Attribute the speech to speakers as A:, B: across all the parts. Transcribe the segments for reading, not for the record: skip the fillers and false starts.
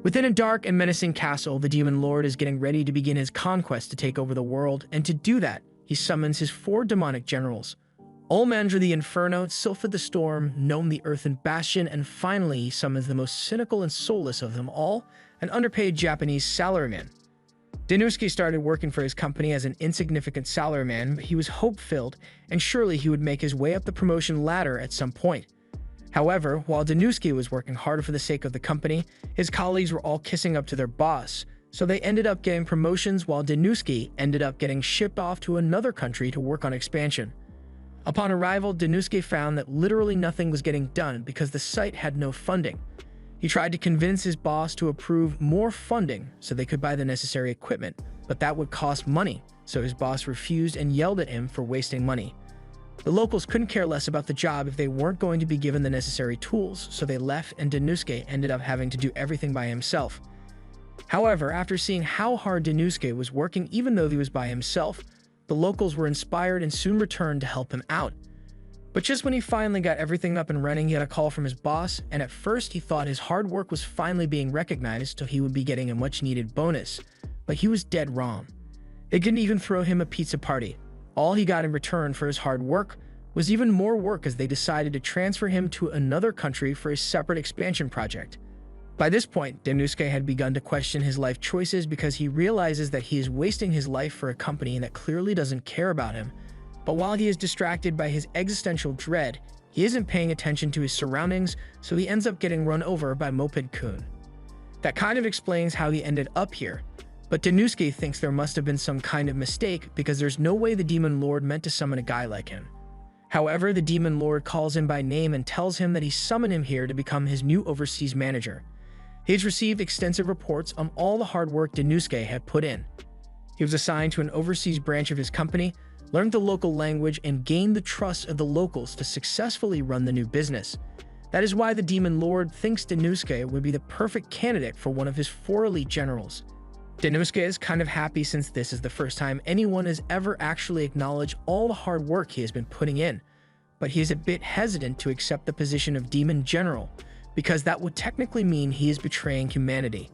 A: Within a dark and menacing castle, the Demon Lord is getting ready to begin his conquest to take over the world, and to do that, he summons his 4 demonic generals: Olmandra the Inferno, Sylphid the Storm, Gnome the Earthen Bastion, and finally he summons the most cynical and soulless of them all, an underpaid Japanese salaryman. Denouski started working for his company as an insignificant salaryman, but he was hope-filled, and surely he would make his way up the promotion ladder at some point. However, while Denouski was working hard for the sake of the company, his colleagues were all kissing up to their boss, so they ended up getting promotions while Denouski ended up getting shipped off to another country to work on expansion. Upon arrival, Denouski found that literally nothing was getting done because the site had no funding. He tried to convince his boss to approve more funding so they could buy the necessary equipment, but that would cost money, so his boss refused and yelled at him for wasting money. The locals couldn't care less about the job if they weren't going to be given the necessary tools, so they left and Denouski ended up having to do everything by himself. However, after seeing how hard Denouski was working even though he was by himself, the locals were inspired and soon returned to help him out. But just when he finally got everything up and running, he had a call from his boss, and at first he thought his hard work was finally being recognized so he would be getting a much-needed bonus. But he was dead wrong. They didn't even throw him a pizza party. All he got in return for his hard work was even more work as they decided to transfer him to another country for a separate expansion project. By this point, Denouski had begun to question his life choices because he realizes that he is wasting his life for a company that clearly doesn't care about him. But while he is distracted by his existential dread, he isn't paying attention to his surroundings, so he ends up getting run over by Moped-kun. That kind of explains how he ended up here, but Denouski thinks there must have been some kind of mistake because there's no way the Demon Lord meant to summon a guy like him. However, the Demon Lord calls him by name and tells him that he summoned him here to become his new overseas manager. He's received extensive reports on all the hard work Denouski had put in. He was assigned to an overseas branch of his company, learned the local language, and gained the trust of the locals to successfully run the new business. That is why the Demon Lord thinks Denouski would be the perfect candidate for one of his 4 elite generals. Denouski is kind of happy since this is the first time anyone has ever actually acknowledged all the hard work he has been putting in, but he is a bit hesitant to accept the position of Demon General, because that would technically mean he is betraying humanity.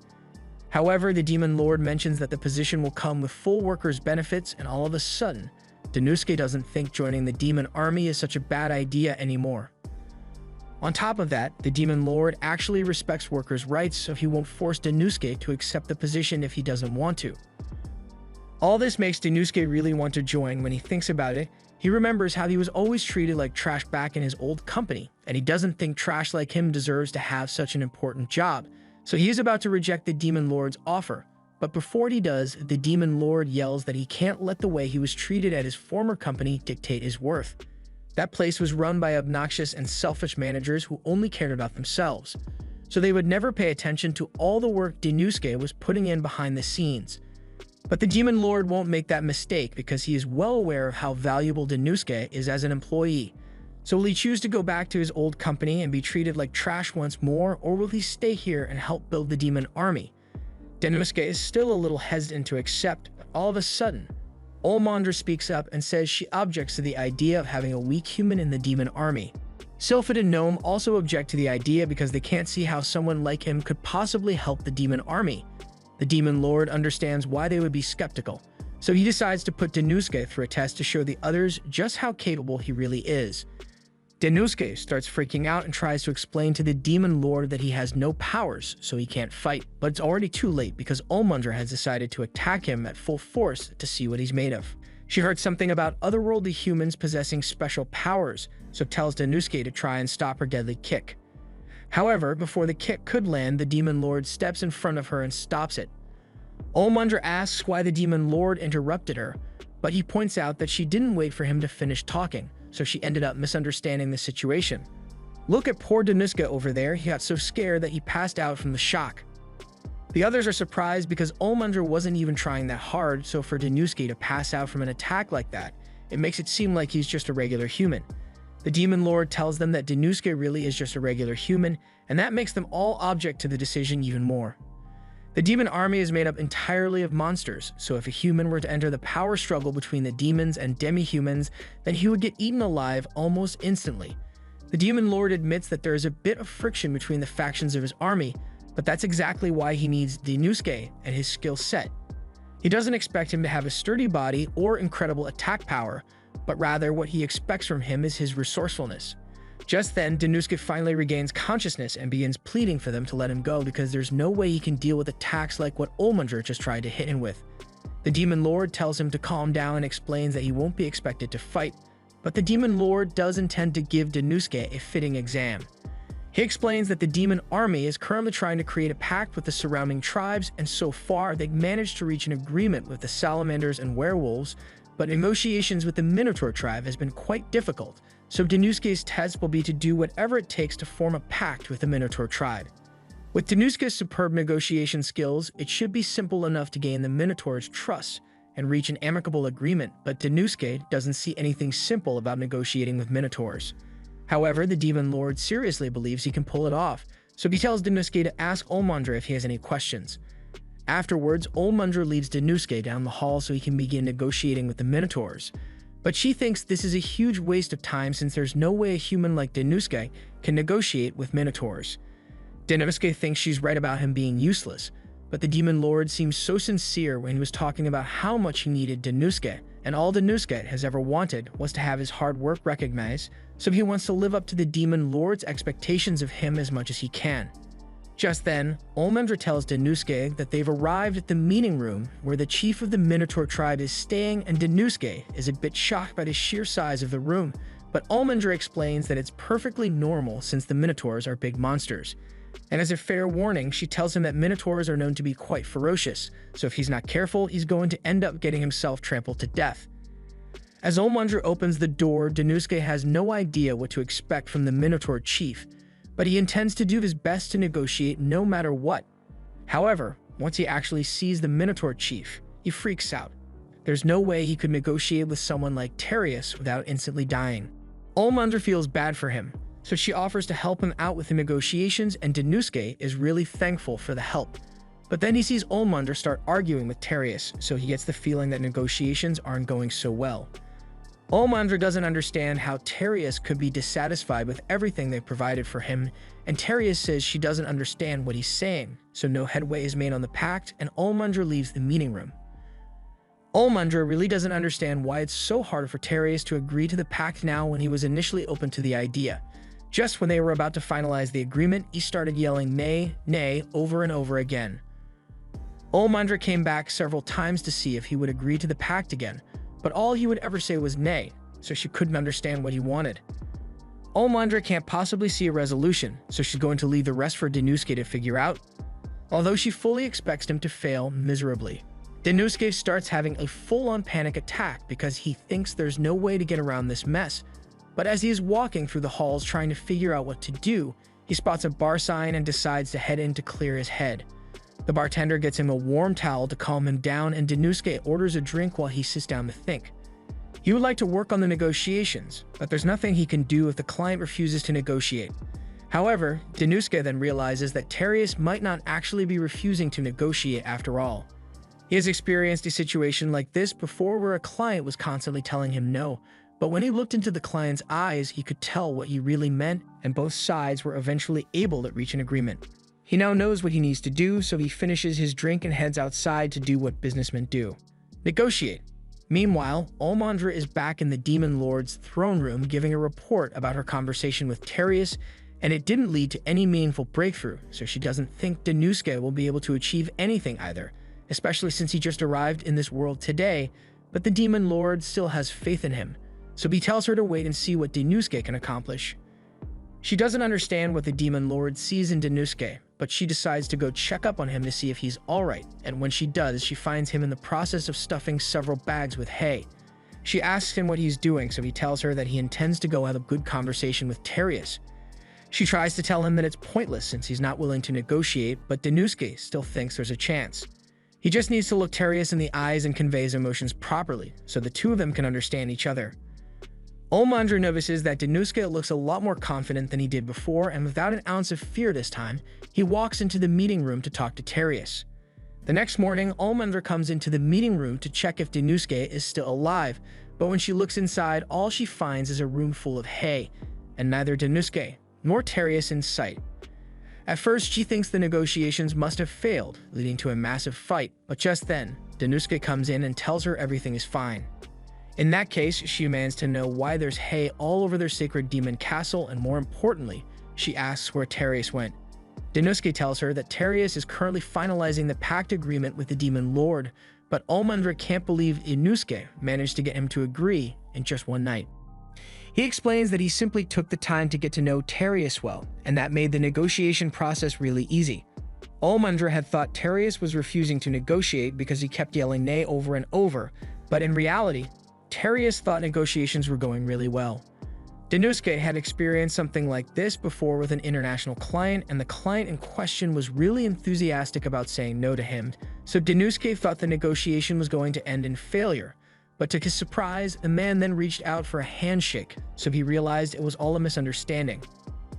A: However, the Demon Lord mentions that the position will come with full workers' benefits, and all of a sudden, Denouski doesn't think joining the Demon Army is such a bad idea anymore. On top of that, the Demon Lord actually respects workers' rights, so he won't force Denouski to accept the position if he doesn't want to. All this makes Denouski really want to join. When he thinks about it, he remembers how he was always treated like trash back in his old company, and he doesn't think trash like him deserves to have such an important job, so he is about to reject the Demon Lord's offer. But before he does, the Demon Lord yells that he can't let the way he was treated at his former company dictate his worth. That place was run by obnoxious and selfish managers who only cared about themselves, so they would never pay attention to all the work Denouski was putting in behind the scenes. But the Demon Lord won't make that mistake because he is well aware of how valuable Denouski is as an employee. So will he choose to go back to his old company and be treated like trash once more, or will he stay here and help build the Demon Army? Denouski is still a little hesitant to accept, but all of a sudden, Olmandra speaks up and says she objects to the idea of having a weak human in the Demon Army. Sylphid and Gnome also object to the idea because they can't see how someone like him could possibly help the Demon Army. The Demon Lord understands why they would be skeptical, so he decides to put Denouski through a test to show the others just how capable he really is. Denouski starts freaking out and tries to explain to the Demon Lord that he has no powers, so he can't fight, but it's already too late because Olmandra has decided to attack him at full force to see what he's made of. She heard something about otherworldly humans possessing special powers, so tells Denouski to try and stop her deadly kick. However, before the kick could land, the Demon Lord steps in front of her and stops it. Olmandra asks why the Demon Lord interrupted her, but he points out that she didn't wait for him to finish talking, so she ended up misunderstanding the situation. Look at poor Denouski over there, he got so scared that he passed out from the shock. The others are surprised because Olmandra wasn't even trying that hard, so for Denouski to pass out from an attack like that, it makes it seem like he's just a regular human. The Demon Lord tells them that Denouski really is just a regular human, and that makes them all object to the decision even more. The Demon Army is made up entirely of monsters, so if a human were to enter the power struggle between the demons and demi-humans, then he would get eaten alive almost instantly. The Demon Lord admits that there is a bit of friction between the factions of his army, But that's exactly why he needs Denouske and his skill set. He doesn't expect him to have a sturdy body or incredible attack power, but rather what he expects from him is his resourcefulness. Just then, Denouske finally regains consciousness and begins pleading for them to let him go because there's no way he can deal with attacks like what Olmundr just tried to hit him with. The Demon Lord tells him to calm down and explains that he won't be expected to fight, but the Demon Lord does intend to give Denouske a fitting exam. He explains that the demon army is currently trying to create a pact with the surrounding tribes, and so far they've managed to reach an agreement with the salamanders and werewolves, but negotiations with the Minotaur tribe has been quite difficult, so Denouske's test will be to do whatever it takes to form a pact with the Minotaur tribe. With Denouske's superb negotiation skills, it should be simple enough to gain the Minotaur's trust and reach an amicable agreement, but Denouske doesn't see anything simple about negotiating with Minotaurs. However, the Demon Lord seriously believes he can pull it off, so he tells Denouske to ask Olmundr if he has any questions. Afterwards, Olmundr leads Denouske down the hall so he can begin negotiating with the Minotaurs. But she thinks this is a huge waste of time since there's no way a human like Denouske can negotiate with Minotaurs. Denouske thinks she's right about him being useless, but the Demon Lord seems so sincere when he was talking about how much he needed Denouske, and all Denouske has ever wanted was to have his hard work recognized, so he wants to live up to the Demon Lord's expectations of him as much as he can. Just then, Olmundr tells Denouske that they've arrived at the meeting room where the chief of the Minotaur tribe is staying, and Denouske is a bit shocked by the sheer size of the room, but Olmundr explains that it's perfectly normal since the Minotaurs are big monsters. And as a fair warning, she tells him that Minotaurs are known to be quite ferocious, so if he's not careful, he's going to end up getting himself trampled to death. As Olmundr opens the door, Denouske has no idea what to expect from the Minotaur chief, but he intends to do his best to negotiate no matter what. However, once he actually sees the Minotaur chief, he freaks out. There's no way he could negotiate with someone like Tereus without instantly dying. Olmundr feels bad for him, so she offers to help him out with the negotiations, and Denouske is really thankful for the help. But then he sees Olmundr start arguing with Tereus, so he gets the feeling that negotiations aren't going so well. Olmundr doesn't understand how Tereus could be dissatisfied with everything they've provided for him, and Tereus says she doesn't understand what he's saying, so no headway is made on the pact, and Olmundr leaves the meeting room. Olmundr really doesn't understand why it's so hard for Tereus to agree to the pact now when he was initially open to the idea. Just when they were about to finalize the agreement, he started yelling nay, nay over and over again. Olmundr came back several times to see if he would agree to the pact again, but all he would ever say was nay, so she couldn't understand what he wanted. Olmundr can't possibly see a resolution, so she's going to leave the rest for Denouske to figure out, although she fully expects him to fail miserably. Denouske starts having a full-on panic attack because he thinks there's no way to get around this mess, but as he is walking through the halls trying to figure out what to do, he spots a bar sign and decides to head in to clear his head. The bartender gets him a warm towel to calm him down, and Denouske orders a drink while he sits down to think. He would like to work on the negotiations, but there's nothing he can do if the client refuses to negotiate. However, Denouske then realizes that Tereus might not actually be refusing to negotiate after all. He has experienced a situation like this before where a client was constantly telling him no, but when he looked into the client's eyes, he could tell what he really meant, and both sides were eventually able to reach an agreement. He now knows what he needs to do, so he finishes his drink and heads outside to do what businessmen do: negotiate. Meanwhile, Olmundr is back in the Demon Lord's throne room giving a report about her conversation with Tereus, and it didn't lead to any meaningful breakthrough, so she doesn't think Denouske will be able to achieve anything either, especially since he just arrived in this world today, but the Demon Lord still has faith in him, so he tells her to wait and see what Denouske can accomplish. She doesn't understand what the Demon Lord sees in Denouske, but she decides to go check up on him to see if he's alright, and when she does, she finds him in the process of stuffing several bags with hay. She asks him what he's doing, so he tells her that he intends to go have a good conversation with Tereus. She tries to tell him that it's pointless since he's not willing to negotiate, but Denouske still thinks there's a chance. He just needs to look Tereus in the eyes and convey his emotions properly, so the two of them can understand each other. Olmundr notices that Denouske looks a lot more confident than he did before, and without an ounce of fear this time, he walks into the meeting room to talk to Tereus. The next morning, Olmundr comes into the meeting room to check if Denouske is still alive, but when she looks inside, all she finds is a room full of hay, and neither Denouske nor Tereus in sight. At first, she thinks the negotiations must have failed, leading to a massive fight, but just then, Danusuke comes in and tells her everything is fine. In that case, she demands to know why there's hay all over their sacred demon castle, and more importantly, she asks where Terius went. Danusuke tells her that Terius is currently finalizing the pact agreement with the Demon Lord, but Olmundra can't believe Inosuke managed to get him to agree in just one night. He explains that he simply took the time to get to know Terius well, and that made the negotiation process really easy. Olmundra had thought Terius was refusing to negotiate because he kept yelling nay over and over, but in reality, Terius thought negotiations were going really well. Danusuke had experienced something like this before with an international client, and the client in question was really enthusiastic about saying no to him, so Danusuke thought the negotiation was going to end in failure. But to his surprise, the man then reached out for a handshake, so he realized it was all a misunderstanding.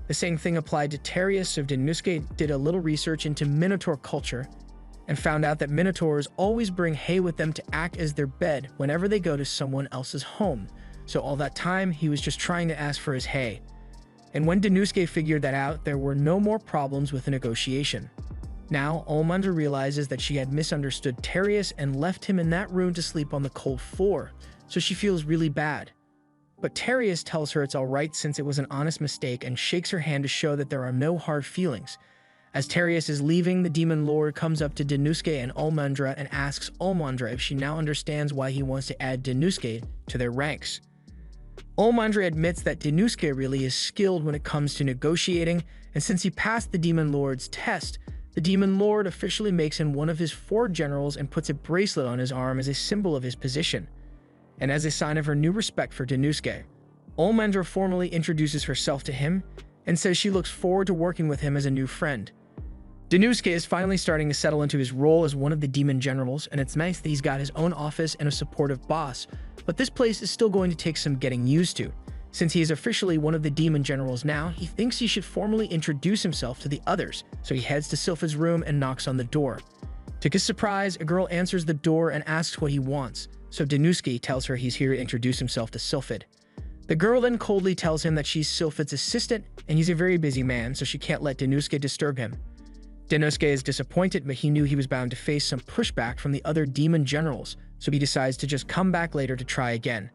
A: The same thing applied to Terius, so Danusuke did a little research into Minotaur culture and found out that Minotaurs always bring hay with them to act as their bed whenever they go to someone else's home. So all that time, he was just trying to ask for his hay. And when Danusuke figured that out, there were no more problems with the negotiation. Now, Olmundra realizes that she had misunderstood Terius and left him in that room to sleep on the cold floor, so she feels really bad. But Terius tells her it's alright since it was an honest mistake and shakes her hand to show that there are no hard feelings. As Terius is leaving, the Demon Lord comes up to Danusuke and Olmundra and asks Olmundra if she now understands why he wants to add Danusuke to their ranks. Olmundra admits that Danusuke really is skilled when it comes to negotiating, and since he passed the Demon Lord's test, the Demon Lord officially makes him one of his 4 generals and puts a bracelet on his arm as a symbol of his position. And as a sign of her new respect for Danusuke, Olmundra formally introduces herself to him and says she looks forward to working with him as a new friend. Danusuke is finally starting to settle into his role as one of the demon generals, and it's nice that he's got his own office and a supportive boss, but this place is still going to take some getting used to. Since he is officially one of the demon generals now, he thinks he should formally introduce himself to the others, so he heads to Sylphid's room and knocks on the door. To his surprise, a girl answers the door and asks what he wants, so Danusuke tells her he's here to introduce himself to Sylphid. The girl then coldly tells him that she's Sylphid's assistant, and he's a very busy man, so she can't let Danusuke disturb him. Danusuke is disappointed, but he knew he was bound to face some pushback from the other demon generals, so he decides to just come back later to try again.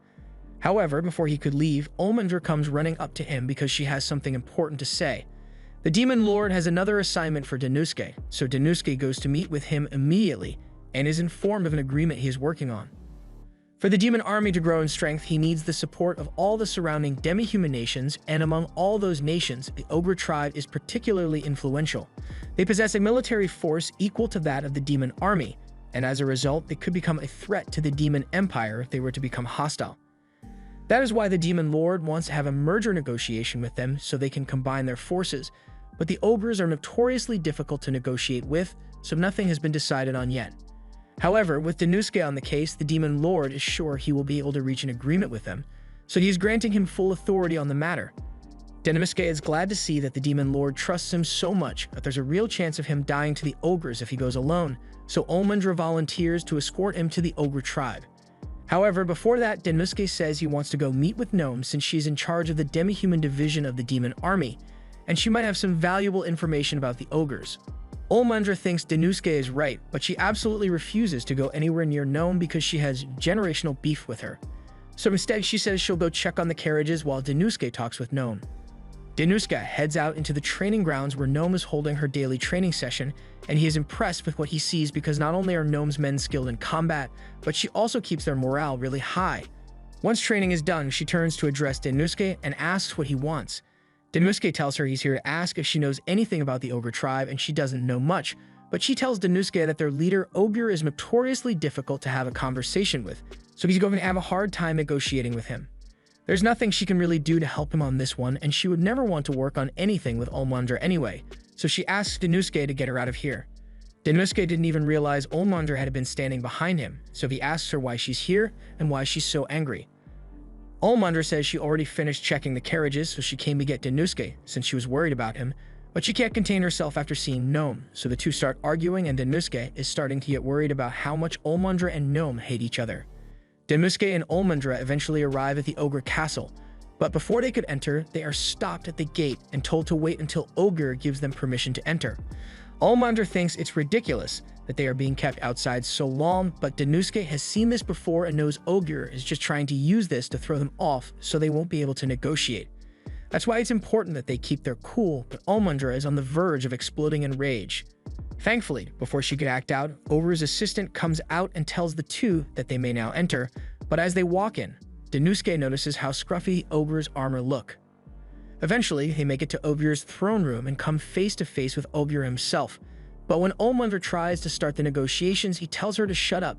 A: However, before he could leave, Olmundra comes running up to him because she has something important to say. The Demon Lord has another assignment for Danusuke, so Danusuke goes to meet with him immediately and is informed of an agreement he is working on. For the demon army to grow in strength, he needs the support of all the surrounding demi-human nations, and among all those nations, the Ogre tribe is particularly influential. They possess a military force equal to that of the demon army, and as a result, they could become a threat to the demon empire if they were to become hostile. That is why the Demon Lord wants to have a merger negotiation with them so they can combine their forces, but the ogres are notoriously difficult to negotiate with, so nothing has been decided on yet. However, with Danusuke on the case, the Demon Lord is sure he will be able to reach an agreement with them, so he is granting him full authority on the matter. Danusuke is glad to see that the Demon Lord trusts him so much that there's a real chance of him dying to the ogres if he goes alone, so Olmundra volunteers to escort him to the ogre tribe. However, before that, Danusuke says he wants to go meet with Gnome since she's in charge of the demi-human division of the demon army, and she might have some valuable information about the ogres. Olmundra thinks Danusuke is right, but she absolutely refuses to go anywhere near Gnome because she has generational beef with her. So instead, she says she'll go check on the carriages while Danusuke talks with Gnome. Danusuke heads out into the training grounds where Gnome is holding her daily training session, and he is impressed with what he sees because not only are Gnome's men skilled in combat, but she also keeps their morale really high. Once training is done, she turns to address Danusuke and asks what he wants. Danusuke tells her he's here to ask if she knows anything about the Ogre tribe, and she doesn't know much, but she tells Danusuke that their leader, Ogre, is notoriously difficult to have a conversation with, so he's going to have a hard time negotiating with him. There's nothing she can really do to help him on this one, and she would never want to work on anything with Olmundra anyway, so she asks Danusuke to get her out of here. Danusuke didn't even realize Olmundra had been standing behind him, so he asks her why she's here and why she's so angry. Olmundra says she already finished checking the carriages, so she came to get Danusuke since she was worried about him, but she can't contain herself after seeing Gnome, so the two start arguing, and Danusuke is starting to get worried about how much Olmundra and Gnome hate each other. Danusuke and Olmundra eventually arrive at the Ogre Castle. But before they could enter, they are stopped at the gate and told to wait until Ogier gives them permission to enter. Olmandra thinks it's ridiculous that they are being kept outside so long, but Danuske has seen this before and knows Ogier is just trying to use this to throw them off so they won't be able to negotiate. That's why it's important that they keep their cool, but Olmandra is on the verge of exploding in rage. Thankfully, before she could act out, Ogier's assistant comes out and tells the two that they may now enter, but as they walk in, Danuske notices how scruffy Ogier's armor look. Eventually, they make it to Ogier's throne room and come face to face with Ogier himself. But when Olmandra tries to start the negotiations, he tells her to shut up.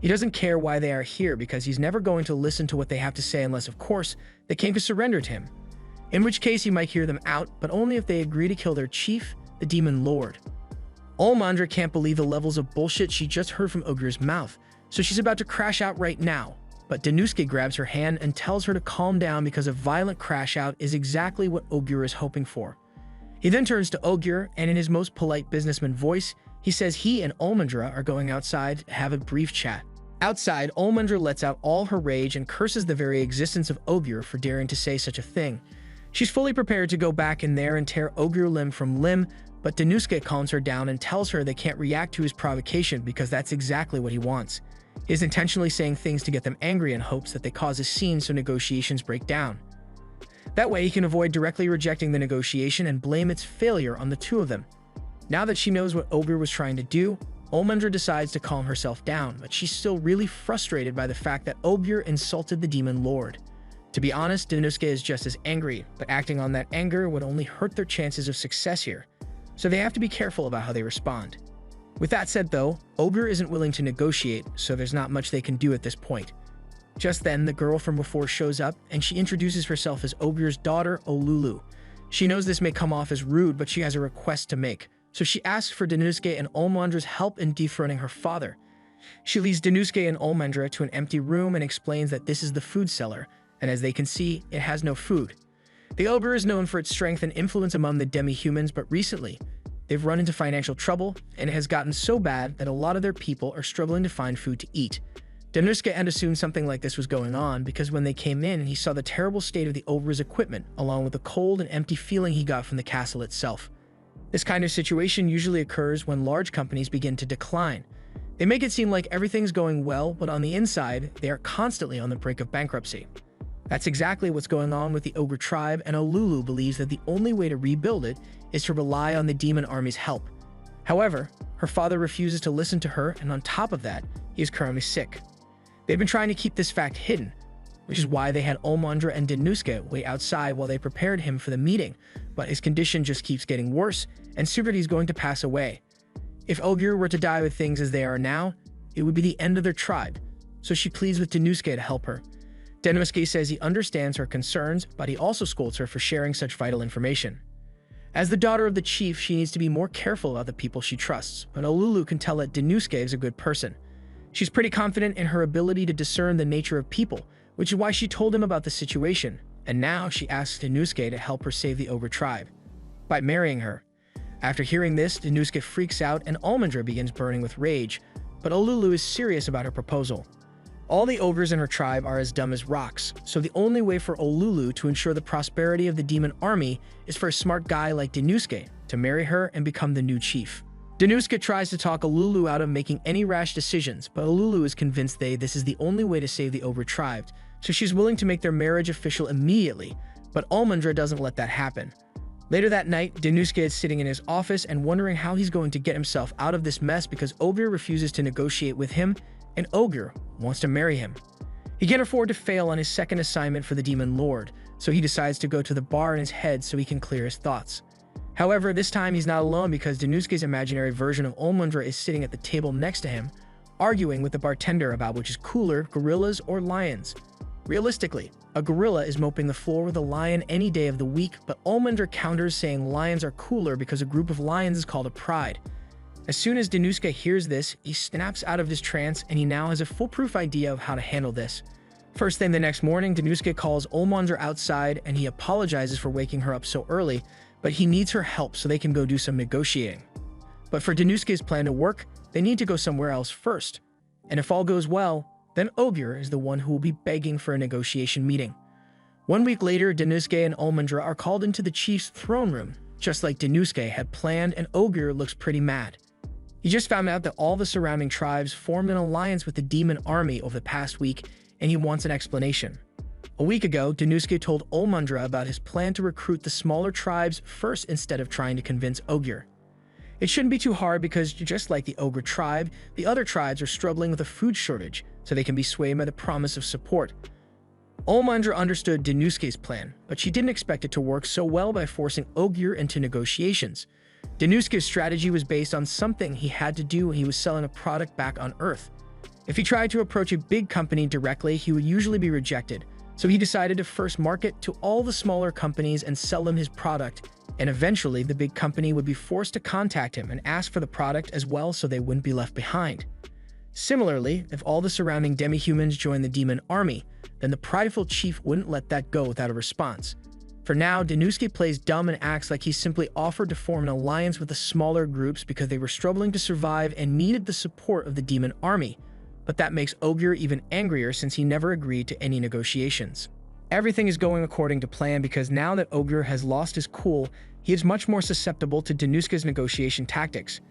A: He doesn't care why they are here because he's never going to listen to what they have to say unless, of course, they came to surrender to him. In which case, he might hear them out, but only if they agree to kill their chief, the Demon Lord. Olmandra can't believe the levels of bullshit she just heard from Ogier's mouth, so she's about to crash out right now. But Danuske grabs her hand and tells her to calm down because a violent crash out is exactly what Ogier is hoping for. He then turns to Ogier, and in his most polite businessman voice, he says he and Olmandra are going outside to have a brief chat. Outside, Olmandra lets out all her rage and curses the very existence of Ogier for daring to say such a thing. She's fully prepared to go back in there and tear Ogier limb from limb, but Danuske calms her down and tells her they can't react to his provocation because that's exactly what he wants. He is intentionally saying things to get them angry in hopes that they cause a scene so negotiations break down. That way, he can avoid directly rejecting the negotiation and blame its failure on the two of them. Now that she knows what Ogier was trying to do, Olmandra decides to calm herself down, but she's still really frustrated by the fact that Ogier insulted the Demon Lord. To be honest, Danuske is just as angry, but acting on that anger would only hurt their chances of success here, so they have to be careful about how they respond. With that said though, Ogier isn't willing to negotiate, so there's not much they can do at this point. Just then, the girl from before shows up, and she introduces herself as Ogier's daughter, Olulu. She knows this may come off as rude, but she has a request to make, so she asks for Danuske and Olmandra's help in dethroning her father. She leads Danuske and Olmandra to an empty room and explains that this is the food cellar, and as they can see, it has no food. The Ogier is known for its strength and influence among the demi-humans, but recently, they've run into financial trouble, and it has gotten so bad that a lot of their people are struggling to find food to eat. Danuske had assumed something like this was going on because when they came in, he saw the terrible state of the Ogier's equipment, along with the cold and empty feeling he got from the castle itself. This kind of situation usually occurs when large companies begin to decline. They make it seem like everything's going well, but on the inside, they are constantly on the brink of bankruptcy. That's exactly what's going on with the Ogier tribe, and Olulu believes that the only way to rebuild it is to rely on the demon army's help. However, her father refuses to listen to her, and on top of that, he is currently sick. They've been trying to keep this fact hidden, which is why they had Olmandra and Danuske wait outside while they prepared him for the meeting, but his condition just keeps getting worse, and soon he's going to pass away. If Ogier were to die with things as they are now, it would be the end of their tribe, so she pleads with Danuske to help her. Danuske says he understands her concerns, but he also scolds her for sharing such vital information. As the daughter of the chief, she needs to be more careful about the people she trusts, but Olulu can tell that Danuske is a good person. She's pretty confident in her ability to discern the nature of people, which is why she told him about the situation, and now she asks Danuske to help her save the Ogier tribe by marrying her. After hearing this, Danuske freaks out and Olmandra begins burning with rage, but Olulu is serious about her proposal. All the Ogiers in her tribe are as dumb as rocks, so the only way for Olulu to ensure the prosperity of the demon army is for a smart guy like Danuske to marry her and become the new chief. Danuske tries to talk Olulu out of making any rash decisions, but Olulu is convinced this is the only way to save the Ogier tribe, so she's willing to make their marriage official immediately, but Olmandra doesn't let that happen. Later that night, Danuske is sitting in his office and wondering how he's going to get himself out of this mess because Ogier refuses to negotiate with him, and Ogier wants to marry him. He can't afford to fail on his second assignment for the Demon Lord, so he decides to go to the bar in his head so he can clear his thoughts. However, this time he's not alone because Danuske's imaginary version of Olmandra is sitting at the table next to him, arguing with the bartender about which is cooler, gorillas or lions. Realistically, a gorilla is moping the floor with a lion any day of the week, but Olmandra counters saying lions are cooler because a group of lions is called a pride. As soon as Danuske hears this, he snaps out of his trance and he now has a foolproof idea of how to handle this. First thing the next morning, Danuske calls Olmandra outside and he apologizes for waking her up so early, but he needs her help so they can go do some negotiating. But for Danuske's plan to work, they need to go somewhere else first. And if all goes well, then Ogier is the one who will be begging for a negotiation meeting. 1 week later, Danuske and Olmundra are called into the chief's throne room, just like Danuske had planned, and Ogier looks pretty mad. He just found out that all the surrounding tribes formed an alliance with the demon army over the past week, and he wants an explanation. A week ago, Danuske told Olmundra about his plan to recruit the smaller tribes first instead of trying to convince Ogier. It shouldn't be too hard because just like the Ogre tribe, the other tribes are struggling with a food shortage, so they can be swayed by the promise of support. Olmundra understood Danuske's plan, but she didn't expect it to work so well by forcing Ogier into negotiations. Danuske's strategy was based on something he had to do when he was selling a product back on Earth. If he tried to approach a big company directly, he would usually be rejected, so he decided to first market to all the smaller companies and sell them his product, and eventually the big company would be forced to contact him and ask for the product as well so they wouldn't be left behind. Similarly, if all the surrounding demi-humans joined the demon army, then the prideful chief wouldn't let that go without a response. For now, Danuske plays dumb and acts like he simply offered to form an alliance with the smaller groups because they were struggling to survive and needed the support of the demon army. But that makes Ogier even angrier since he never agreed to any negotiations. Everything is going according to plan because now that Ogier has lost his cool, he is much more susceptible to Danuske's negotiation tactics.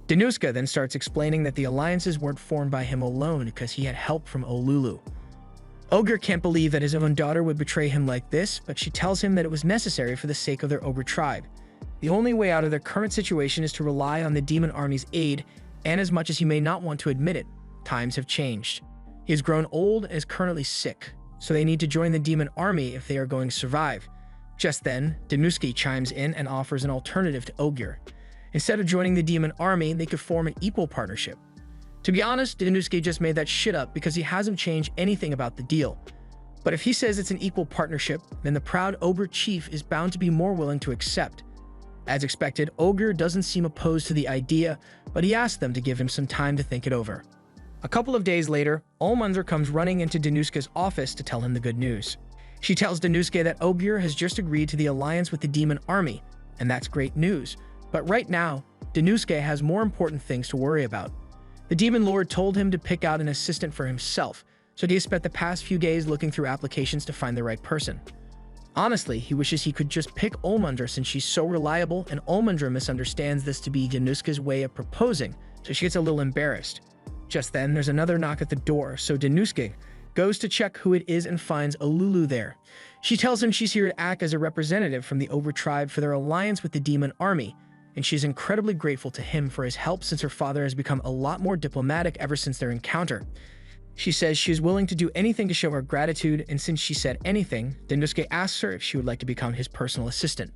A: Danuske then starts explaining that the alliances weren't formed by him alone because he had help from Olulu. Ogier can't believe that his own daughter would betray him like this, but she tells him that it was necessary for the sake of their Ogre tribe. The only way out of their current situation is to rely on the demon army's aid, and as much as he may not want to admit it, times have changed. He has grown old and is currently sick, so they need to join the demon army if they are going to survive. Just then, Danuske chimes in and offers an alternative to Ogier. Instead of joining the demon army, they could form an equal partnership. To be honest, Danuske just made that shit up because he hasn't changed anything about the deal. But if he says it's an equal partnership, then the proud Ogre chief is bound to be more willing to accept. As expected, Ogier doesn't seem opposed to the idea, but he asks them to give him some time to think it over. A couple of days later, Olmundra comes running into Danuske's office to tell him the good news. She tells Danuske that Ogier has just agreed to the alliance with the demon army, and that's great news. But right now, Danuske has more important things to worry about. The Demon Lord told him to pick out an assistant for himself, so he has spent the past few days looking through applications to find the right person. Honestly, he wishes he could just pick Olmundra since she's so reliable, and Olmundra misunderstands this to be Danuske's way of proposing, so she gets a little embarrassed. Just then, there's another knock at the door, so Danuske goes to check who it is and finds Olulu there. She tells him she's here to act as a representative from the Ogre tribe for their alliance with the demon army, and she's incredibly grateful to him for his help since her father has become a lot more diplomatic ever since their encounter. She says she is willing to do anything to show her gratitude, and since she said anything, Danuske asks her if she would like to become his personal assistant.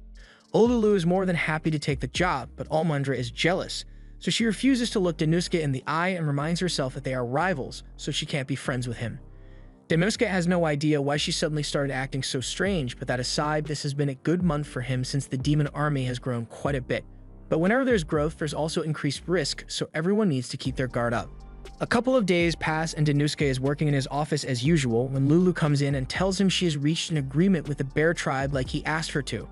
A: Olulu is more than happy to take the job, but Olmundra is jealous, so she refuses to look Danuske in the eye and reminds herself that they are rivals, so she can't be friends with him. Danuske has no idea why she suddenly started acting so strange, but that aside, this has been a good month for him since the demon army has grown quite a bit. But whenever there's growth, there's also increased risk, so everyone needs to keep their guard up. A couple of days pass and Danuske is working in his office as usual when Lulu comes in and tells him she has reached an agreement with the bear tribe like he asked her to.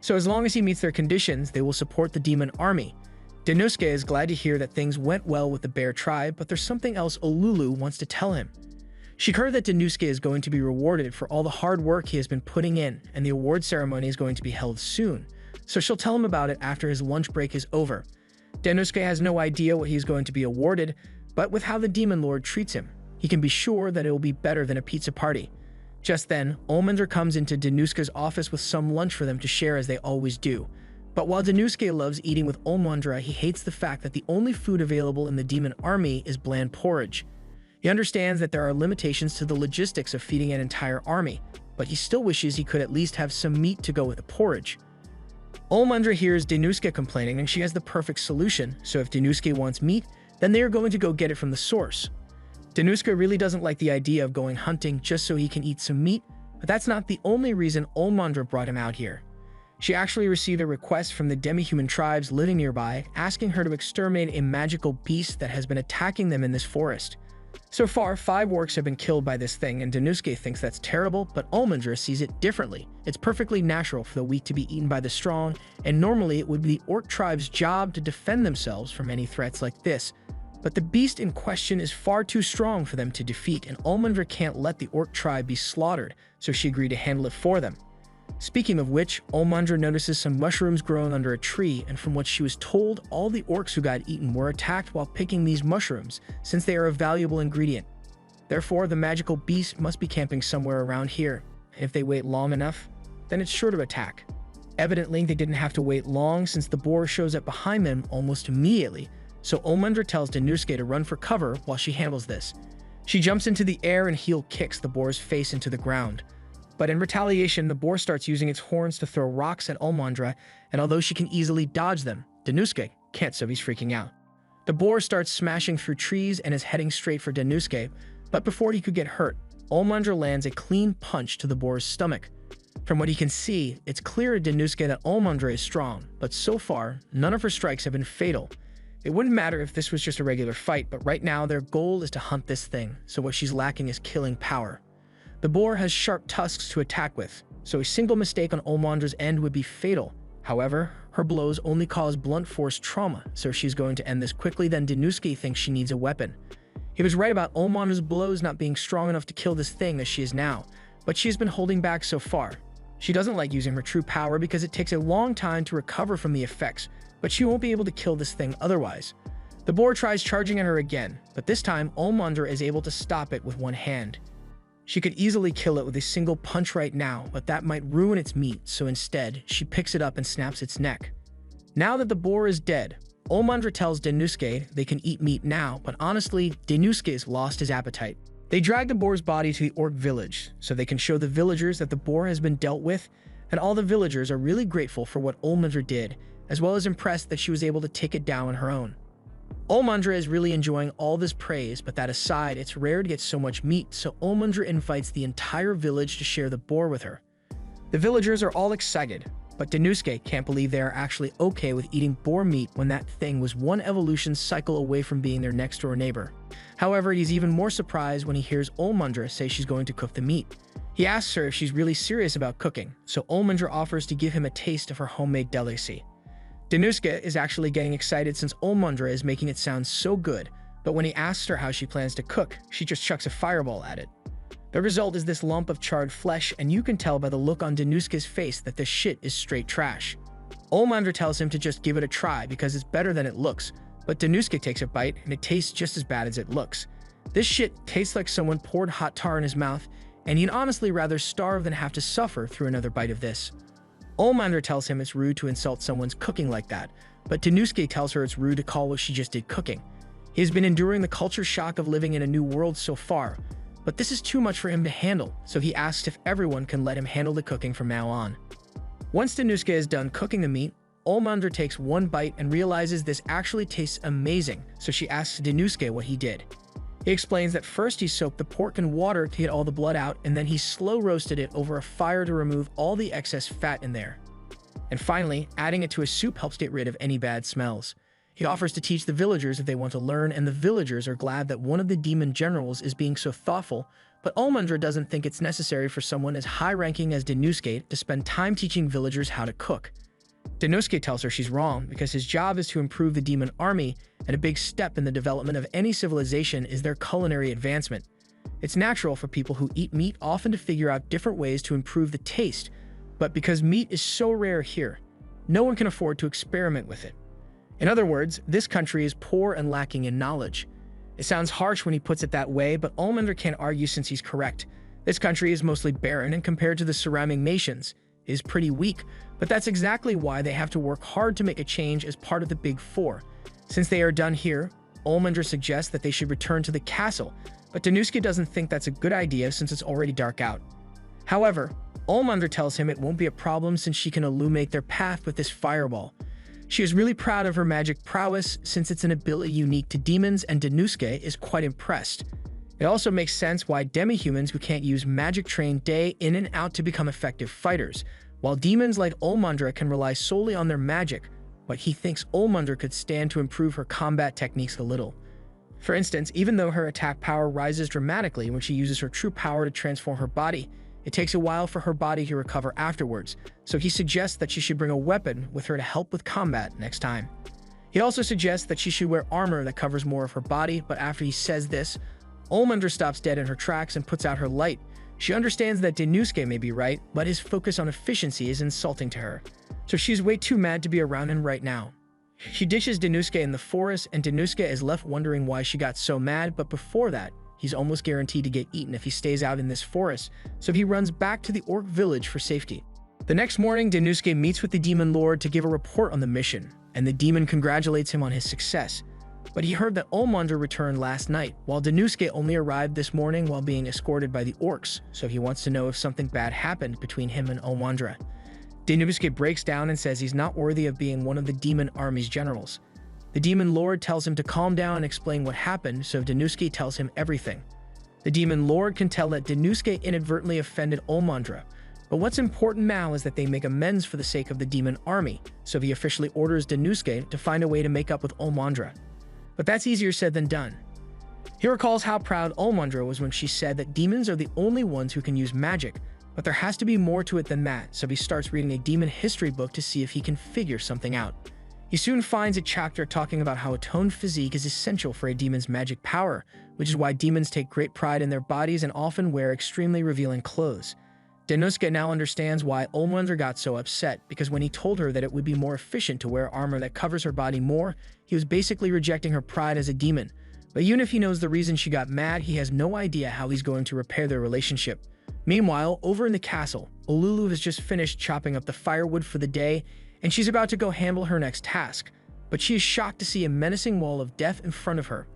A: So as long as he meets their conditions, they will support the demon army. Danuske is glad to hear that things went well with the bear tribe, but there's something else Olulu wants to tell him. She heard that Danuske is going to be rewarded for all the hard work he has been putting in, and the award ceremony is going to be held soon. So she'll tell him about it after his lunch break is over. Danuske has no idea what he's going to be awarded, but with how the Demon Lord treats him, he can be sure that it will be better than a pizza party. Just then, Olmundra comes into Danuske's office with some lunch for them to share as they always do. But while Danuske loves eating with Olmundra, he hates the fact that the only food available in the demon army is bland porridge. He understands that there are limitations to the logistics of feeding an entire army, but he still wishes he could at least have some meat to go with the porridge. Olmundra hears Danuske complaining and she has the perfect solution, so if Danuske wants meat, then they are going to go get it from the source. Danuske really doesn't like the idea of going hunting just so he can eat some meat, but that's not the only reason Olmundra brought him out here. She actually received a request from the demi-human tribes living nearby, asking her to exterminate a magical beast that has been attacking them in this forest. So far, 5 orcs have been killed by this thing, and Danuske thinks that's terrible, but Olmundra sees it differently. It's perfectly natural for the weak to be eaten by the strong, and normally it would be the orc tribe's job to defend themselves from any threats like this. But the beast in question is far too strong for them to defeat, and Olmundra can't let the orc tribe be slaughtered, so she agreed to handle it for them. Speaking of which, Olmundra notices some mushrooms growing under a tree, and from what she was told, all the orcs who got eaten were attacked while picking these mushrooms, since they are a valuable ingredient. Therefore, the magical beast must be camping somewhere around here, and if they wait long enough, then it's sure to attack. Evidently, they didn't have to wait long since the boar shows up behind them almost immediately, so Olmundra tells Danuske to run for cover while she handles this. She jumps into the air and heel kicks the boar's face into the ground. But in retaliation, the boar starts using its horns to throw rocks at Olmundra, and although she can easily dodge them, Danuske can't, so he's freaking out. The boar starts smashing through trees and is heading straight for Danuske, but before he could get hurt, Olmundra lands a clean punch to the boar's stomach. From what he can see, it's clear to Danuske that Olmundra is strong, but so far, none of her strikes have been fatal. It wouldn't matter if this was just a regular fight, but right now their goal is to hunt this thing, so what she's lacking is killing power. The boar has sharp tusks to attack with, so a single mistake on Olmundra's end would be fatal. However, her blows only cause blunt force trauma, so she's going to end this quickly. Then Danuske thinks she needs a weapon. He was right about Olmundra's blows not being strong enough to kill this thing as she is now, but she has been holding back so far. She doesn't like using her true power because it takes a long time to recover from the effects, but she won't be able to kill this thing otherwise. The boar tries charging at her again, but this time Olmundra is able to stop it with one hand. She could easily kill it with a single punch right now, but that might ruin its meat, so instead, she picks it up and snaps its neck. Now that the boar is dead, Olmundra tells Danuske they can eat meat now, but honestly, Danuske's lost his appetite. They drag the boar's body to the orc village, so they can show the villagers that the boar has been dealt with, and all the villagers are really grateful for what Olmundra did, as well as impressed that she was able to take it down on her own. Olmundra is really enjoying all this praise, but that aside, it's rare to get so much meat, so Olmundra invites the entire village to share the boar with her. The villagers are all excited, but Danuske can't believe they are actually okay with eating boar meat when that thing was one evolution cycle away from being their next-door neighbor. However, he's even more surprised when he hears Olmundra say she's going to cook the meat. He asks her if she's really serious about cooking, so Olmundra offers to give him a taste of her homemade delicacy. Danuske is actually getting excited since Olmundra is making it sound so good, but when he asks her how she plans to cook, she just chucks a fireball at it. The result is this lump of charred flesh, and you can tell by the look on Danuske's face that this shit is straight trash. Olmundra tells him to just give it a try because it's better than it looks, but Danuske takes a bite and it tastes just as bad as it looks. This shit tastes like someone poured hot tar in his mouth, and he'd honestly rather starve than have to suffer through another bite of this. Olmundra tells him it's rude to insult someone's cooking like that, but Danuske tells her it's rude to call what she just did cooking. He has been enduring the culture shock of living in a new world so far, but this is too much for him to handle, so he asks if everyone can let him handle the cooking from now on. Once Danuske is done cooking the meat, Olmundra takes one bite and realizes this actually tastes amazing, so she asks Danuske what he did. He explains that first he soaked the pork in water to get all the blood out, and then he slow roasted it over a fire to remove all the excess fat in there. And finally, adding it to a soup helps get rid of any bad smells. He offers to teach the villagers if they want to learn, and the villagers are glad that one of the demon generals is being so thoughtful, but Olmundra doesn't think it's necessary for someone as high-ranking as Danuske to spend time teaching villagers how to cook. Danuske tells her she's wrong because his job is to improve the demon army, and a big step in the development of any civilization is their culinary advancement. It's natural for people who eat meat often to figure out different ways to improve the taste, but because meat is so rare here, no one can afford to experiment with it. In other words, this country is poor and lacking in knowledge. It sounds harsh when he puts it that way, but Olmundra can't argue since he's correct. This country is mostly barren, and compared to the surrounding nations, is pretty weak, but that's exactly why they have to work hard to make a change as part of the Big Four. Since they are done here, Olmundra suggests that they should return to the castle, but Danuske doesn't think that's a good idea since it's already dark out. However, Olmundra tells him it won't be a problem since she can illuminate their path with this fireball. She is really proud of her magic prowess since it's an ability unique to demons, and Danuske is quite impressed. It also makes sense why demi-humans who can't use magic train day in and out to become effective fighters, while demons like Olmundra can rely solely on their magic, but he thinks Olmundra could stand to improve her combat techniques a little. For instance, even though her attack power rises dramatically when she uses her true power to transform her body, it takes a while for her body to recover afterwards, so he suggests that she should bring a weapon with her to help with combat next time. He also suggests that she should wear armor that covers more of her body, but after he says this, Olmandra stops dead in her tracks and puts out her light. She understands that Denouske may be right, but his focus on efficiency is insulting to her, so she's way too mad to be around him right now. She ditches Denouske in the forest, and Denouske is left wondering why she got so mad, but before that, he's almost guaranteed to get eaten if he stays out in this forest, so he runs back to the orc village for safety. The next morning, Denouske meets with the Demon Lord to give a report on the mission, and the demon congratulates him on his success. But he heard that Olmandra returned last night, while Denouske only arrived this morning while being escorted by the orcs, so he wants to know if something bad happened between him and Olmandra. Denouske breaks down and says he's not worthy of being one of the demon army's generals. The Demon Lord tells him to calm down and explain what happened, so Denouske tells him everything. The Demon Lord can tell that Denouske inadvertently offended Olmandra, but what's important now is that they make amends for the sake of the demon army, so he officially orders Denouske to find a way to make up with Olmandra. But that's easier said than done. He recalls how proud Olmandra was when she said that demons are the only ones who can use magic, but there has to be more to it than that, so he starts reading a demon history book to see if he can figure something out. He soon finds a chapter talking about how a toned physique is essential for a demon's magic power, which is why demons take great pride in their bodies and often wear extremely revealing clothes. Denouske now understands why Olmandra got so upset, because when he told her that it would be more efficient to wear armor that covers her body more, he was basically rejecting her pride as a demon. But even if he knows the reason she got mad, he has no idea how he's going to repair their relationship. Meanwhile, over in the castle, Olulu has just finished chopping up the firewood for the day, and she's about to go handle her next task, but she is shocked to see a menacing wall of death in front of her.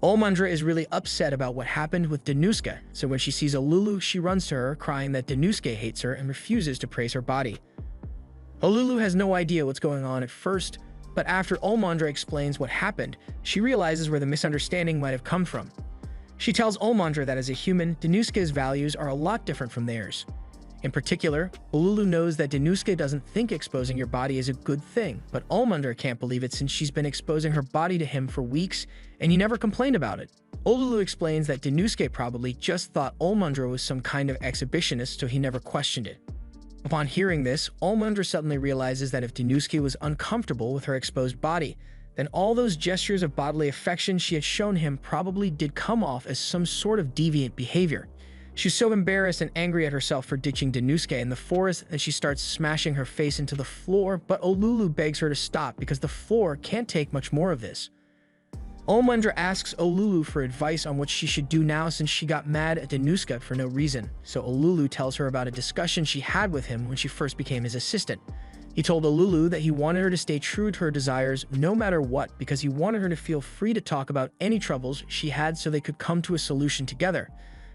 A: Olmandra is really upset about what happened with Denouske, so when she sees Olulu, she runs to her, crying that Denouske hates her and refuses to praise her body. Olulu has no idea what's going on at first, but after Olmandra explains what happened, she realizes where the misunderstanding might have come from. She tells Olmandra that as a human, Denouska's values are a lot different from theirs. In particular, Olulu knows that Denouske doesn't think exposing your body is a good thing, but Olmandra can't believe it since she's been exposing her body to him for weeks, and he never complained about it. Olulu explains that Denouske probably just thought Olmandra was some kind of exhibitionist, so he never questioned it. Upon hearing this, Olmandra suddenly realizes that if Denouske was uncomfortable with her exposed body, then all those gestures of bodily affection she had shown him probably did come off as some sort of deviant behavior. She's so embarrassed and angry at herself for ditching Denouske in the forest that she starts smashing her face into the floor, but Olulu begs her to stop because the floor can't take much more of this. Olmandra asks Olulu for advice on what she should do now since she got mad at Denouske for no reason, so Olulu tells her about a discussion she had with him when she first became his assistant. He told Olulu that he wanted her to stay true to her desires no matter what because he wanted her to feel free to talk about any troubles she had so they could come to a solution together.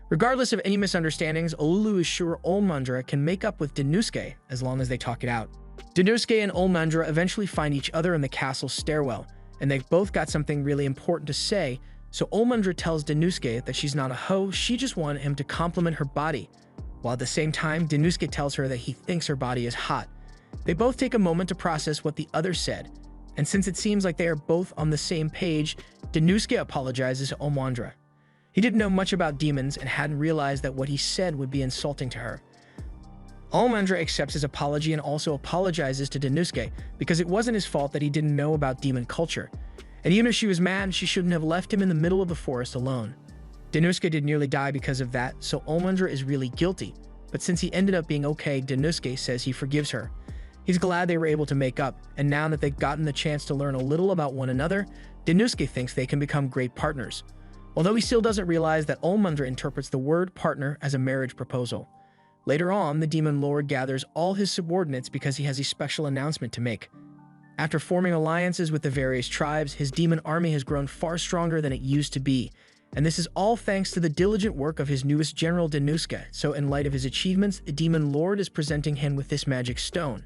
A: Regardless of any misunderstandings, Olulu is sure Olmandra can make up with Denouske as long as they talk it out. Denouske and Olmandra eventually find each other in the castle stairwell, and they've both got something really important to say, so Olmandra tells Denouske that she's not a hoe, she just wanted him to compliment her body, while at the same time, Denouske tells her that he thinks her body is hot. They both take a moment to process what the other said, and since it seems like they are both on the same page, Denouske apologizes to Olmandra. He didn't know much about demons and hadn't realized that what he said would be insulting to her. Olmandra accepts his apology and also apologizes to Denouske because it wasn't his fault that he didn't know about demon culture. And even if she was mad, she shouldn't have left him in the middle of the forest alone. Denouske did nearly die because of that, so Olmandra is really guilty. But since he ended up being okay, Denouske says he forgives her. He's glad they were able to make up, and now that they've gotten the chance to learn a little about one another, Denouske thinks they can become great partners. Although he still doesn't realize that Olmandra interprets the word partner as a marriage proposal. Later on, the Demon Lord gathers all his subordinates because he has a special announcement to make. After forming alliances with the various tribes, his demon army has grown far stronger than it used to be, and this is all thanks to the diligent work of his newest general Denouske, so in light of his achievements, the Demon Lord is presenting him with this magic stone.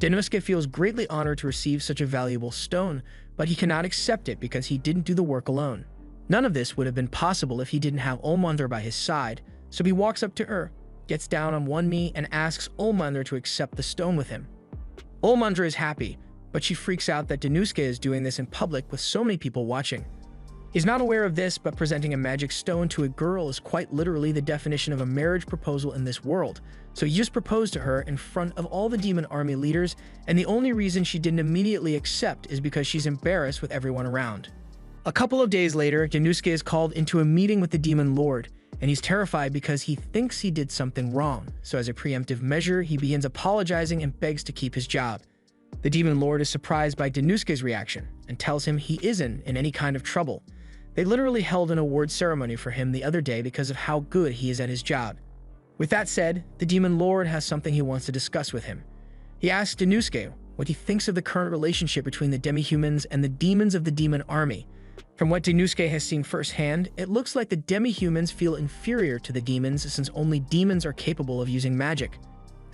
A: Denouske feels greatly honored to receive such a valuable stone, but he cannot accept it because he didn't do the work alone. None of this would have been possible if he didn't have Olmandra by his side, so he walks up to her, gets down on one knee, and asks Olmandra to accept the stone with him. Olmandra is happy, but she freaks out that Denouske is doing this in public with so many people watching. He's not aware of this, but presenting a magic stone to a girl is quite literally the definition of a marriage proposal in this world. So he just proposed to her in front of all the demon army leaders, and the only reason she didn't immediately accept is because she's embarrassed with everyone around. A couple of days later, Dennosuke is called into a meeting with the demon lord, and he's terrified because he thinks he did something wrong. So as a preemptive measure, he begins apologizing and begs to keep his job. The demon lord is surprised by Dennosuke's reaction and tells him he isn't in any kind of trouble. They literally held an award ceremony for him the other day because of how good he is at his job. With that said, the demon lord has something he wants to discuss with him. He asks Dennosuke what he thinks of the current relationship between the demi-humans and the demons of the demon army. From what Dennosuke has seen firsthand, it looks like the demi-humans feel inferior to the demons since only demons are capable of using magic.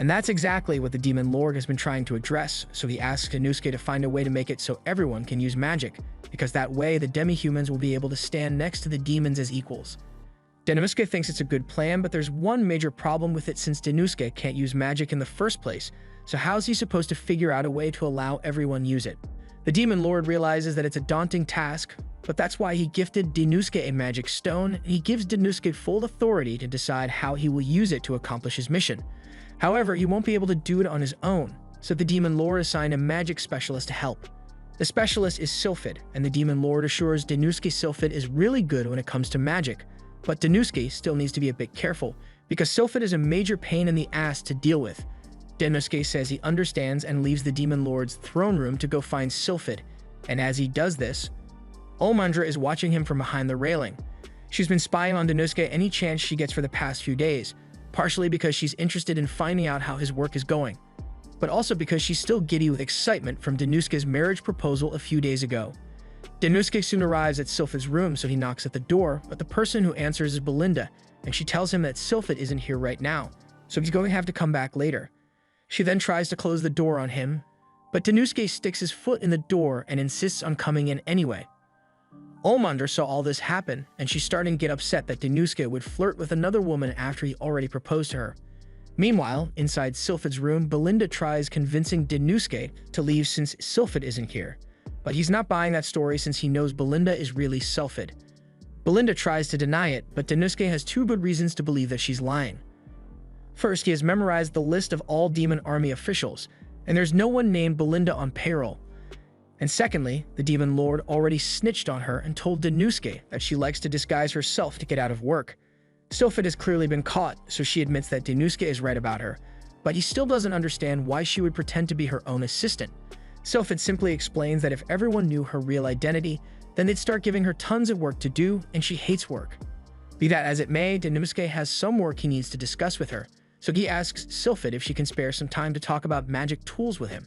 A: And that's exactly what the demon lord has been trying to address, so he asks Dennosuke to find a way to make it so everyone can use magic, because that way the demi-humans will be able to stand next to the demons as equals. Dennosuke thinks it's a good plan, but there's one major problem with it since Dennosuke can't use magic in the first place, so how's he supposed to figure out a way to allow everyone use it? The demon lord realizes that it's a daunting task, but that's why he gifted Dennosuke a magic stone, and he gives Dennosuke full authority to decide how he will use it to accomplish his mission. However, he won't be able to do it on his own, so the demon lord assigned a magic specialist to help. The specialist is Sylphid, and the demon lord assures Dennosuke Sylphid is really good when it comes to magic. But Dennosuke still needs to be a bit careful, because Sylphid is a major pain in the ass to deal with. Dennosuke says he understands and leaves the demon lord's throne room to go find Sylphid, and as he does this, Olmandra is watching him from behind the railing. She's been spying on Dennosuke any chance she gets for the past few days, partially because she's interested in finding out how his work is going, but also because she's still giddy with excitement from Dennosuke's marriage proposal a few days ago. Dennosuke soon arrives at Sylphid's room, so he knocks at the door, but the person who answers is Belinda, and she tells him that Sylphid isn't here right now, so he's going to have to come back later. She then tries to close the door on him, but Dennosuke sticks his foot in the door and insists on coming in anyway. Olmandra saw all this happen, and she's starting to get upset that Dennosuke would flirt with another woman after he already proposed to her. Meanwhile, inside Sylphid's room, Belinda tries convincing Dennosuke to leave since Sylphid isn't here. But he's not buying that story since he knows Belinda is really Sylphid. Belinda tries to deny it, but Dennosuke has two good reasons to believe that she's lying. First, he has memorized the list of all demon army officials, and there's no one named Belinda on payroll. And secondly, the demon lord already snitched on her and told Dennosuke that she likes to disguise herself to get out of work. Sylphid has clearly been caught, so she admits that Dennosuke is right about her, but he still doesn't understand why she would pretend to be her own assistant. Sylphid simply explains that if everyone knew her real identity, then they'd start giving her tons of work to do, and she hates work. Be that as it may, Dennosuke has some work he needs to discuss with her, so he asks Sylphid if she can spare some time to talk about magic tools with him.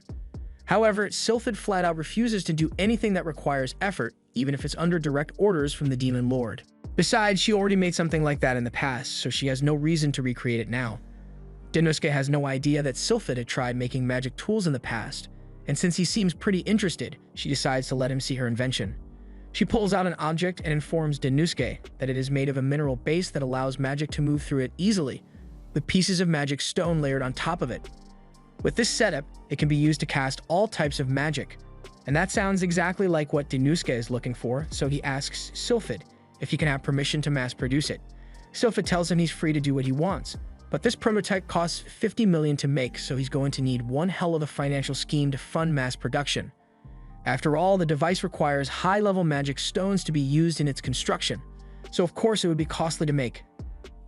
A: However, Sylphid flat out refuses to do anything that requires effort, even if it's under direct orders from the demon lord. Besides, she already made something like that in the past, so she has no reason to recreate it now. Dennosuke has no idea that Sylphid had tried making magic tools in the past, and since he seems pretty interested, she decides to let him see her invention. She pulls out an object and informs Dennosuke that it is made of a mineral base that allows magic to move through it easily, with pieces of magic stone layered on top of it. With this setup, it can be used to cast all types of magic, and that sounds exactly like what Dennosuke is looking for, so he asks Sylphid if he can have permission to mass produce it. Sylphid tells him he's free to do what he wants, but this prototype costs 50 million to make, so he's going to need one hell of a financial scheme to fund mass production. After all, the device requires high-level magic stones to be used in its construction, so of course it would be costly to make.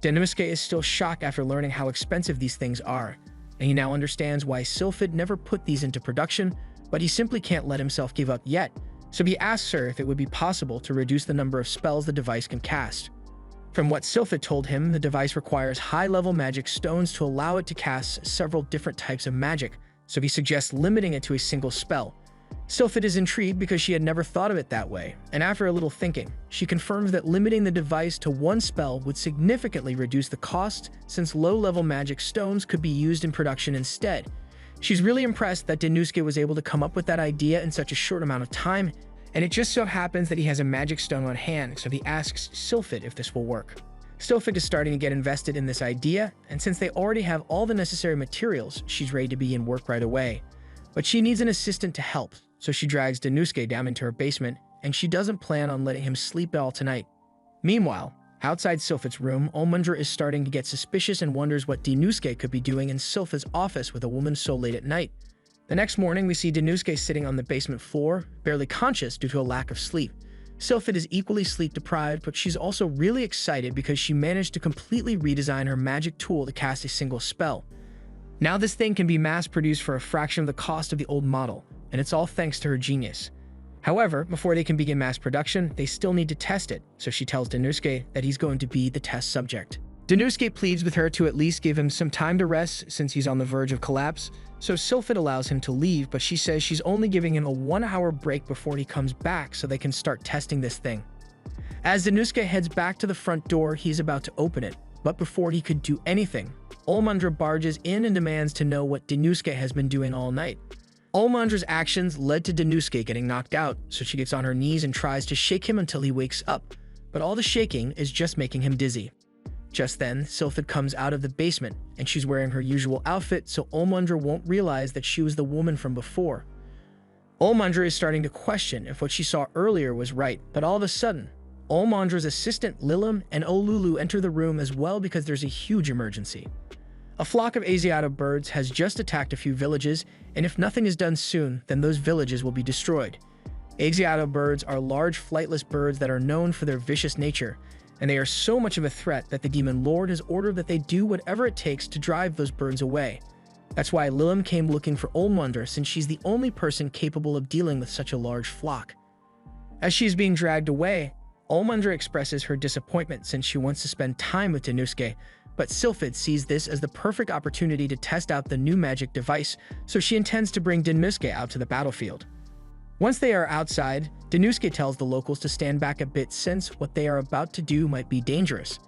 A: Dennosuke is still shocked after learning how expensive these things are, and he now understands why Sylphid never put these into production, but he simply can't let himself give up yet, so he asks her if it would be possible to reduce the number of spells the device can cast. From what Sylphid told him, the device requires high-level magic stones to allow it to cast several different types of magic, so he suggests limiting it to a single spell. Sylphid is intrigued because she had never thought of it that way, and after a little thinking, she confirms that limiting the device to one spell would significantly reduce the cost since low-level magic stones could be used in production instead. She's really impressed that Dennosuke was able to come up with that idea in such a short amount of time, and it just so happens that he has a magic stone on hand, so he asks Sylphid if this will work. Sylphid is starting to get invested in this idea, and since they already have all the necessary materials, she's ready to begin work right away. But she needs an assistant to help, so she drags Dennosuke down into her basement and she doesn't plan on letting him sleep at all tonight. Meanwhile, outside Sylphid's room, Olmundra is starting to get suspicious and wonders what Dinuske could be doing in Sylphid's office with a woman so late at night. The next morning, we see Dinuske sitting on the basement floor, barely conscious due to a lack of sleep. Sylphid is equally sleep-deprived, but she's also really excited because she managed to completely redesign her magic tool to cast a single spell. Now this thing can be mass-produced for a fraction of the cost of the old model, and it's all thanks to her genius. However, before they can begin mass production, they still need to test it, so she tells Dinuske that he's going to be the test subject. Dinuske pleads with her to at least give him some time to rest since he's on the verge of collapse, so Sylphid allows him to leave, but she says she's only giving him a 1-hour break before he comes back so they can start testing this thing. As Dinuske heads back to the front door, he's about to open it, but before he could do anything, Olmundra barges in and demands to know what Dinuske has been doing all night. Olmundra's actions led to Dinuske getting knocked out, so she gets on her knees and tries to shake him until he wakes up, but all the shaking is just making him dizzy. Just then, Sylphid comes out of the basement, and she's wearing her usual outfit, so Olmundra won't realize that she was the woman from before. Olmundra is starting to question if what she saw earlier was right, but all of a sudden, Olmundra's assistant Lilim and Olulu enter the room as well because there's a huge emergency. A flock of Asiata birds has just attacked a few villages, and if nothing is done soon, then those villages will be destroyed. Asiata birds are large flightless birds that are known for their vicious nature, and they are so much of a threat that the Demon Lord has ordered that they do whatever it takes to drive those birds away. That's why Lilim came looking for Olmundra, since she's the only person capable of dealing with such a large flock. As she's being dragged away, Olmundra expresses her disappointment since she wants to spend time with Dinuske, but Sylphid sees this as the perfect opportunity to test out the new magic device, so she intends to bring Dinuske out to the battlefield. Once they are outside, Dinuske tells the locals to stand back a bit since what they are about to do might be dangerous.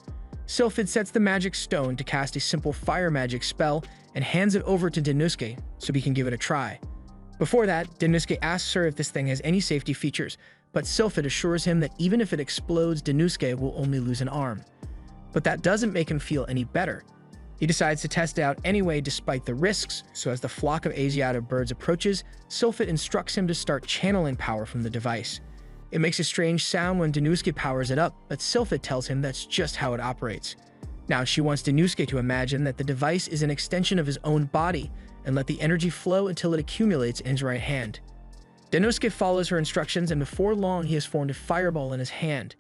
A: Sylphid sets the magic stone to cast a simple fire magic spell and hands it over to Dinuske so he can give it a try. Before that, Dinuske asks her if this thing has any safety features, but Sylphid assures him that even if it explodes, Dinuske will only lose an arm. But that doesn't make him feel any better. He decides to test it out anyway despite the risks, so as the flock of Asiata birds approaches, Sylphid instructs him to start channeling power from the device. It makes a strange sound when Dinuske powers it up, but Sylphid tells him that's just how it operates. Now she wants Dinuske to imagine that the device is an extension of his own body and let the energy flow until it accumulates in his right hand. Dinuske follows her instructions, and before long he has formed a fireball in his hand.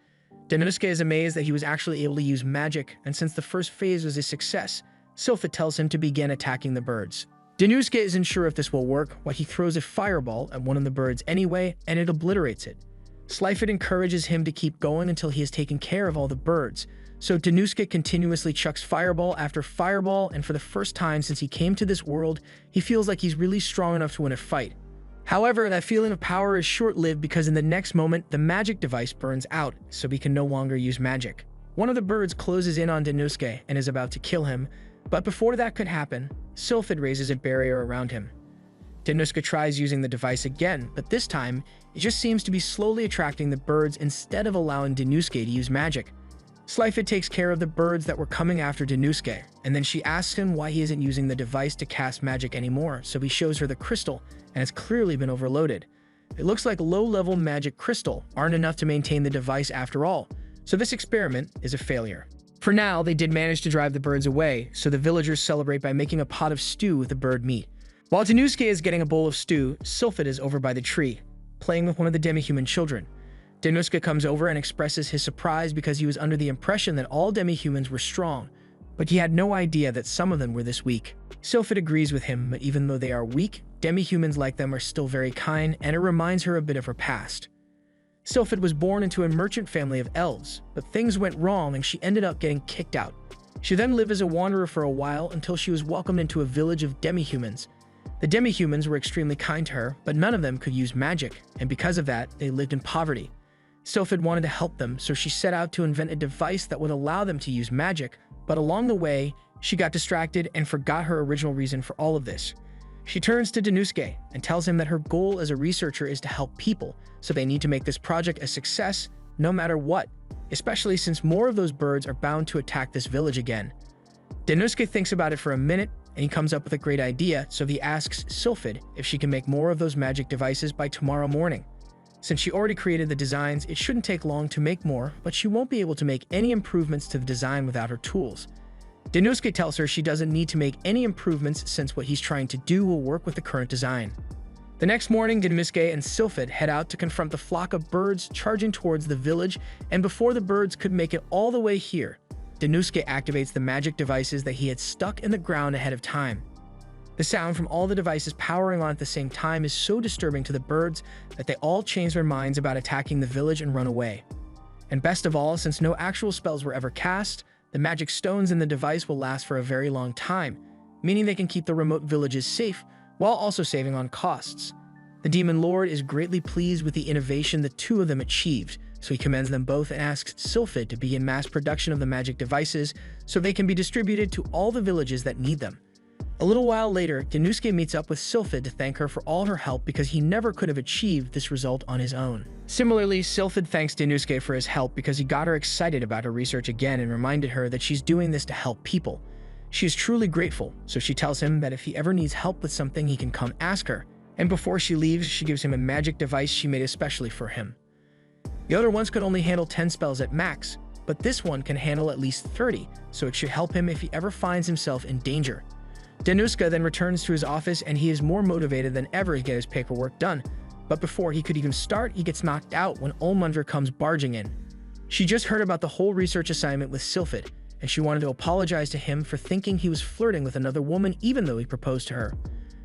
A: Dinuske is amazed that he was actually able to use magic, and since the first phase was a success, Sylphid tells him to begin attacking the birds. Dinuske isn't sure if this will work, but he throws a fireball at one of the birds anyway, and it obliterates it. Slyphid encourages him to keep going until he has taken care of all the birds, so Dinuske continuously chucks fireball after fireball, and for the first time since he came to this world, he feels like he's really strong enough to win a fight. However, that feeling of power is short-lived because in the next moment, the magic device burns out, so he can no longer use magic. One of the birds closes in on Dinuske and is about to kill him, but before that could happen, Sylphid raises a barrier around him. Dinuske tries using the device again, but this time, it just seems to be slowly attracting the birds instead of allowing Dinuske to use magic. Slyphid takes care of the birds that were coming after Dinuske, and then she asks him why he isn't using the device to cast magic anymore, so he shows her the crystal, and it's clearly been overloaded. It looks like low-level magic crystal aren't enough to maintain the device after all, so this experiment is a failure. For now, they did manage to drive the birds away, so the villagers celebrate by making a pot of stew with the bird meat. While Dinuske is getting a bowl of stew, Sylphid is over by the tree, playing with one of the demi-human children. Dinuske comes over and expresses his surprise because he was under the impression that all demi-humans were strong, but he had no idea that some of them were this weak. Sylphid agrees with him, but even though they are weak, demi-humans like them are still very kind, and it reminds her a bit of her past. Sylphid was born into a merchant family of elves, but things went wrong and she ended up getting kicked out. She then lived as a wanderer for a while until she was welcomed into a village of demi-humans. The demi-humans were extremely kind to her, but none of them could use magic, and because of that, they lived in poverty. Sylphid wanted to help them, so she set out to invent a device that would allow them to use magic, but along the way, she got distracted and forgot her original reason for all of this. She turns to Dinuske and tells him that her goal as a researcher is to help people, so they need to make this project a success no matter what, especially since more of those birds are bound to attack this village again. Dinuske thinks about it for a minute, and he comes up with a great idea, so he asks Sylphid if she can make more of those magic devices by tomorrow morning. Since she already created the designs, it shouldn't take long to make more, but she won't be able to make any improvements to the design without her tools. Denouske tells her she doesn't need to make any improvements since what he's trying to do will work with the current design. The next morning, Denouske and Sylphid head out to confront the flock of birds charging towards the village, and before the birds could make it all the way here, Denouske activates the magic devices that he had stuck in the ground ahead of time. The sound from all the devices powering on at the same time is so disturbing to the birds that they all change their minds about attacking the village and run away. And best of all, since no actual spells were ever cast, the magic stones in the device will last for a very long time, meaning they can keep the remote villages safe while also saving on costs. The Demon Lord is greatly pleased with the innovation the two of them achieved, so he commends them both and asks Sylphid to begin mass production of the magic devices so they can be distributed to all the villages that need them. A little while later, Denouske meets up with Sylphid to thank her for all her help because he never could have achieved this result on his own. Similarly, Sylphid thanks Denouske for his help because he got her excited about her research again and reminded her that she's doing this to help people. She is truly grateful, so she tells him that if he ever needs help with something, he can come ask her. And before she leaves, she gives him a magic device she made especially for him. The other ones could only handle 10 spells at max, but this one can handle at least 30, so it should help him if he ever finds himself in danger. Denouske then returns to his office and he is more motivated than ever to get his paperwork done, but before he could even start, he gets knocked out when Olmundra comes barging in. She just heard about the whole research assignment with Sylphid, and she wanted to apologize to him for thinking he was flirting with another woman even though he proposed to her.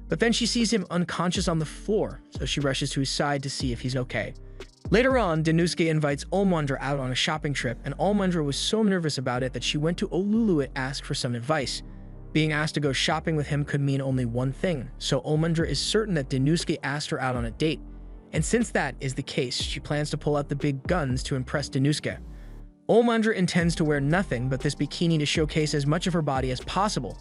A: But then she sees him unconscious on the floor, so she rushes to his side to see if he's okay. Later on, Denouske invites Olmundra out on a shopping trip, and Olmundra was so nervous about it that she went to Olulu to ask for some advice. Being asked to go shopping with him could mean only one thing, so Olmundra is certain that Denouske asked her out on a date. And since that is the case, she plans to pull out the big guns to impress Denouske. Olmundra intends to wear nothing but this bikini to showcase as much of her body as possible,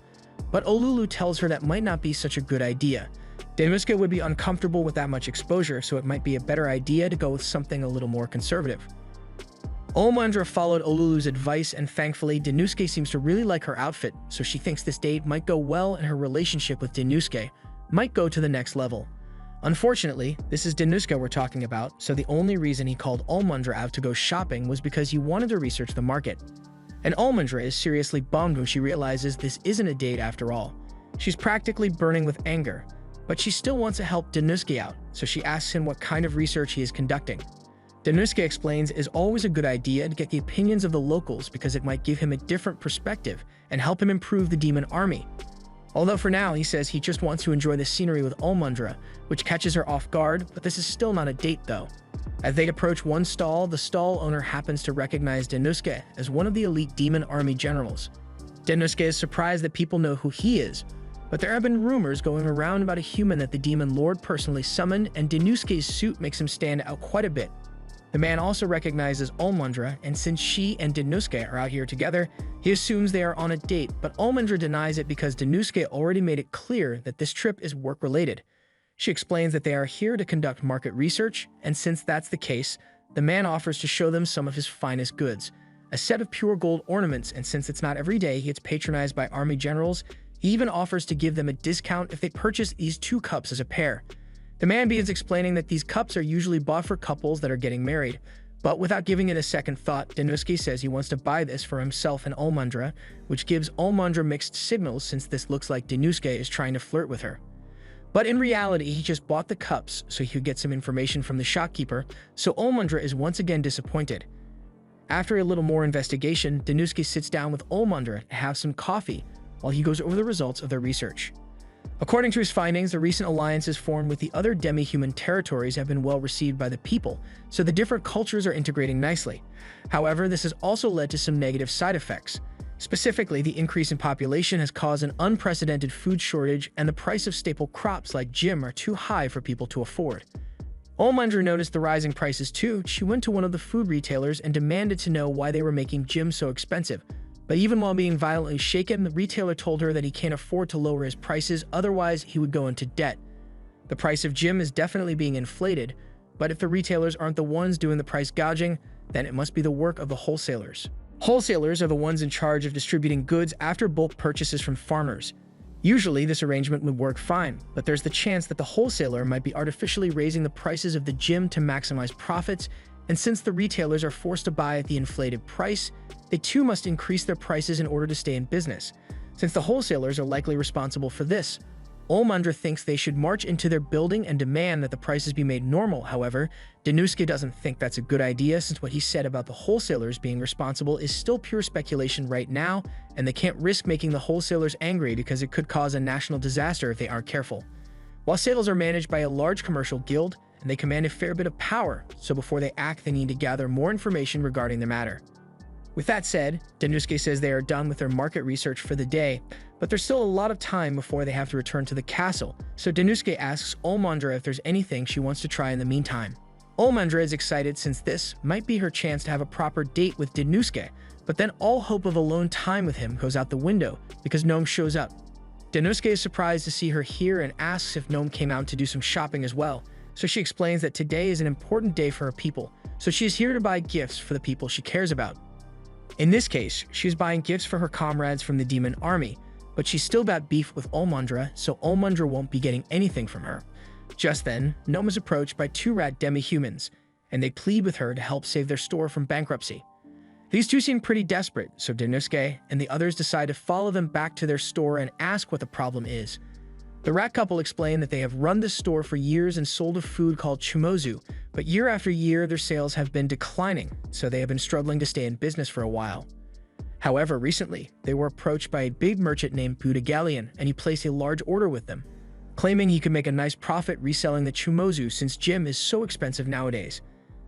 A: but Olulu tells her that might not be such a good idea. Denouske would be uncomfortable with that much exposure, so it might be a better idea to go with something a little more conservative. Olmundra followed Olulu's advice, and thankfully, Denouske seems to really like her outfit, so she thinks this date might go well and her relationship with Denouske might go to the next level. Unfortunately, this is Denouske we're talking about, so the only reason he called Olmundra out to go shopping was because he wanted to research the market. And Olmundra is seriously bummed when she realizes this isn't a date after all. She's practically burning with anger, but she still wants to help Denouske out, so she asks him what kind of research he is conducting. Denouske explains it's always a good idea to get the opinions of the locals because it might give him a different perspective and help him improve the demon army. Although for now, he says he just wants to enjoy the scenery with Olmundra, which catches her off guard, but this is still not a date though. As they approach one stall, the stall owner happens to recognize Denouske as one of the elite demon army generals. Denouske is surprised that people know who he is, but there have been rumors going around about a human that the Demon Lord personally summoned, and Denouske's suit makes him stand out quite a bit. The man also recognizes Olmundra, and since she and Denouske are out here together, he assumes they are on a date, but Olmundra denies it because Denouske already made it clear that this trip is work-related. She explains that they are here to conduct market research, and since that's the case, the man offers to show them some of his finest goods, a set of pure gold ornaments, and since it's not every day he gets patronized by army generals, he even offers to give them a discount if they purchase these 2 cups as a pair. The man begins explaining that these cups are usually bought for couples that are getting married, but without giving it a second thought, Denouske says he wants to buy this for himself and Olmundra, which gives Olmundra mixed signals since this looks like Denouske is trying to flirt with her. But in reality, he just bought the cups so he could get some information from the shopkeeper, so Olmundra is once again disappointed. After a little more investigation, Denouske sits down with Olmundra to have some coffee while he goes over the results of their research. According to his findings, the recent alliances formed with the other demi-human territories have been well received by the people, so the different cultures are integrating nicely. However, this has also led to some negative side effects. Specifically, the increase in population has caused an unprecedented food shortage, and the price of staple crops like jim are too high for people to afford. Olmundra noticed the rising prices too. She went to one of the food retailers and demanded to know why they were making jim so expensive. But even while being violently shaken, the retailer told her that he can't afford to lower his prices, otherwise he would go into debt. The price of jim is definitely being inflated, but if the retailers aren't the ones doing the price gouging, then it must be the work of the wholesalers. Wholesalers are the ones in charge of distributing goods after bulk purchases from farmers. Usually, this arrangement would work fine, but there's the chance that the wholesaler might be artificially raising the prices of the gym to maximize profits, and since the retailers are forced to buy at the inflated price, they too must increase their prices in order to stay in business. Since the wholesalers are likely responsible for this, Olmandra thinks they should march into their building and demand that the prices be made normal. However, Danuske doesn't think that's a good idea, since what he said about the wholesalers being responsible is still pure speculation right now, and they can't risk making the wholesalers angry because it could cause a national disaster if they aren't careful. While sales are managed by a large commercial guild, and they command a fair bit of power, so before they act they need to gather more information regarding the matter. With that said, Danuske says they are done with their market research for the day, but there's still a lot of time before they have to return to the castle, so Danuske asks Olmandra if there's anything she wants to try in the meantime. Olmandra is excited since this might be her chance to have a proper date with Danuske, but then all hope of alone time with him goes out the window because Gnome shows up. Danuske is surprised to see her here and asks if Gnome came out to do some shopping as well, so she explains that today is an important day for her people, so she is here to buy gifts for the people she cares about. In this case, she is buying gifts for her comrades from the demon army, but she's still got beef with Olmandra, so Olmandra won't be getting anything from her. Just then, Gnome is approached by two rat demi-humans, and they plead with her to help save their store from bankruptcy. These two seem pretty desperate, so Danuske and the others decide to follow them back to their store and ask what the problem is. The rat couple explain that they have run this store for years and sold a food called chumozu, but year after year their sales have been declining, so they have been struggling to stay in business for a while. However, recently, they were approached by a big merchant named Buddha Galleon, and he placed a large order with them, claiming he could make a nice profit reselling the chumozu since gym is so expensive nowadays.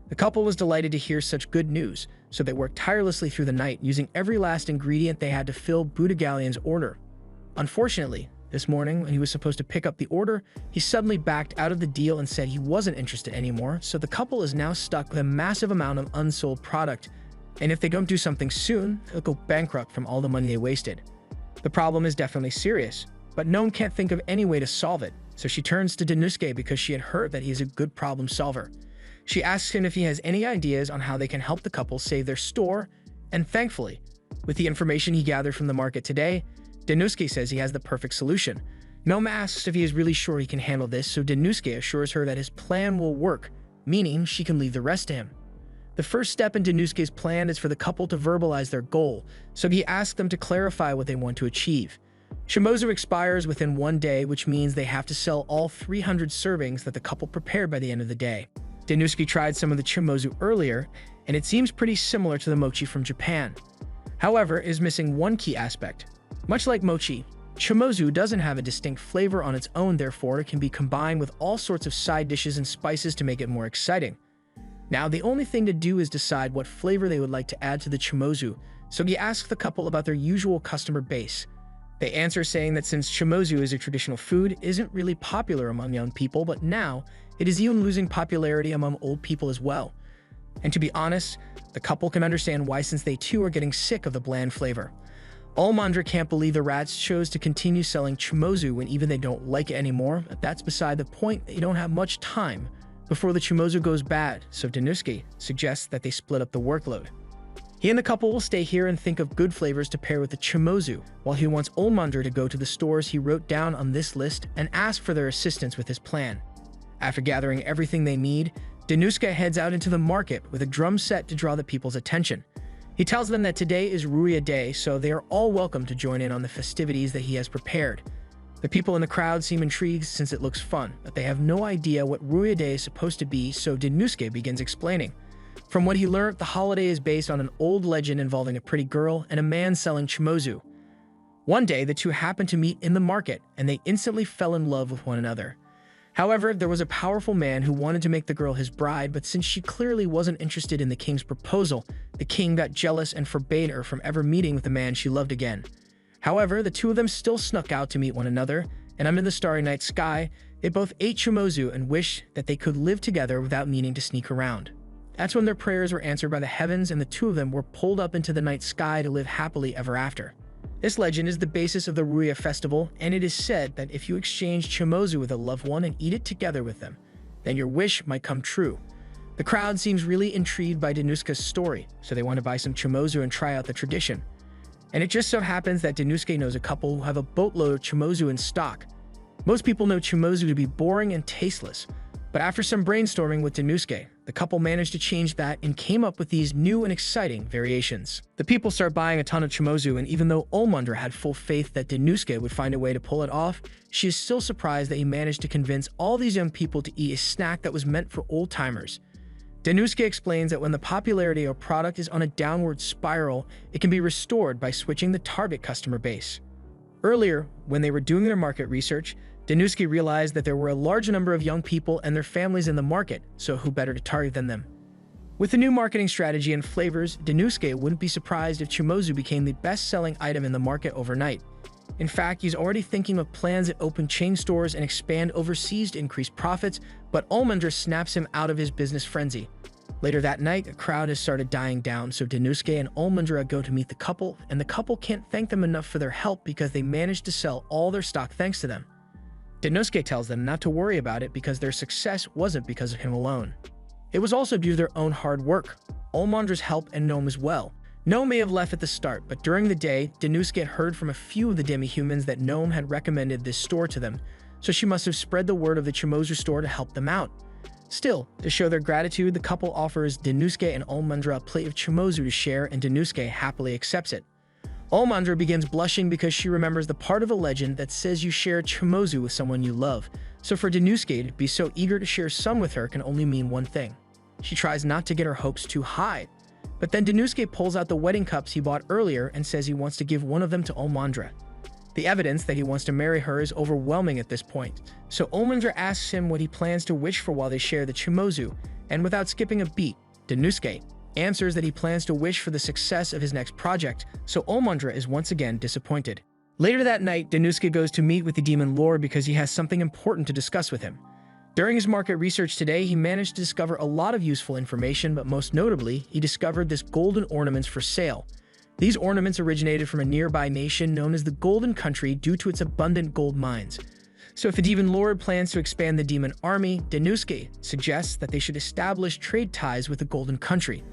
A: The couple was delighted to hear such good news, so they worked tirelessly through the night using every last ingredient they had to fill Buddha Galleon's order. Unfortunately, this morning, when he was supposed to pick up the order, he suddenly backed out of the deal and said he wasn't interested anymore, so the couple is now stuck with a massive amount of unsold product, and if they don't do something soon, they'll go bankrupt from all the money they wasted. The problem is definitely serious, but Gnome can't think of any way to solve it, so she turns to Danuske because she had heard that he is a good problem solver. She asks him if he has any ideas on how they can help the couple save their store, and thankfully, with the information he gathered from the market today, Danuske says he has the perfect solution. Gnome asks if he is really sure he can handle this, so Danuske assures her that his plan will work, meaning she can leave the rest to him. The first step in Danuske's plan is for the couple to verbalize their goal, so he asks them to clarify what they want to achieve. Chumozu expires within 1 day, which means they have to sell all 300 servings that the couple prepared by the end of the day. Danuske tried some of the chumozu earlier, and it seems pretty similar to the mochi from Japan. However, it is missing one key aspect. Much like mochi, chumozu doesn't have a distinct flavor on its own, therefore it can be combined with all sorts of side dishes and spices to make it more exciting. Now, the only thing to do is decide what flavor they would like to add to the chumozu, so he asks the couple about their usual customer base. They answer saying that since chumozu is a traditional food, it isn't really popular among young people, but now it is even losing popularity among old people as well. And to be honest, the couple can understand why, since they too are getting sick of the bland flavor. Olmandra can't believe the rats chose to continue selling chumozu when even they don't like it anymore, but that's beside the point. They don't have much time before the chumozu goes bad, so Danuske suggests that they split up the workload. He and the couple will stay here and think of good flavors to pair with the chumozu, while he wants Olmandra to go to the stores he wrote down on this list and ask for their assistance with his plan. After gathering everything they need, Danuske heads out into the market with a drum set to draw the people's attention. He tells them that today is Ruya Day, so they are all welcome to join in on the festivities that he has prepared. The people in the crowd seem intrigued since it looks fun, but they have no idea what Ruya Day is supposed to be, so Danuske begins explaining. From what he learned, the holiday is based on an old legend involving a pretty girl and a man selling chumozu. One day, the two happened to meet in the market, and they instantly fell in love with one another. However, there was a powerful man who wanted to make the girl his bride, but since she clearly wasn't interested in the king's proposal, the king got jealous and forbade her from ever meeting with the man she loved again. However, the two of them still snuck out to meet one another, and under the starry night sky, they both ate chumozu and wished that they could live together without needing to sneak around. That's when their prayers were answered by the heavens, and the two of them were pulled up into the night sky to live happily ever after. This legend is the basis of the Ruya festival, and it is said that if you exchange chumozu with a loved one and eat it together with them, then your wish might come true. The crowd seems really intrigued by Danuske's story, so they want to buy some chumozu and try out the tradition. And it just so happens that Danusuke knows a couple who have a boatload of chumozu in stock. Most people know chumozu to be boring and tasteless, but after some brainstorming with Danusuke, the couple managed to change that and came up with these new and exciting variations. The people start buying a ton of chumozu, and even though Olmundra had full faith that Danusuke would find a way to pull it off, she is still surprised that he managed to convince all these young people to eat a snack that was meant for old-timers. Danusuke explains that when the popularity of a product is on a downward spiral, it can be restored by switching the target customer base. Earlier, when they were doing their market research, Danusuke realized that there were a large number of young people and their families in the market, so who better to target than them? With the new marketing strategy and flavors, Danusuke wouldn't be surprised if chumozu became the best-selling item in the market overnight. In fact, he's already thinking of plans to open chain stores and expand overseas to increase profits, but Olmundra snaps him out of his business frenzy. Later that night, a crowd has started dying down, so Danusuke and Olmundra go to meet the couple, and the couple can't thank them enough for their help because they managed to sell all their stock thanks to them. Danusuke tells them not to worry about it because their success wasn't because of him alone. It was also due to their own hard work, Olmundra's help, and Gnome as well. Gnome may have left at the start, but during the day, Danusuke had heard from a few of the demi-humans that Gnome had recommended this store to them, so she must have spread the word of the chumozu store to help them out. Still, to show their gratitude, the couple offers Danusuke and Olmundra a plate of chumozu to share, and Danusuke happily accepts it. Olmundra begins blushing because she remembers the part of a legend that says you share chumozu with someone you love, so for Danusuke to be so eager to share some with her can only mean one thing. She tries not to get her hopes too high, but then Danusuke pulls out the wedding cups he bought earlier and says he wants to give one of them to Olmundra. The evidence that he wants to marry her is overwhelming at this point, so Olmundra asks him what he plans to wish for while they share the chumozu, and without skipping a beat, Danusuke answers that he plans to wish for the success of his next project, so Olmundra is once again disappointed. Later that night, Danusuke goes to meet with the Demon Lord because he has something important to discuss with him. During his market research today, he managed to discover a lot of useful information, but most notably, he discovered this golden ornaments for sale. These ornaments originated from a nearby nation known as the Golden Country due to its abundant gold mines. So if the Demon Lord plans to expand the demon army, Danusuke suggests that they should establish trade ties with the Golden Country.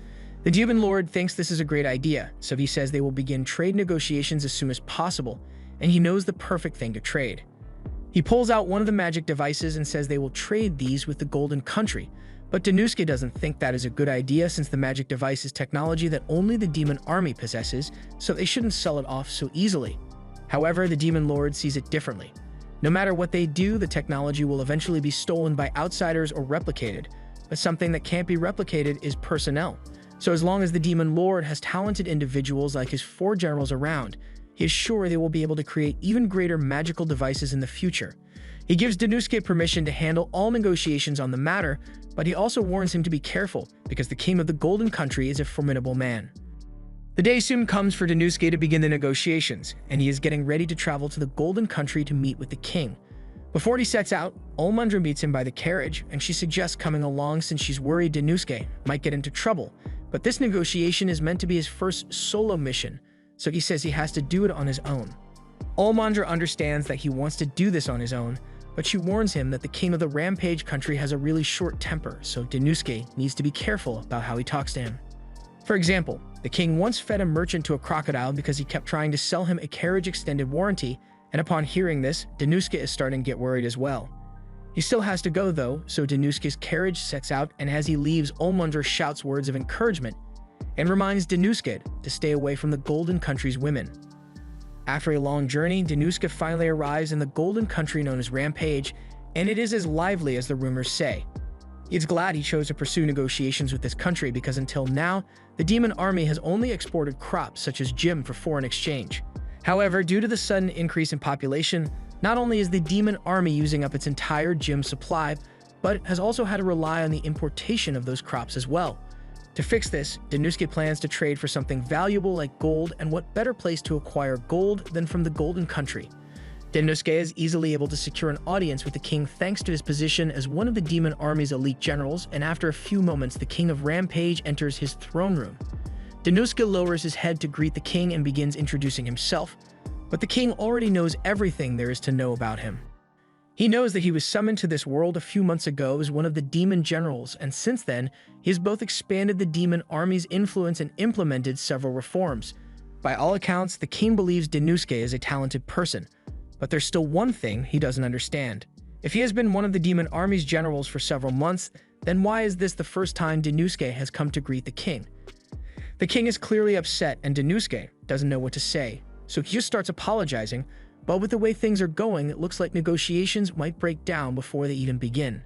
A: The Demon Lord thinks this is a great idea, so he says they will begin trade negotiations as soon as possible, and he knows the perfect thing to trade. He pulls out one of the magic devices and says they will trade these with the Golden Country, but Danusuke doesn't think that is a good idea since the magic device is technology that only the demon army possesses, so they shouldn't sell it off so easily. However, the Demon Lord sees it differently. No matter what they do, the technology will eventually be stolen by outsiders or replicated, but something that can't be replicated is personnel. So as long as the Demon Lord has talented individuals like his 4 generals around, he is sure they will be able to create even greater magical devices in the future. He gives Danusuke permission to handle all negotiations on the matter, but he also warns him to be careful because the king of the Golden Country is a formidable man. The day soon comes for Danusuke to begin the negotiations, and he is getting ready to travel to the Golden Country to meet with the king. Before he sets out, Olmundra meets him by the carriage, and she suggests coming along since she's worried Danusuke might get into trouble. But this negotiation is meant to be his first solo mission, so he says he has to do it on his own. Olmundra understands that he wants to do this on his own, but she warns him that the king of the Rampage Country has a really short temper, so Danusuke needs to be careful about how he talks to him. For example, the king once fed a merchant to a crocodile because he kept trying to sell him a carriage extended warranty, and upon hearing this, Danusuke is starting to get worried as well. He still has to go though, so Danusuke's carriage sets out, and as he leaves, Olmundra shouts words of encouragement and reminds Danusuke to stay away from the Golden Country's women. After a long journey, Danusuke finally arrives in the Golden Country known as Rampage, and it is as lively as the rumors say. He's glad he chose to pursue negotiations with this country because until now, the demon army has only exported crops such as gem for foreign exchange. However, due to the sudden increase in population, not only is the demon army using up its entire gem supply, but has also had to rely on the importation of those crops as well. To fix this, Danusuke plans to trade for something valuable like gold, and what better place to acquire gold than from the Golden Country. Danusuke is easily able to secure an audience with the king thanks to his position as one of the demon army's elite generals, and after a few moments the king of Rampage enters his throne room. Danusuke lowers his head to greet the king and begins introducing himself, but the king already knows everything there is to know about him. He knows that he was summoned to this world a few months ago as one of the demon generals, and since then, he has both expanded the demon army's influence and implemented several reforms. By all accounts, the king believes Danuske is a talented person, but there's still one thing he doesn't understand. If he has been one of the demon army's generals for several months, then why is this the first time Danuske has come to greet the king? The king is clearly upset and Danuske doesn't know what to say, so he just starts apologizing, but with the way things are going, it looks like negotiations might break down before they even begin.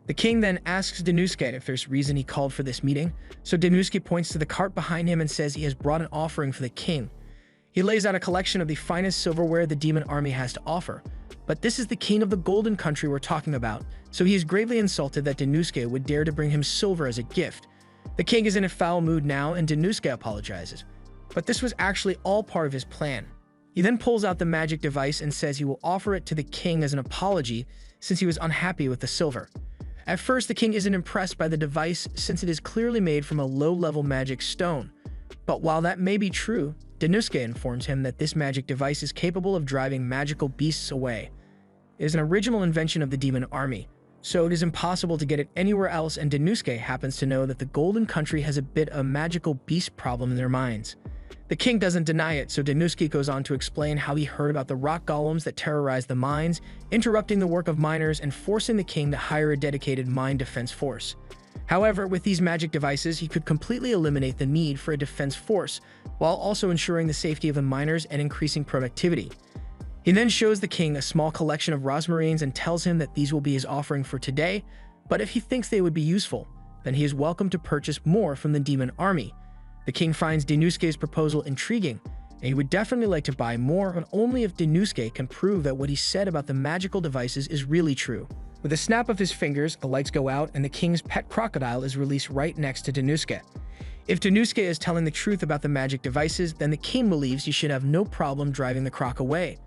A: The king then asks Danuske if there's reason he called for this meeting, so Danuske points to the cart behind him and says he has brought an offering for the king. He lays out a collection of the finest silverware the demon army has to offer, but this is the king of the Golden Country we're talking about, so he is gravely insulted that Danuske would dare to bring him silver as a gift. The king is in a foul mood now and Danuske apologizes, but this was actually all part of his plan. He then pulls out the magic device and says he will offer it to the king as an apology since he was unhappy with the silver. At first, the king isn't impressed by the device since it is clearly made from a low-level magic stone. But while that may be true, Danuske informs him that this magic device is capable of driving magical beasts away. It is an original invention of the demon army, so it is impossible to get it anywhere else, and Danuske happens to know that the Golden Country has a bit of a magical beast problem in their minds. The king doesn't deny it, so Danuske goes on to explain how he heard about the rock golems that terrorize the mines, interrupting the work of miners and forcing the king to hire a dedicated mine defense force. However, with these magic devices, he could completely eliminate the need for a defense force, while also ensuring the safety of the miners and increasing productivity. He then shows the king a small collection of rosmarines and tells him that these will be his offering for today, but if he thinks they would be useful, then he is welcome to purchase more from the demon army. The king finds Danuske's proposal intriguing, and he would definitely like to buy more, but only if Danuske can prove that what he said about the magical devices is really true. With a snap of his fingers, the lights go out and the king's pet crocodile is released right next to Danuske. If Danuske is telling the truth about the magic devices, then the king believes he should have no problem driving the croc away.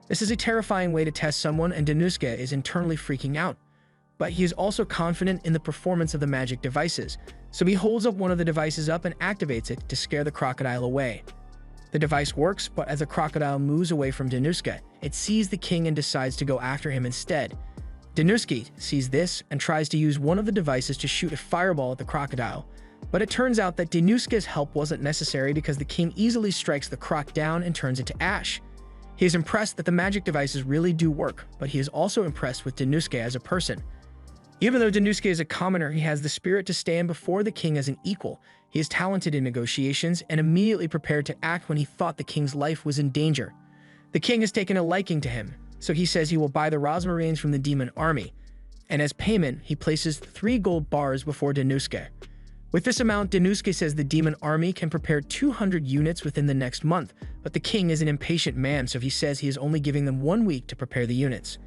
A: This is a terrifying way to test someone, and Danuske is internally freaking out. But he is also confident in the performance of the magic devices, so he holds up one of the devices up and activates it to scare the crocodile away. The device works, but as the crocodile moves away from Danuske, it sees the king and decides to go after him instead. Danuske sees this and tries to use one of the devices to shoot a fireball at the crocodile, but it turns out that Danuske's help wasn't necessary because the king easily strikes the croc down and turns it to ash. He is impressed that the magic devices really do work, but he is also impressed with Danuske as a person. Even though Danuske is a commoner, he has the spirit to stand before the king as an equal. He is talented in negotiations and immediately prepared to act when he thought the king's life was in danger. The king has taken a liking to him, so he says he will buy the rosmarines from the demon army, and as payment, he places 3 gold bars before Danuske. With this amount, Danuske says the demon army can prepare 200 units within the next month, but the king is an impatient man, so he says he is only giving them 1 week to prepare the units.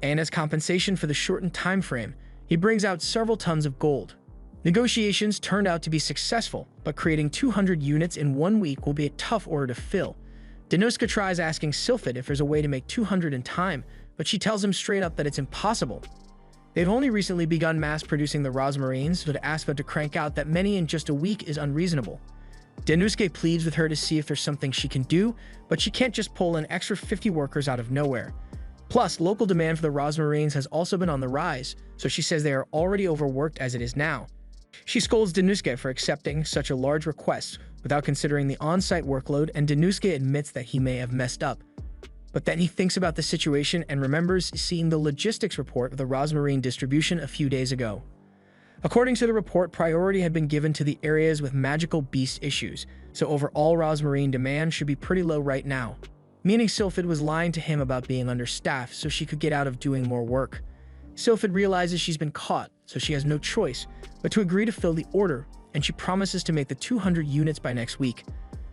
A: And as compensation for the shortened time frame, he brings out several tons of gold. Negotiations turned out to be successful, but creating 200 units in 1 week will be a tough order to fill. Danuske tries asking Sylphid if there's a way to make 200 in time, but she tells him straight up that it's impossible. They've only recently begun mass-producing the rosmarines, so to ask them to crank out that many in just a week is unreasonable. Danuske pleads with her to see if there's something she can do, but she can't just pull an extra 50 workers out of nowhere. Plus, local demand for the rosmarines has also been on the rise, so she says they are already overworked as it is now. She scolds Danuske for accepting such a large request without considering the on-site workload, and Danuske admits that he may have messed up. But then he thinks about the situation and remembers seeing the logistics report of the rosmarine distribution a few days ago. According to the report, priority had been given to the areas with magical beast issues, so overall rosmarine demand should be pretty low right now. Meaning Sylphid was lying to him about being understaffed so she could get out of doing more work. Sylphid realizes she's been caught, so she has no choice but to agree to fill the order, and she promises to make the 200 units by next week.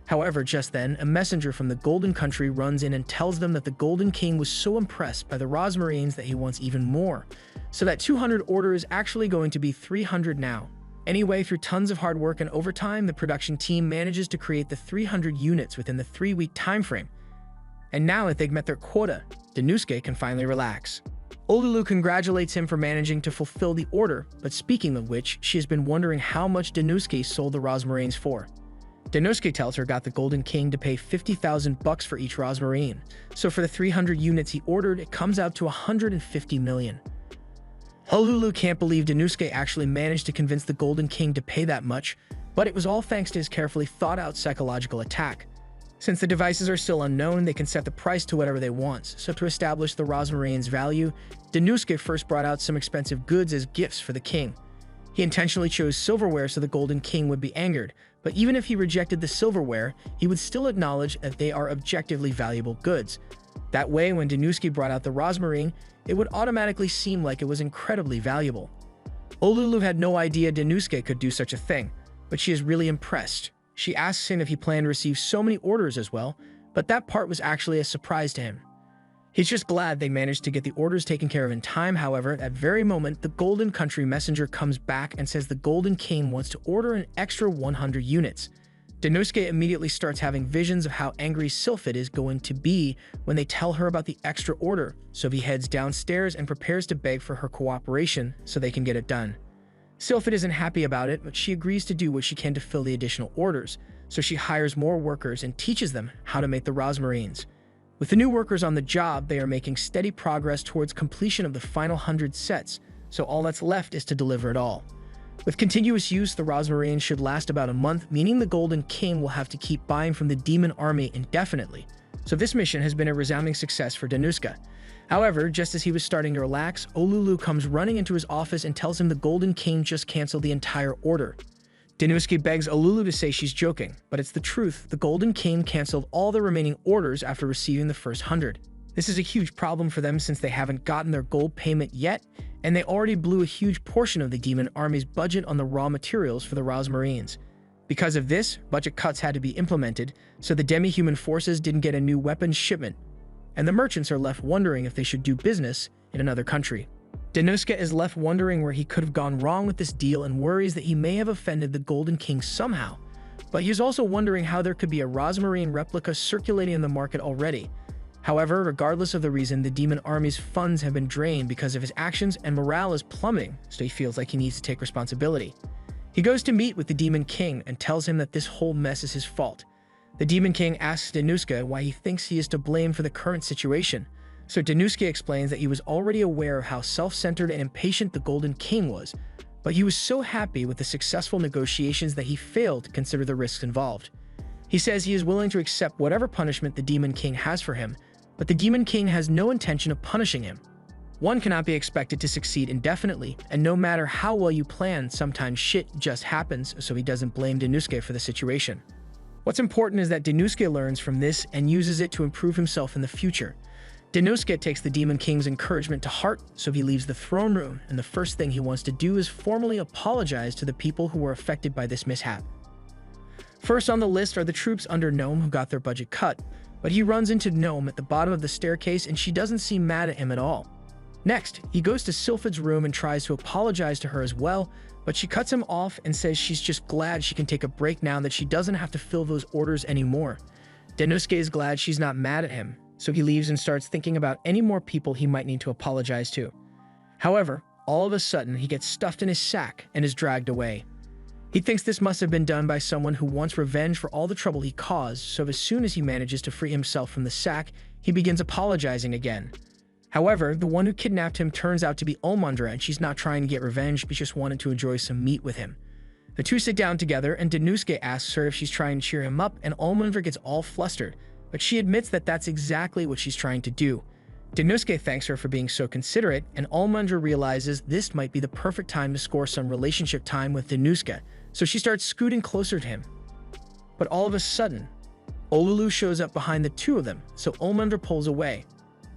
A: However, just then, a messenger from the Golden Country runs in and tells them that the Golden King was so impressed by the rosmarines that he wants even more, so that 200 order is actually going to be 300 now. Anyway, through tons of hard work and overtime, the production team manages to create the 300 units within the 3-week time frame. And now that they've met their quota, Danuske can finally relax. Olulu congratulates him for managing to fulfill the order, but speaking of which, she has been wondering how much Danuske sold the rosmarines for. Danuske tells her got the Golden King to pay 50,000 bucks for each rosmarine, so for the 300 units he ordered, it comes out to 150 million. Olulu can't believe Danuske actually managed to convince the Golden King to pay that much, but it was all thanks to his carefully thought-out psychological attack. Since the devices are still unknown, they can set the price to whatever they want. So to establish the Rosmarin's value, Danuske first brought out some expensive goods as gifts for the king. He intentionally chose silverware so the Golden King would be angered, but even if he rejected the silverware, he would still acknowledge that they are objectively valuable goods. That way, when Danuske brought out the Rosmarin, it would automatically seem like it was incredibly valuable. Olulu had no idea Danuske could do such a thing, but she is really impressed. She asks him if he planned to receive so many orders as well, but that part was actually a surprise to him. He's just glad they managed to get the orders taken care of in time. However, at that very moment, the Golden Country messenger comes back and says the Golden King wants to order an extra 100 units. Danuske immediately starts having visions of how angry Sylphid is going to be when they tell her about the extra order, so he heads downstairs and prepares to beg for her cooperation so they can get it done. Sylphid isn't happy about it, but she agrees to do what she can to fill the additional orders, so she hires more workers and teaches them how to make the Rosmarins. With the new workers on the job, they are making steady progress towards completion of the final 100 sets, so all that's left is to deliver it all. With continuous use, the Rosmarin should last about a month, meaning the Golden King will have to keep buying from the demon army indefinitely. So this mission has been a resounding success for Danuske. However, just as he was starting to relax, Olulu comes running into his office and tells him the Golden King just canceled the entire order. Danuske begs Olulu to say she's joking, but it's the truth. The Golden King canceled all the remaining orders after receiving the first 100. This is a huge problem for them since they haven't gotten their gold payment yet, and they already blew a huge portion of the demon army's budget on the raw materials for the Rosmarins. Because of this, budget cuts had to be implemented, so the demi-human forces didn't get a new weapons shipment, and the merchants are left wondering if they should do business in another country. Danuske is left wondering where he could have gone wrong with this deal and worries that he may have offended the Golden King somehow. But he's also wondering how there could be a Rosmarin replica circulating in the market already. However, regardless of the reason, the demon army's funds have been drained because of his actions and morale is plummeting, so he feels like he needs to take responsibility. He goes to meet with the Demon King and tells him that this whole mess is his fault. The Demon King asks Danuske why he thinks he is to blame for the current situation. So Danuske explains that he was already aware of how self-centered and impatient the Golden King was, but he was so happy with the successful negotiations that he failed to consider the risks involved. He says he is willing to accept whatever punishment the Demon King has for him, but the Demon King has no intention of punishing him. One cannot be expected to succeed indefinitely, and no matter how well you plan, sometimes shit just happens, so he doesn't blame Danuske for the situation. What's important is that Danuske learns from this and uses it to improve himself in the future. Danuske takes the Demon King's encouragement to heart, so he leaves the throne room, and the first thing he wants to do is formally apologize to the people who were affected by this mishap. First on the list are the troops under Gnome who got their budget cut, but he runs into Gnome at the bottom of the staircase and she doesn't seem mad at him at all. Next, he goes to Sylphid's room and tries to apologize to her as well, but she cuts him off and says she's just glad she can take a break now that she doesn't have to fill those orders anymore. Danuske is glad she's not mad at him, so he leaves and starts thinking about any more people he might need to apologize to. However, all of a sudden, he gets stuffed in his sack and is dragged away. He thinks this must have been done by someone who wants revenge for all the trouble he caused, so as soon as he manages to free himself from the sack, he begins apologizing again. However, the one who kidnapped him turns out to be Olmundra, and she's not trying to get revenge, but just wanted to enjoy some meat with him. The two sit down together, and Danuske asks her if she's trying to cheer him up, and Olmundra gets all flustered, but she admits that that's exactly what she's trying to do. Danuske thanks her for being so considerate, and Olmundra realizes this might be the perfect time to score some relationship time with Danuske, so she starts scooting closer to him. But all of a sudden, Olulu shows up behind the two of them, so Olmundra pulls away.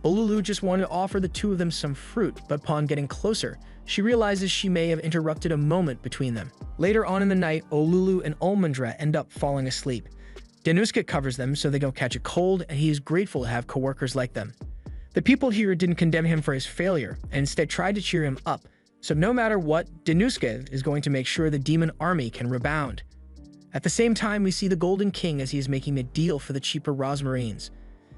A: Olulu just wanted to offer the two of them some fruit, but upon getting closer, she realizes she may have interrupted a moment between them. Later on in the night, Olulu and Olmundra end up falling asleep. Danuske covers them so they don't catch a cold, and he is grateful to have coworkers like them. The people here didn't condemn him for his failure, and instead tried to cheer him up, so no matter what, Danuske is going to make sure the demon army can rebound. At the same time, we see the Golden King as he is making a deal for the cheaper Rosmarins.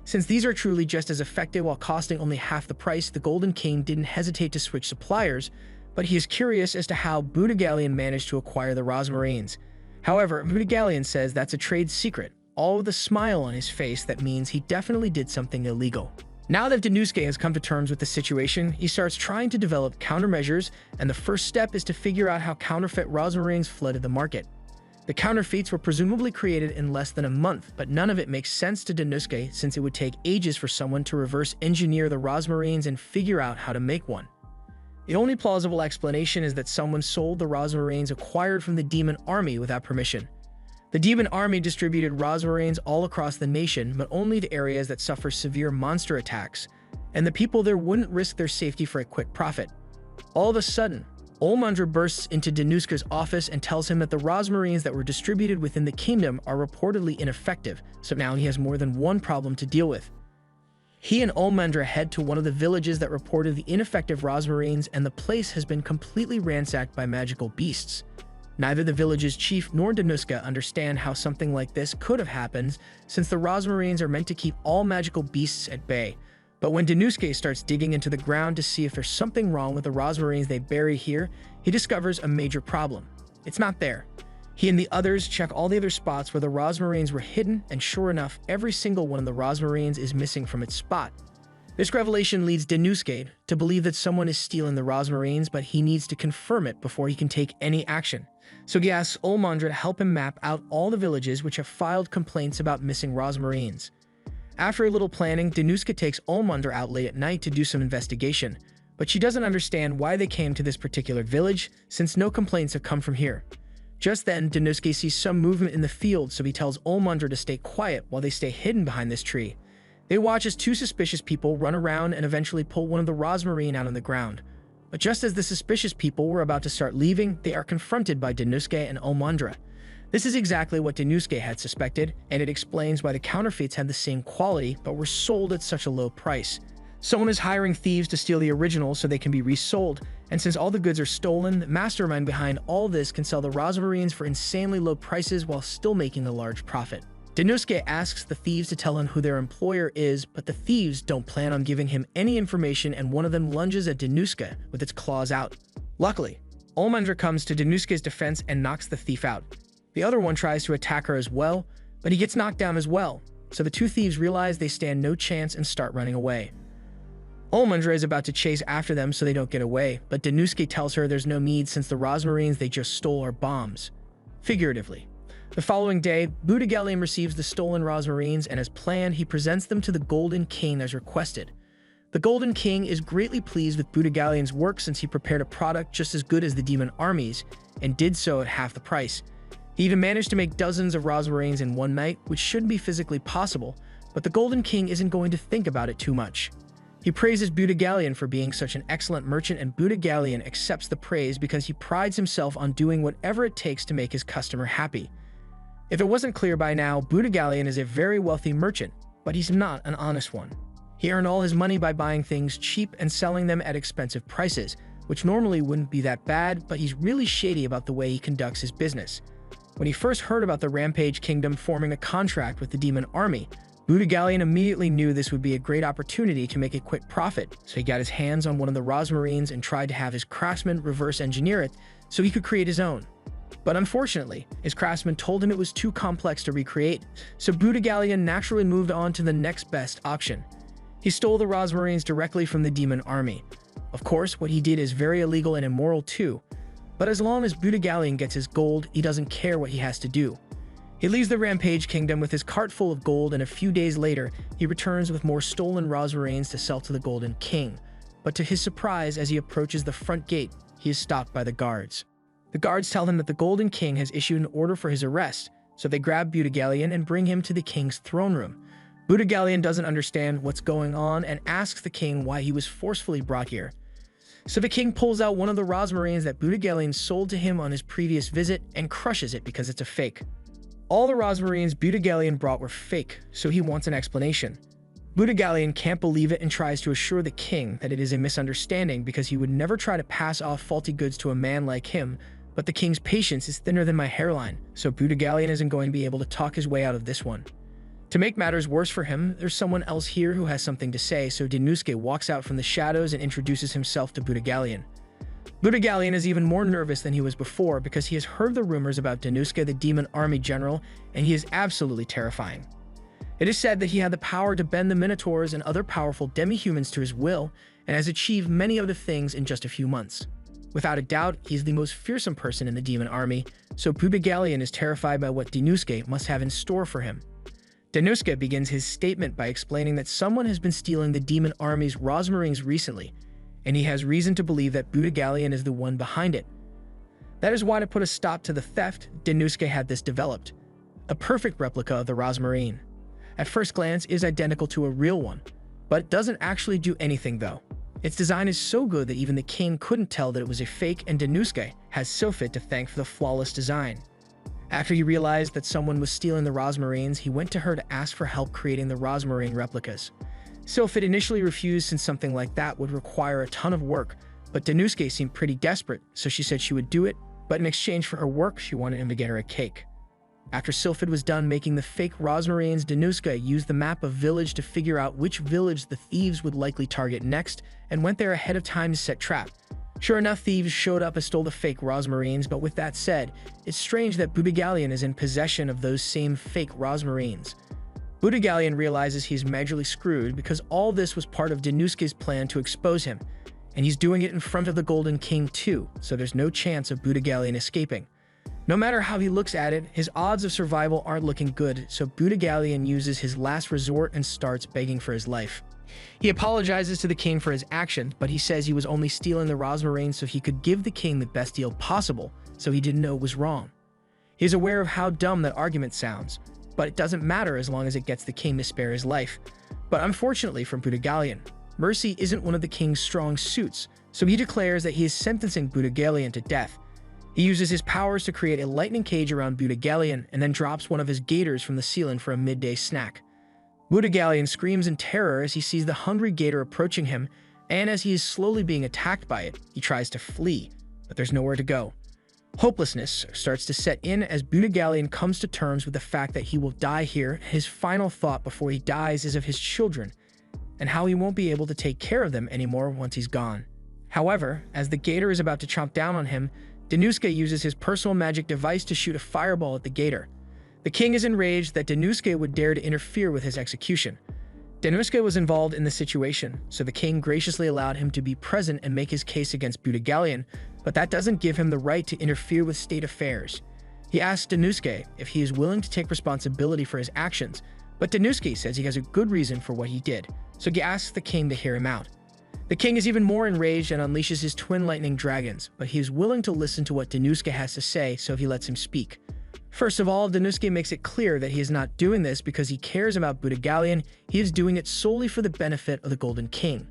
A: Since these are truly just as effective while costing only half the price, the Golden King didn't hesitate to switch suppliers, but he is curious as to how Budagalion managed to acquire the Rosmarins. However, Budagalion says that's a trade secret, all with a smile on his face that means he definitely did something illegal. Now that Danuske has come to terms with the situation, he starts trying to develop countermeasures, and the first step is to figure out how counterfeit Rosmarins flooded the market. The counterfeits were presumably created in less than a month, but none of it makes sense to Danuske since it would take ages for someone to reverse engineer the rosmarines and figure out how to make one. The only plausible explanation is that someone sold the rosmarines acquired from the demon army without permission. The demon army distributed rosmarines all across the nation, but only to areas that suffer severe monster attacks, and the people there wouldn't risk their safety for a quick profit. All of a sudden, Olmandra bursts into Danuske's office and tells him that the rosmarines that were distributed within the kingdom are reportedly ineffective, so now he has more than one problem to deal with. He and Olmandra head to one of the villages that reported the ineffective rosmarines, and the place has been completely ransacked by magical beasts. Neither the village's chief nor Danuske understand how something like this could have happened, since the rosmarines are meant to keep all magical beasts at bay. But when Danuske starts digging into the ground to see if there's something wrong with the rosmarines they bury here, he discovers a major problem. It's not there. He and the others check all the other spots where the rosmarines were hidden, and sure enough, every single one of the rosmarines is missing from its spot. This revelation leads Danuske to believe that someone is stealing the rosmarines, but he needs to confirm it before he can take any action. So he asks Olmandra to help him map out all the villages which have filed complaints about missing rosmarines. After a little planning, Danuske takes Olmandra out late at night to do some investigation, but she doesn't understand why they came to this particular village, since no complaints have come from here. Just then, Danuske sees some movement in the field, so he tells Olmandra to stay quiet while they stay hidden behind this tree. They watch as two suspicious people run around and eventually pull one of the rosmarine out on the ground. But just as the suspicious people were about to start leaving, they are confronted by Danuske and Olmandra. This is exactly what Danuske had suspected, and it explains why the counterfeits had the same quality but were sold at such a low price. Someone is hiring thieves to steal the original so they can be resold, and since all the goods are stolen, the mastermind behind all this can sell the rosmarines for insanely low prices while still making a large profit. Danuske asks the thieves to tell him who their employer is, but the thieves don't plan on giving him any information, and one of them lunges at Danuske with its claws out. Luckily, Olmandra comes to Danuske's defense and knocks the thief out. The other one tries to attack her as well, but he gets knocked down as well, so the two thieves realize they stand no chance and start running away. Olmandra is about to chase after them so they don't get away, but Danuske tells her there's no need since the rosmarines they just stole are bombs. Figuratively. The following day, Budigalion receives the stolen rosmarines, and as planned, he presents them to the Golden King as requested. The Golden King is greatly pleased with Budigalion's work since he prepared a product just as good as the demon armies, and did so at half the price. He even managed to make dozens of rosmarines in one night, which shouldn't be physically possible, but the Golden King isn't going to think about it too much. He praises Budigalion for being such an excellent merchant, and Budigalion accepts the praise because he prides himself on doing whatever it takes to make his customer happy. If it wasn't clear by now, Budigalion is a very wealthy merchant, but he's not an honest one. He earned all his money by buying things cheap and selling them at expensive prices, which normally wouldn't be that bad, but he's really shady about the way he conducts his business. When he first heard about the Rampage Kingdom forming a contract with the demon army, Budigalion immediately knew this would be a great opportunity to make a quick profit, so he got his hands on one of the rosmarines and tried to have his craftsman reverse engineer it so he could create his own. But unfortunately, his craftsman told him it was too complex to recreate, so Budigalion naturally moved on to the next best option. He stole the rosmarines directly from the demon army. Of course, what he did is very illegal and immoral too, but as long as Budigalion gets his gold, he doesn't care what he has to do. He leaves the Rampage Kingdom with his cart full of gold, and a few days later, he returns with more stolen rosmarines to sell to the Golden King. But to his surprise, as he approaches the front gate, he is stopped by the guards. The guards tell him that the Golden King has issued an order for his arrest, so they grab Budigalion and bring him to the king's throne room. Budigalion doesn't understand what's going on and asks the king why he was forcefully brought here. So the king pulls out one of the rosmarines that Budigalion sold to him on his previous visit and crushes it because it's a fake. All the rosmarines Budigalion brought were fake, so he wants an explanation. Budigalion can't believe it and tries to assure the king that it is a misunderstanding because he would never try to pass off faulty goods to a man like him, but the king's patience is thinner than my hairline, so Budigalion isn't going to be able to talk his way out of this one. To make matters worse for him, there's someone else here who has something to say, so Danuske walks out from the shadows and introduces himself to Budigalion. Budigalion is even more nervous than he was before because he has heard the rumors about Danuske, the demon army general, and he is absolutely terrifying. It is said that he had the power to bend the Minotaurs and other powerful demi-humans to his will, and has achieved many other things in just a few months. Without a doubt, he's the most fearsome person in the demon army, so Budigalion is terrified by what Dinuske must have in store for him. Dinuske begins his statement by explaining that someone has been stealing the demon army's rosmarines recently, and he has reason to believe that Budigalion is the one behind it. That is why, to put a stop to the theft, Dinuske had this developed. A perfect replica of the rosmarine. At first glance, it is identical to a real one, but it doesn't actually do anything though. Its design is so good that even the king couldn't tell that it was a fake, and Dinuske has Sylphid to thank for the flawless design. After he realized that someone was stealing the rosmarines, he went to her to ask for help creating the rosmarine replicas. Sylphid initially refused since something like that would require a ton of work, but Dinuske seemed pretty desperate, so she said she would do it, but in exchange for her work, she wanted him to get her a cake. After Sylphid was done making the fake rosmarines, Dinuske used the map of village to figure out which village the thieves would likely target next, and went there ahead of time to set trap. Sure enough, thieves showed up and stole the fake rosmarines, but with that said, it's strange that Budigalion is in possession of those same fake rosmarines. Budigalion realizes he's majorly screwed because all this was part of Dinuske's plan to expose him, and he's doing it in front of the Golden King too, so there's no chance of Budigalion escaping. No matter how he looks at it, his odds of survival aren't looking good, so Budigalion uses his last resort and starts begging for his life. He apologizes to the king for his action, but he says he was only stealing the rosmarine so he could give the king the best deal possible, so he didn't know it was wrong. He's aware of how dumb that argument sounds, but it doesn't matter as long as it gets the king to spare his life. But unfortunately for Budigalion, mercy isn't one of the king's strong suits, so he declares that he is sentencing Budigalion to death. He uses his powers to create a lightning cage around Budigalion and then drops one of his gators from the ceiling for a midday snack. Budigalion screams in terror as he sees the hungry gator approaching him, and as he is slowly being attacked by it, he tries to flee, but there's nowhere to go. Hopelessness starts to set in as Budigalion comes to terms with the fact that he will die here. His final thought before he dies is of his children, and how he won't be able to take care of them anymore once he's gone. However, as the gator is about to chomp down on him, Dinuske uses his personal magic device to shoot a fireball at the gator. The king is enraged that Dinuske would dare to interfere with his execution. Dinuske was involved in the situation, so the king graciously allowed him to be present and make his case against Budigalion, but that doesn't give him the right to interfere with state affairs. He asks Dinuske if he is willing to take responsibility for his actions, but Dinuske says he has a good reason for what he did, so he asks the king to hear him out. The king is even more enraged and unleashes his twin lightning dragons, but he is willing to listen to what Dinuske has to say, so he lets him speak. First of all, Dinuske makes it clear that he is not doing this because he cares about Budigalion. He is doing it solely for the benefit of the Golden King.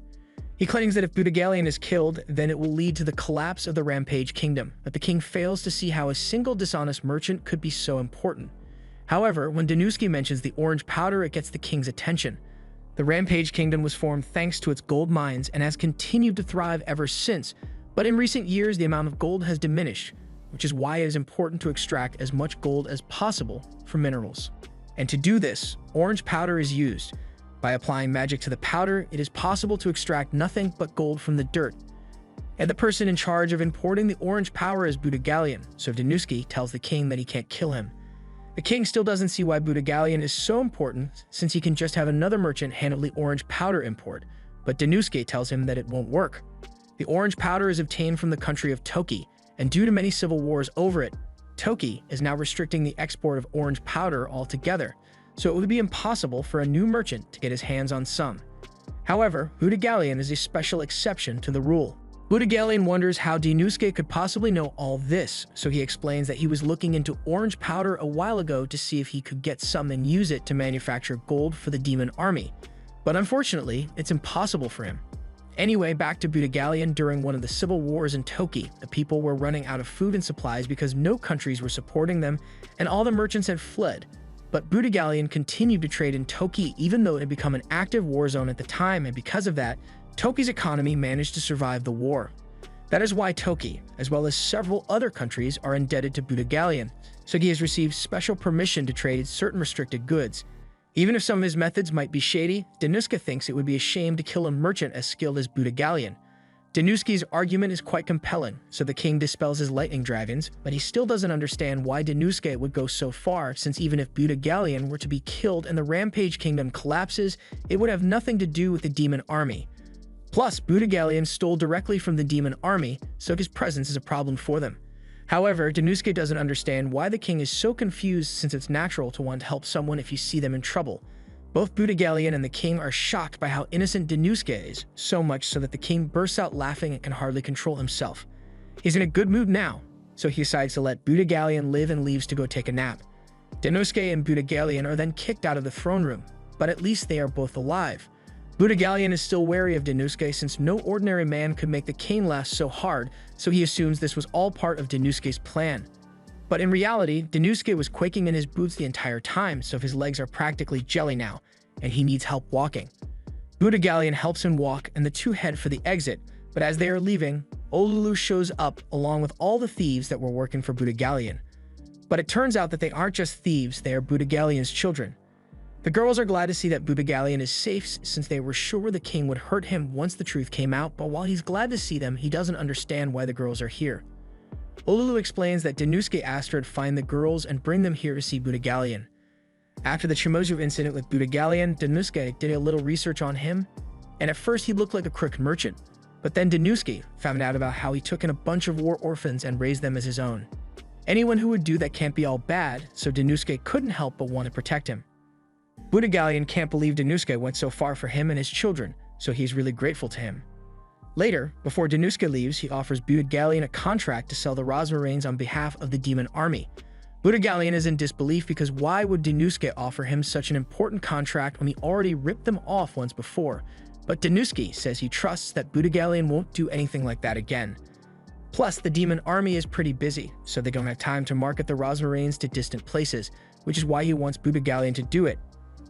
A: He claims that if Budigalion is killed, then it will lead to the collapse of the Rampage Kingdom, but the king fails to see how a single dishonest merchant could be so important. However, when Dinuske mentions the orange powder, it gets the king's attention. The Rampage Kingdom was formed thanks to its gold mines and has continued to thrive ever since, but in recent years the amount of gold has diminished, which is why it is important to extract as much gold as possible from minerals. And to do this, orange powder is used. By applying magic to the powder, it is possible to extract nothing but gold from the dirt. And the person in charge of importing the orange powder is Budigalion, so Dinuske tells the king that he can't kill him. The king still doesn't see why Budigalion is so important, since he can just have another merchant handle the orange powder import, but Dinuske tells him that it won't work. The orange powder is obtained from the country of Toki, and due to many civil wars over it, Toki is now restricting the export of orange powder altogether, so it would be impossible for a new merchant to get his hands on some. However, Budigalion is a special exception to the rule. Budigalion wonders how Dinuske could possibly know all this, so he explains that he was looking into orange powder a while ago to see if he could get some and use it to manufacture gold for the demon army. But unfortunately, it's impossible for him. Anyway, back to Budigalion. During one of the civil wars in Toki, the people were running out of food and supplies because no countries were supporting them, and all the merchants had fled. But Budigalion continued to trade in Toki even though it had become an active war zone at the time, and because of that, Toki's economy managed to survive the war. That is why Toki, as well as several other countries, are indebted to Budigalion, so he has received special permission to trade certain restricted goods. Even if some of his methods might be shady, Dinuske thinks it would be a shame to kill a merchant as skilled as Budigalion. Dinuske's argument is quite compelling, so the king dispels his lightning dragons, but he still doesn't understand why Dinuske would go so far, since even if Budigalion were to be killed and the Rampage Kingdom collapses, it would have nothing to do with the demon army. Plus, Budigalion stole directly from the demon army, so his presence is a problem for them. However, Danosuke doesn't understand why the king is so confused, since it's natural to want to help someone if you see them in trouble. Both Budigalion and the king are shocked by how innocent Danosuke is, so much so that the king bursts out laughing and can hardly control himself. He's in a good mood now, so he decides to let Budigalion live and leaves to go take a nap. Danosuke and Budigalion are then kicked out of the throne room, but at least they are both alive. Budigalion is still wary of Danosuke, since no ordinary man could make the king laugh so hard, so he assumes this was all part of Danosuke's plan. But in reality, Danosuke was quaking in his boots the entire time, so his legs are practically jelly now, and he needs help walking. Budigalion helps him walk, and the two head for the exit, but as they are leaving, Olulu shows up along with all the thieves that were working for Budigalion. But it turns out that they aren't just thieves, they are Budigalion's children. The girls are glad to see that Budigalion is safe, since they were sure the king would hurt him once the truth came out, but while he's glad to see them, he doesn't understand why the girls are here. Olulu explains that Danosuke asked her to find the girls and bring them here to see Budigalion. After the Chimozu incident with Budigalion, Danosuke did a little research on him, and at first he looked like a crooked merchant, but then Danosuke found out about how he took in a bunch of war orphans and raised them as his own. Anyone who would do that can't be all bad, so Danosuke couldn't help but want to protect him. Budigalion can't believe Danosuke went so far for him and his children, so he's really grateful to him. Later, before Danosuke leaves, he offers Budigalion a contract to sell the Rosmarines on behalf of the demon army. Budigalion is in disbelief because why would Danosuke offer him such an important contract when he already ripped them off once before? But Danosuke says he trusts that Budigalion won't do anything like that again. Plus, the demon army is pretty busy, so they don't have time to market the Rosmarines to distant places, which is why he wants Budigalion to do it.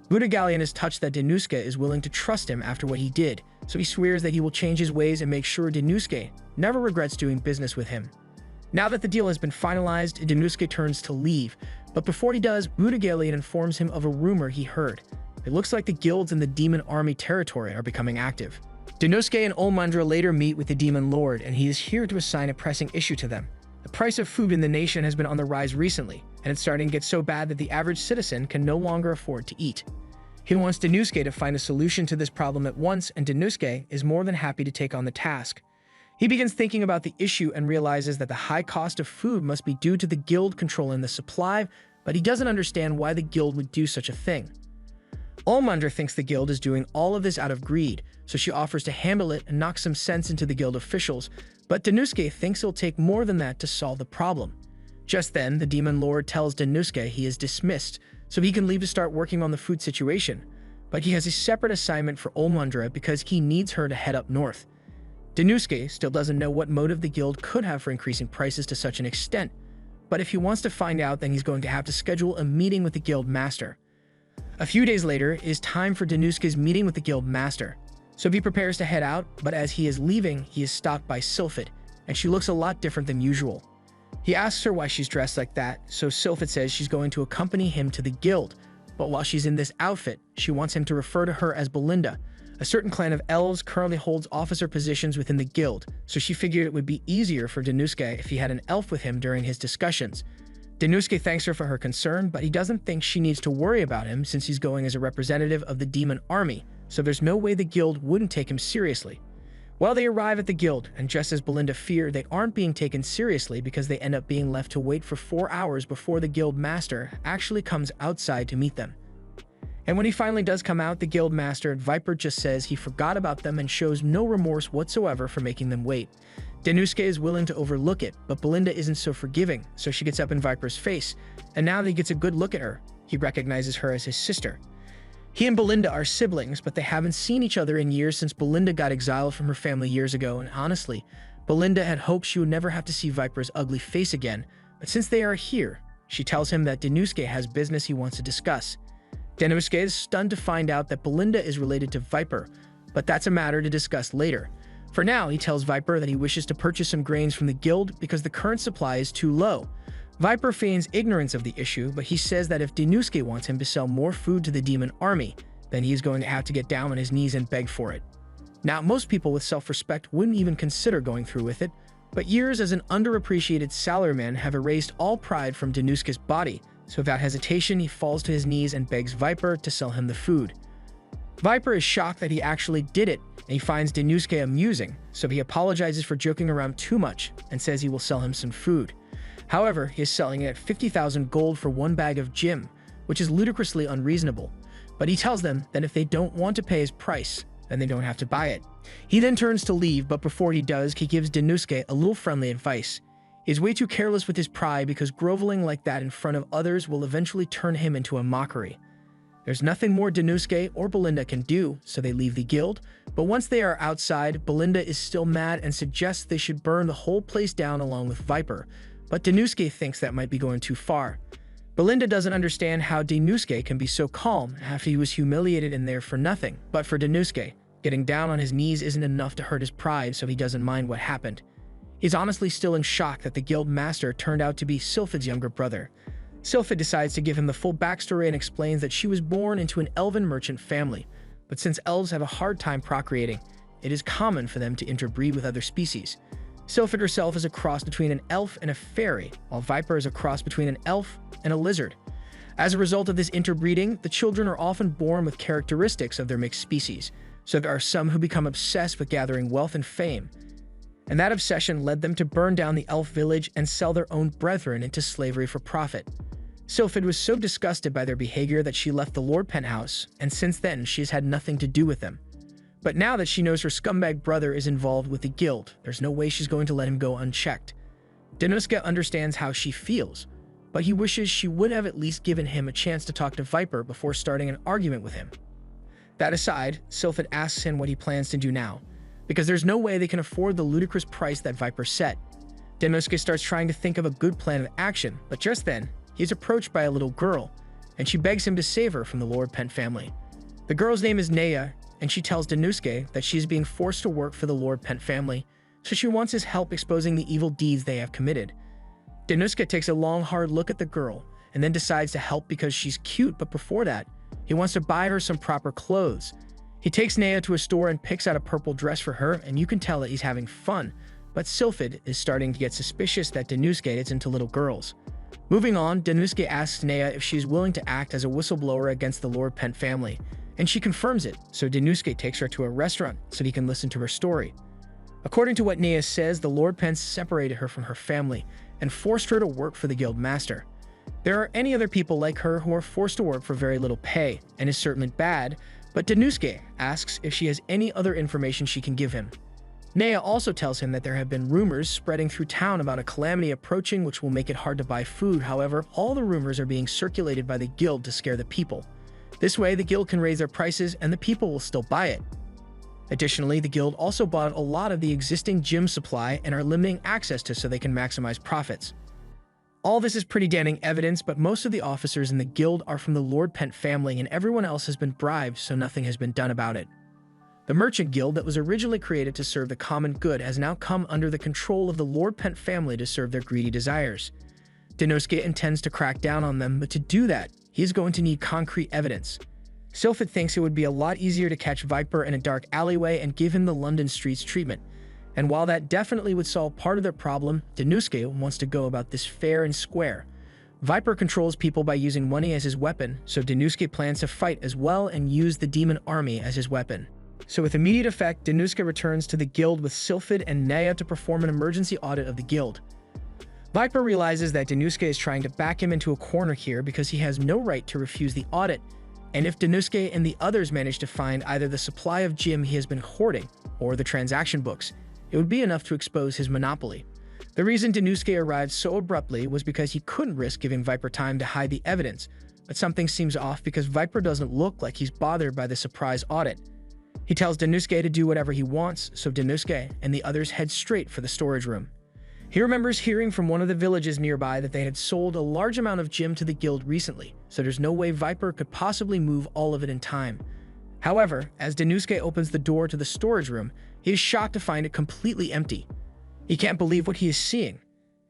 A: Budigalion is touched that Danosuke is willing to trust him after what he did, so he swears that he will change his ways and make sure Danosuke never regrets doing business with him. Now that the deal has been finalized, Danosuke turns to leave, but before he does, Budigalion informs him of a rumor he heard. It looks like the guilds in the demon army territory are becoming active. Danosuke and Olmundra later meet with the demon lord, and he is here to assign a pressing issue to them. The price of food in the nation has been on the rise recently, and it's starting to get so bad that the average citizen can no longer afford to eat. He wants Danosuke to find a solution to this problem at once, and Danosuke is more than happy to take on the task. He begins thinking about the issue and realizes that the high cost of food must be due to the guild controlling the supply, but he doesn't understand why the guild would do such a thing. Olmundra thinks the guild is doing all of this out of greed, so she offers to handle it and knock some sense into the guild officials, but Danosuke thinks it'll take more than that to solve the problem. Just then, the demon lord tells Danosuke he is dismissed, so he can leave to start working on the food situation, but he has a separate assignment for Olmundra because he needs her to head up north. Danosuke still doesn't know what motive the guild could have for increasing prices to such an extent, but if he wants to find out, then he's going to have to schedule a meeting with the guild master. A few days later, it is time for Danosuke's meeting with the guild master, so he prepares to head out, but as he is leaving, he is stopped by Sylphid, and she looks a lot different than usual. He asks her why she's dressed like that, so Sylphid says she's going to accompany him to the guild, but while she's in this outfit, she wants him to refer to her as Belinda. A certain clan of elves currently holds officer positions within the guild, so she figured it would be easier for Danosuke if he had an elf with him during his discussions. Danosuke thanks her for her concern, but he doesn't think she needs to worry about him since he's going as a representative of the demon army, so there's no way the guild wouldn't take him seriously. Well, they arrive at the guild, and just as Belinda feared, they aren't being taken seriously because they end up being left to wait for 4 hours before the guild master actually comes outside to meet them. And when he finally does come out, the guild master, Viper, just says he forgot about them and shows no remorse whatsoever for making them wait. Danosuke is willing to overlook it, but Belinda isn't so forgiving, so she gets up in Viper's face, and now that he gets a good look at her, he recognizes her as his sister. He and Belinda are siblings, but they haven't seen each other in years since Belinda got exiled from her family years ago, and honestly, Belinda had hoped she would never have to see Viper's ugly face again, but since they are here, she tells him that Danosuke has business he wants to discuss. Danosuke is stunned to find out that Belinda is related to Viper, but that's a matter to discuss later. For now, he tells Viper that he wishes to purchase some grains from the guild because the current supply is too low. Viper feigns ignorance of the issue, but he says that if Danosuke wants him to sell more food to the demon army, then he's going to have to get down on his knees and beg for it. Now, most people with self-respect wouldn't even consider going through with it, but years as an underappreciated salaryman have erased all pride from Danosuke's body, so without hesitation, he falls to his knees and begs Viper to sell him the food. Viper is shocked that he actually did it, and he finds Denosuke amusing, so he apologizes for joking around too much and says he will sell him some food. However, he is selling it at 50,000 gold for one bag of gym, which is ludicrously unreasonable. But he tells them that if they don't want to pay his price, then they don't have to buy it. He then turns to leave, but before he does, he gives Denosuke a little friendly advice. He's way too careless with his pride because groveling like that in front of others will eventually turn him into a mockery. There's nothing more Denosuke or Belinda can do, so they leave the guild, but once they are outside, Belinda is still mad and suggests they should burn the whole place down along with Viper, but Denosuke thinks that might be going too far. Belinda doesn't understand how Denosuke can be so calm after he was humiliated in there for nothing, but for Denosuke, getting down on his knees isn't enough to hurt his pride, so he doesn't mind what happened. He's honestly still in shock that the guild master turned out to be Sylphid's younger brother. Sylphid decides to give him the full backstory and explains that she was born into an elven merchant family, but since elves have a hard time procreating, it is common for them to interbreed with other species. Sylphid herself is a cross between an elf and a fairy, while Viper is a cross between an elf and a lizard. As a result of this interbreeding, the children are often born with characteristics of their mixed species, so there are some who become obsessed with gathering wealth and fame, and that obsession led them to burn down the elf village and sell their own brethren into slavery for profit. Sylphid was so disgusted by their behavior that she left the Lord Penthouse, and since then she has had nothing to do with them. But now that she knows her scumbag brother is involved with the guild, there's no way she's going to let him go unchecked. Denosuke understands how she feels, but he wishes she would have at least given him a chance to talk to Viper before starting an argument with him. That aside, Sylphid asks him what he plans to do now, because there's no way they can afford the ludicrous price that Viper set. Denosuke starts trying to think of a good plan of action, but just then, he's approached by a little girl, and she begs him to save her from the Lord Pent family. The girl's name is Naya, and she tells Denosuke that she is being forced to work for the Lord Pent family, so she wants his help exposing the evil deeds they have committed. Denosuke takes a long, hard look at the girl, and then decides to help because she's cute, but before that, he wants to buy her some proper clothes. He takes Naya to a store and picks out a purple dress for her, and you can tell that he's having fun, but Sylphid is starting to get suspicious that Denosuke is into little girls. Moving on, Denosuke asks Naya if she is willing to act as a whistleblower against the Lord Pent family, and she confirms it, so Denosuke takes her to a restaurant so he can listen to her story. According to what Naya says, the Lord Pent separated her from her family and forced her to work for the guild master. There are any other people like her who are forced to work for very little pay, and is certainly bad, but Denosuke asks if she has any other information she can give him. Naya also tells him that there have been rumors spreading through town about a calamity approaching which will make it hard to buy food. However, all the rumors are being circulated by the guild to scare the people. This way, the guild can raise their prices and the people will still buy it. Additionally, the guild also bought a lot of the existing gym supply and are limiting access to so they can maximize profits. All this is pretty damning evidence, but most of the officers in the guild are from the Lord Pent family and everyone else has been bribed, so nothing has been done about it. The Merchant Guild that was originally created to serve the common good has now come under the control of the Lord Pent family to serve their greedy desires. Denosuke intends to crack down on them, but to do that, he is going to need concrete evidence. Sylphid thinks it would be a lot easier to catch Viper in a dark alleyway and give him the London streets treatment. And while that definitely would solve part of their problem, Denosuke wants to go about this fair and square. Viper controls people by using money as his weapon, so Denosuke plans to fight as well and use the demon army as his weapon. So with immediate effect, Denosuke returns to the guild with Sylphid and Naya to perform an emergency audit of the guild. Viper realizes that Denosuke is trying to back him into a corner here because he has no right to refuse the audit, and if Denosuke and the others manage to find either the supply of gem he has been hoarding or the transaction books, it would be enough to expose his monopoly. The reason Denosuke arrived so abruptly was because he couldn't risk giving Viper time to hide the evidence, but something seems off because Viper doesn't look like he's bothered by the surprise audit. He tells Denosuke to do whatever he wants, so Denosuke and the others head straight for the storage room. He remembers hearing from one of the villages nearby that they had sold a large amount of gem to the guild recently, so there's no way Viper could possibly move all of it in time. However, as Denosuke opens the door to the storage room, he is shocked to find it completely empty. He can't believe what he is seeing,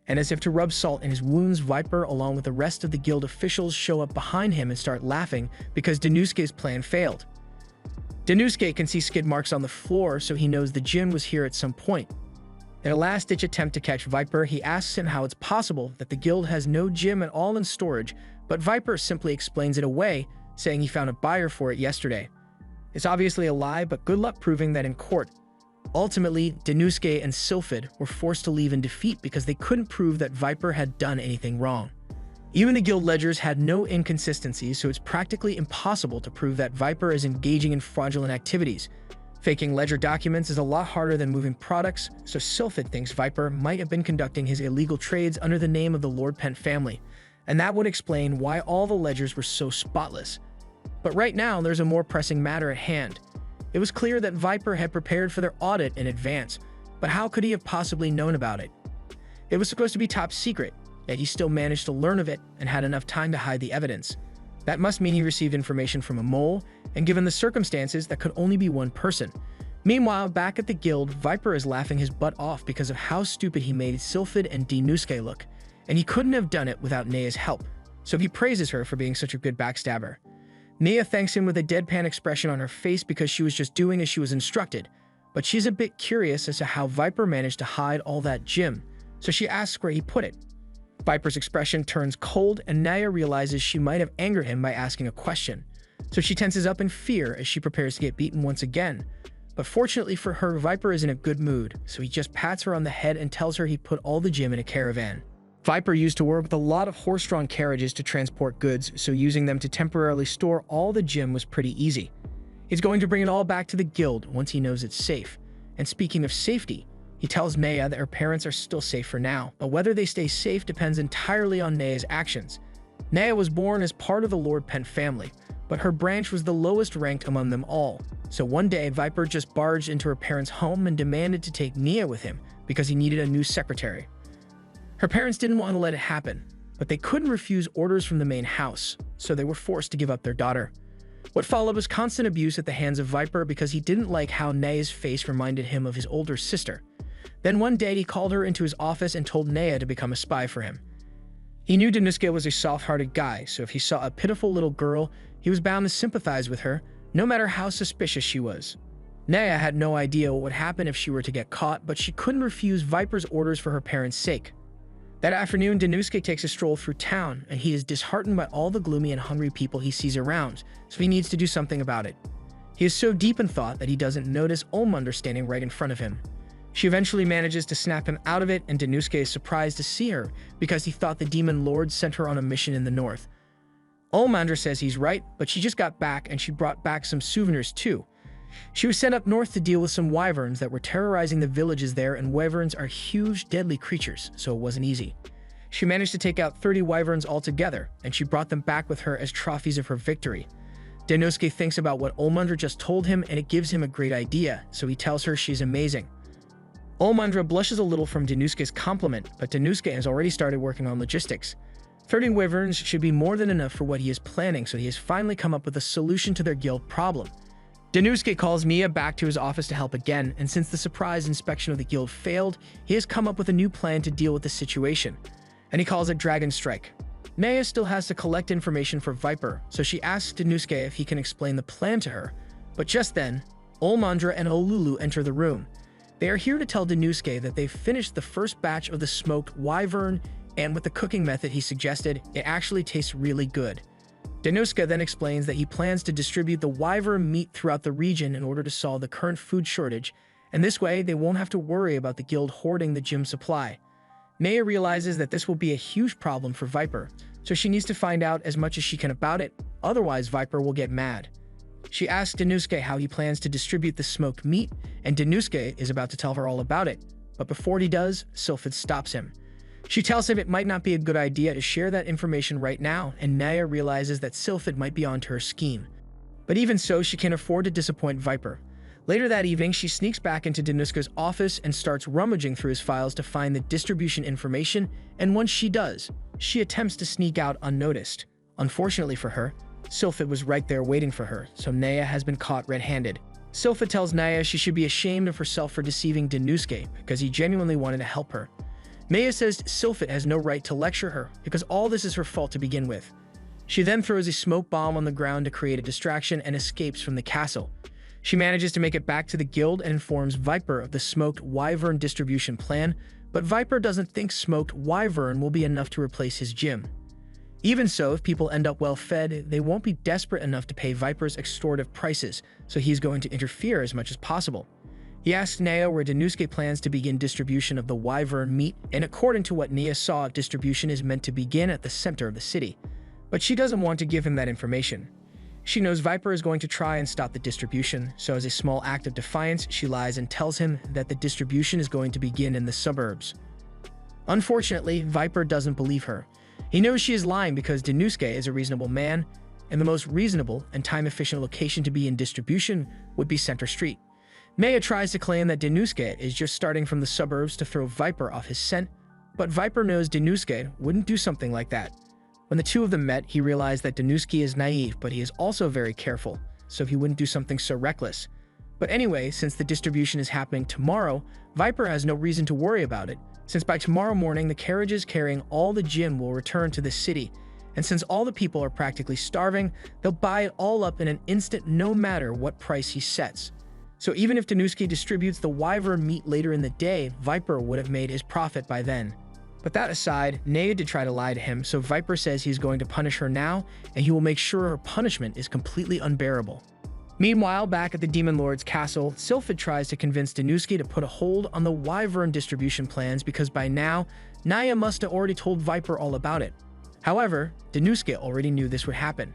A: and as if to rub salt in his wounds, Viper along with the rest of the guild officials show up behind him and start laughing because Denosuke's plan failed. Denosuke can see skid marks on the floor, so he knows the djinn was here at some point. In a last-ditch attempt to catch Viper, he asks him how it's possible that the guild has no gem at all in storage, but Viper simply explains it away, saying he found a buyer for it yesterday. It's obviously a lie, but good luck proving that in court. Ultimately, Danosuke and Sylphid were forced to leave in defeat because they couldn't prove that Viper had done anything wrong. Even the guild ledgers had no inconsistencies, so it's practically impossible to prove that Viper is engaging in fraudulent activities. Faking ledger documents is a lot harder than moving products, so Sylphid thinks Viper might have been conducting his illegal trades under the name of the Lord Pent family, and that would explain why all the ledgers were so spotless. But right now, there's a more pressing matter at hand. It was clear that Viper had prepared for their audit in advance, but how could he have possibly known about it? It was supposed to be top secret, yet he still managed to learn of it and had enough time to hide the evidence. That must mean he received information from a mole, and given the circumstances, that could only be one person. Meanwhile, back at the guild, Viper is laughing his butt off because of how stupid he made Sylphid and Danosuke look, and he couldn't have done it without Nea's help, so he praises her for being such a good backstabber. Nea thanks him with a deadpan expression on her face because she was just doing as she was instructed, but she's a bit curious as to how Viper managed to hide all that gem, so she asks where he put it. Viper's expression turns cold, and Naya realizes she might have angered him by asking a question, so she tenses up in fear as she prepares to get beaten once again. But fortunately for her, Viper is in a good mood, so he just pats her on the head and tells her he put all the gem in a caravan. Viper used to work with a lot of horse-drawn carriages to transport goods, so using them to temporarily store all the gem was pretty easy. He's going to bring it all back to the guild once he knows it's safe. And speaking of safety, he tells Nea that her parents are still safe for now, but whether they stay safe depends entirely on Nea's actions. Nea was born as part of the Lord Pent family, but her branch was the lowest ranked among them all. So one day, Viper just barged into her parents' home and demanded to take Nea with him because he needed a new secretary. Her parents didn't want to let it happen, but they couldn't refuse orders from the main house, so they were forced to give up their daughter. What followed was constant abuse at the hands of Viper because he didn't like how Nea's face reminded him of his older sister. Then one day he called her into his office and told Nea to become a spy for him. He knew Danosuke was a soft-hearted guy, so if he saw a pitiful little girl, he was bound to sympathize with her, no matter how suspicious she was. Nea had no idea what would happen if she were to get caught, but she couldn't refuse Viper's orders for her parents' sake. That afternoon, Danosuke takes a stroll through town, and he is disheartened by all the gloomy and hungry people he sees around, so he needs to do something about it. He is so deep in thought that he doesn't notice Olmunder standing right in front of him. She eventually manages to snap him out of it, and Danosuke is surprised to see her because he thought the Demon Lord sent her on a mission in the north. Olmunder says he's right, but she just got back and she brought back some souvenirs too. She was sent up north to deal with some wyverns that were terrorizing the villages there, and wyverns are huge, deadly creatures, so it wasn't easy. She managed to take out 30 wyverns altogether, and she brought them back with her as trophies of her victory. Danosuke thinks about what Olmunder just told him, and it gives him a great idea, so he tells her she's amazing. Olmunder blushes a little from Danosuke's compliment, but Danosuke has already started working on logistics. 30 wyverns should be more than enough for what he is planning, so he has finally come up with a solution to their guild problem. Danosuke calls Mia back to his office to help again, and since the surprise inspection of the guild failed, he has come up with a new plan to deal with the situation, and he calls it Dragon Strike. Nea still has to collect information for Viper, so she asks Danosuke if he can explain the plan to her, but just then, Olmunder and Olulu enter the room. They are here to tell Danosuke that they've finished the first batch of the smoked wyvern, and with the cooking method he suggested, it actually tastes really good. Danosuke then explains that he plans to distribute the wyvern meat throughout the region in order to solve the current food shortage, and this way they won't have to worry about the guild hoarding the gem supply. Nea realizes that this will be a huge problem for Viper, so she needs to find out as much as she can about it, otherwise Viper will get mad. She asks Danosuke how he plans to distribute the smoked meat, and Danosuke is about to tell her all about it, but before he does, Sylphid stops him. She tells him it might not be a good idea to share that information right now, and Naya realizes that Sylphid might be onto her scheme. But even so, she can't afford to disappoint Viper. Later that evening, she sneaks back into Danosuke's office and starts rummaging through his files to find the distribution information, and once she does, she attempts to sneak out unnoticed. Unfortunately for her, Sylphid was right there waiting for her, so Naya has been caught red-handed. Sylphid tells Naya she should be ashamed of herself for deceiving Danosuke because he genuinely wanted to help her. Naya says Sylphid has no right to lecture her because all this is her fault to begin with. She then throws a smoke bomb on the ground to create a distraction and escapes from the castle. She manages to make it back to the guild and informs Viper of the smoked wyvern distribution plan, but Viper doesn't think smoked wyvern will be enough to replace his gem. Even so, if people end up well fed, they won't be desperate enough to pay Viper's extortive prices, so he's going to interfere as much as possible. He asks Naya where Danusuke plans to begin distribution of the wyvern meat, and according to what Nia saw, distribution is meant to begin at the center of the city. But she doesn't want to give him that information. She knows Viper is going to try and stop the distribution, so as a small act of defiance, she lies and tells him that the distribution is going to begin in the suburbs. Unfortunately, Viper doesn't believe her. He knows she is lying because Danusuke is a reasonable man, and the most reasonable and time-efficient location to be in distribution would be Center Street. Maya tries to claim that Danusuke is just starting from the suburbs to throw Viper off his scent, but Viper knows Danusuke wouldn't do something like that. When the two of them met, he realized that Danusuke is naive, but he is also very careful, so he wouldn't do something so reckless. But anyway, since the distribution is happening tomorrow, Viper has no reason to worry about it, since by tomorrow morning the carriages carrying all the gym will return to the city, and since all the people are practically starving, they'll buy it all up in an instant no matter what price he sets. So even if Danusuke distributes the wyvern meat later in the day, Viper would have made his profit by then. But that aside, Naya did try to lie to him, so Viper says he's going to punish her now, and he will make sure her punishment is completely unbearable. Meanwhile, back at the Demon Lord's castle, Sylphid tries to convince Danusuke to put a hold on the wyvern distribution plans because by now, Naya must have already told Viper all about it. However, Danusuke already knew this would happen.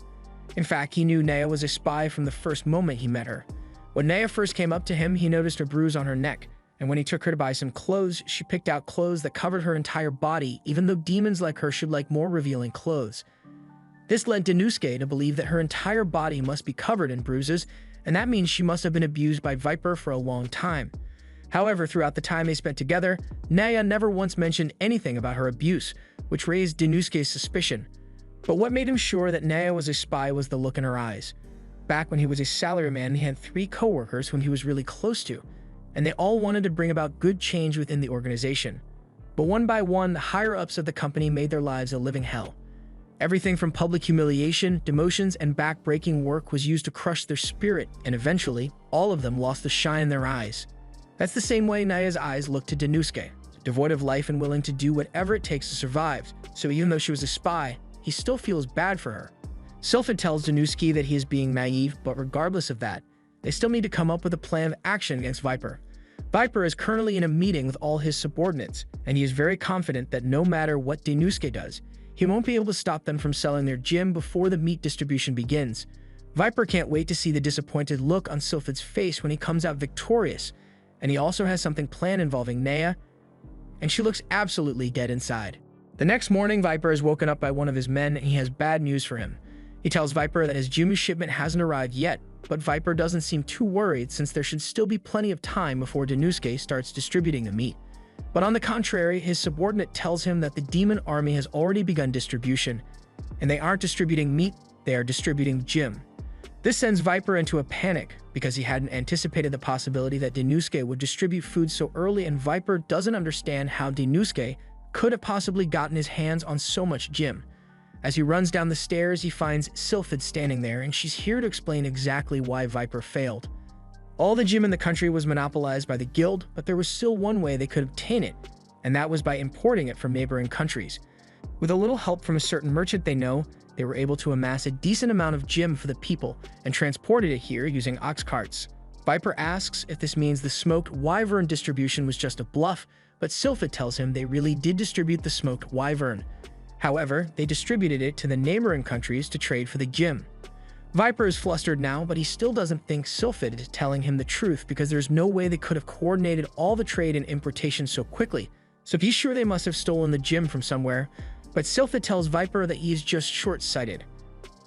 A: In fact, he knew Naya was a spy from the first moment he met her. When Naya first came up to him, he noticed a bruise on her neck, and when he took her to buy some clothes, she picked out clothes that covered her entire body, even though demons like her should like more revealing clothes. This led Danusuke to believe that her entire body must be covered in bruises, and that means she must have been abused by Viper for a long time. However, throughout the time they spent together, Naya never once mentioned anything about her abuse, which raised Danusuke's suspicion. But what made him sure that Naya was a spy was the look in her eyes. Back when he was a salaryman, he had 3 co-workers whom he was really close to, and they all wanted to bring about good change within the organization. But one by one, the higher-ups of the company made their lives a living hell. Everything from public humiliation, demotions, and back-breaking work was used to crush their spirit, and eventually, all of them lost the shine in their eyes. That's the same way Naya's eyes looked to Danusuke, devoid of life and willing to do whatever it takes to survive, so even though she was a spy, he still feels bad for her. Sylphid tells Danusuke that he is being naive, but regardless of that, they still need to come up with a plan of action against Viper. Viper is currently in a meeting with all his subordinates, and he is very confident that no matter what Danusuke does, he won't be able to stop them from selling their gym before the meat distribution begins. Viper can't wait to see the disappointed look on Sylphid's face when he comes out victorious, and he also has something planned involving Naya, and she looks absolutely dead inside. The next morning, Viper is woken up by one of his men, and he has bad news for him. He tells Viper that his gym shipment hasn't arrived yet, but Viper doesn't seem too worried since there should still be plenty of time before Danusuke starts distributing the meat. But on the contrary, his subordinate tells him that the demon army has already begun distribution, and they aren't distributing meat, they are distributing gym. This sends Viper into a panic because he hadn't anticipated the possibility that Danusuke would distribute food so early, and Viper doesn't understand how Danusuke could have possibly gotten his hands on so much gym. As he runs down the stairs, he finds Sylphid standing there, and she's here to explain exactly why Viper failed. All the gym in the country was monopolized by the guild, but there was still one way they could obtain it, and that was by importing it from neighboring countries. With a little help from a certain merchant they know, they were able to amass a decent amount of gym for the people and transported it here using ox carts. Viper asks if this means the smoked wyvern distribution was just a bluff, but Sylphid tells him they really did distribute the smoked wyvern. However, they distributed it to the neighboring countries to trade for the gym. Viper is flustered now, but he still doesn't think Sylphid is telling him the truth because there's no way they could have coordinated all the trade and importation so quickly, so he's sure they must have stolen the gym from somewhere, but Sylphid tells Viper that he is just short-sighted.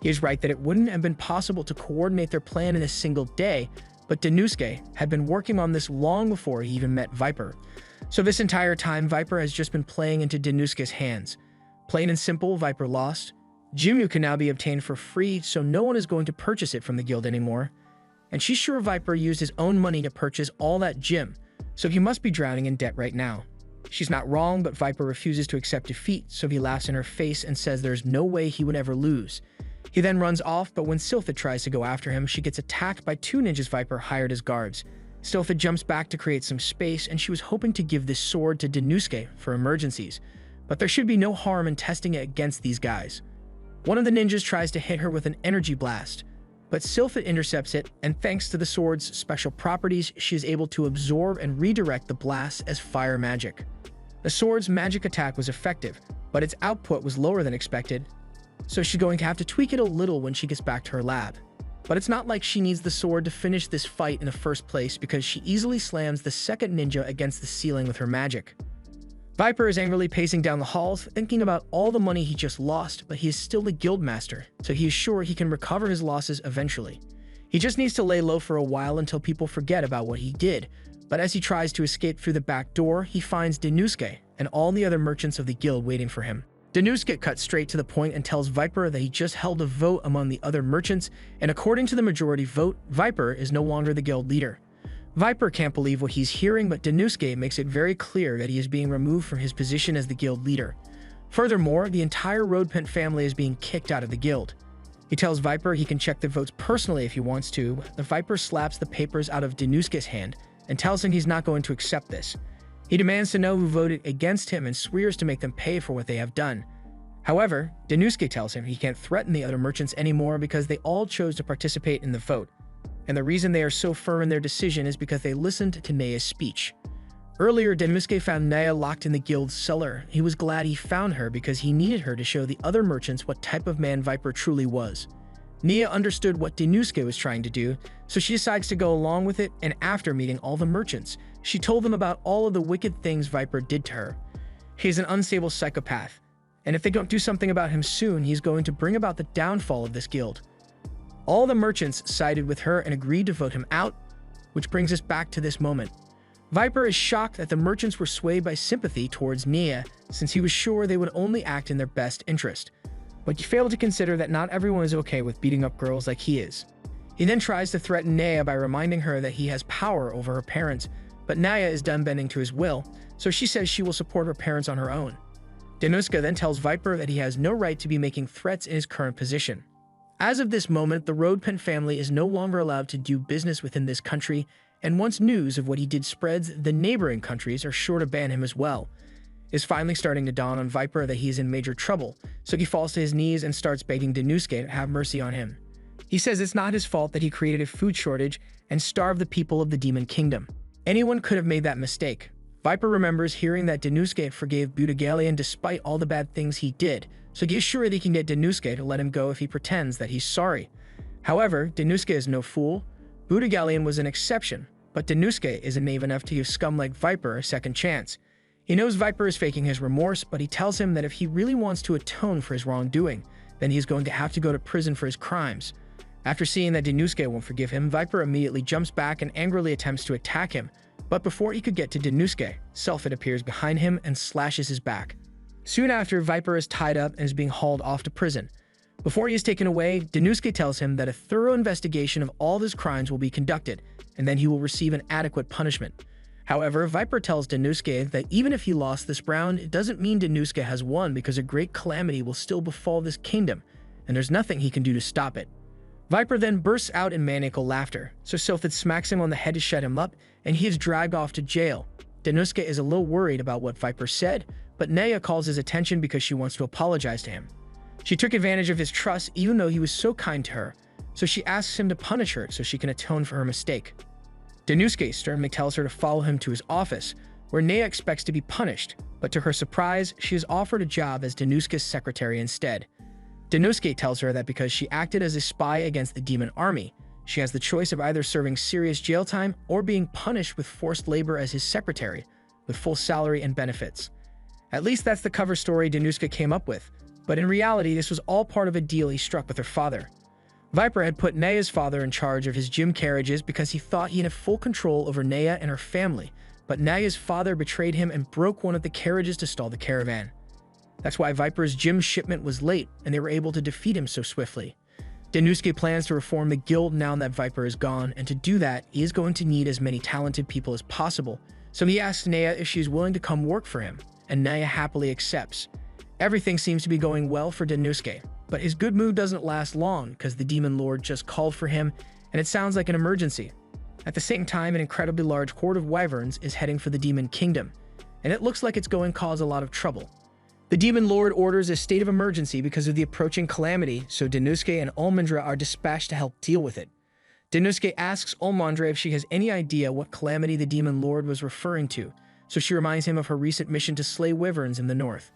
A: He is right that it wouldn't have been possible to coordinate their plan in a single day, but Danusuke had been working on this long before he even met Viper. So this entire time, Viper has just been playing into Danusuke's hands. Plain and simple, Viper lost. Jimu can now be obtained for free, so no one is going to purchase it from the guild anymore. And she's sure Viper used his own money to purchase all that gym, so he must be drowning in debt right now. She's not wrong, but Viper refuses to accept defeat, so he laughs in her face and says there's no way he would ever lose. He then runs off, but when Sylphid tries to go after him, she gets attacked by 2 ninjas Viper hired as guards. Sylphid jumps back to create some space, and she was hoping to give this sword to Danusuke for emergencies. But there should be no harm in testing it against these guys. One of the ninjas tries to hit her with an energy blast, but Sylphid intercepts it, and thanks to the sword's special properties, she is able to absorb and redirect the blast as fire magic. The sword's magic attack was effective, but its output was lower than expected, so she's going to have to tweak it a little when she gets back to her lab. But it's not like she needs the sword to finish this fight in the first place, because she easily slams the second ninja against the ceiling with her magic. Viper is angrily pacing down the halls, thinking about all the money he just lost, but he is still the guild master, so he is sure he can recover his losses eventually. He just needs to lay low for a while until people forget about what he did, but as he tries to escape through the back door, he finds Denusuke and all the other merchants of the guild waiting for him. Denusuke cuts straight to the point and tells Viper that he just held a vote among the other merchants, and according to the majority vote, Viper is no longer the guild leader. Viper can't believe what he's hearing, but Denusuke makes it very clear that he is being removed from his position as the guild leader. Furthermore, the entire Rodepent family is being kicked out of the guild. He tells Viper he can check the votes personally if he wants to, but the Viper slaps the papers out of Denusuke's hand and tells him he's not going to accept this. He demands to know who voted against him and swears to make them pay for what they have done. However, Denusuke tells him he can't threaten the other merchants anymore because they all chose to participate in the vote. And the reason they are so firm in their decision is because they listened to Nea's speech. Earlier, Denusuke found Nea locked in the guild's cellar. He was glad he found her because he needed her to show the other merchants what type of man Viper truly was. Nea understood what Denusuke was trying to do, so she decides to go along with it, and after meeting all the merchants, she told them about all of the wicked things Viper did to her. He's an unstable psychopath, and if they don't do something about him soon, he's going to bring about the downfall of this guild. All the merchants sided with her and agreed to vote him out, which brings us back to this moment. Viper is shocked that the merchants were swayed by sympathy towards Nea, since he was sure they would only act in their best interest. But he failed to consider that not everyone is okay with beating up girls like he is. He then tries to threaten Nea by reminding her that he has power over her parents, but Nea is done bending to his will, so she says she will support her parents on her own. Denusuke then tells Viper that he has no right to be making threats in his current position. As of this moment, the Rodepent family is no longer allowed to do business within this country, and once news of what he did spreads, the neighboring countries are sure to ban him as well. It's finally starting to dawn on Viper that he is in major trouble, so he falls to his knees and starts begging Denusuke to have mercy on him. He says it's not his fault that he created a food shortage and starved the people of the Demon Kingdom. Anyone could have made that mistake. Viper remembers hearing that Denusuke forgave Budagalian despite all the bad things he did, so he is sure that he can get Denusuke to let him go if he pretends that he's sorry. However, Denusuke is no fool. Budagalian was an exception, but Denusuke isn't knave enough to give scum like Viper a second chance. He knows Viper is faking his remorse, but he tells him that if he really wants to atone for his wrongdoing, then he's going to have to go to prison for his crimes. After seeing that Denusuke won't forgive him, Viper immediately jumps back and angrily attempts to attack him, but before he could get to Denusuke, Sylphid appears behind him and slashes his back. Soon after, Viper is tied up and is being hauled off to prison. Before he is taken away, Denusuke tells him that a thorough investigation of all of his crimes will be conducted, and then he will receive an adequate punishment. However, Viper tells Denusuke that even if he lost this round, it doesn't mean Denusuke has won because a great calamity will still befall this kingdom, and there's nothing he can do to stop it. Viper then bursts out in maniacal laughter, so Sylphid smacks him on the head to shut him up, and he is dragged off to jail. Denusuke is a little worried about what Viper said, but Nea calls his attention because she wants to apologize to him. She took advantage of his trust even though he was so kind to her, so she asks him to punish her so she can atone for her mistake. Denusuke sternly tells her to follow him to his office, where Nea expects to be punished, but to her surprise, she is offered a job as Denusuke's secretary instead. Denusuke tells her that because she acted as a spy against the demon army, she has the choice of either serving serious jail time or being punished with forced labor as his secretary, with full salary and benefits. At least that's the cover story Denusuke came up with, but in reality this was all part of a deal he struck with her father. Viper had put Nea's father in charge of his gym carriages because he thought he had full control over Nea and her family, but Nea's father betrayed him and broke one of the carriages to stall the caravan. That's why Viper's gym shipment was late, and they were able to defeat him so swiftly. Denusuke plans to reform the guild now that Viper is gone, and to do that, he is going to need as many talented people as possible, so he asks Nea if she's willing to come work for him, and Nea happily accepts. Everything seems to be going well for Denusuke, but his good mood doesn't last long because the Demon Lord just called for him, and it sounds like an emergency. At the same time, an incredibly large horde of wyverns is heading for the Demon Kingdom, and it looks like it's going to cause a lot of trouble. The Demon Lord orders a state of emergency because of the approaching calamity, so Denouske and Olmandra are dispatched to help deal with it. Denouske asks Olmandra if she has any idea what calamity the Demon Lord was referring to, so she reminds him of her recent mission to slay wyverns in the north.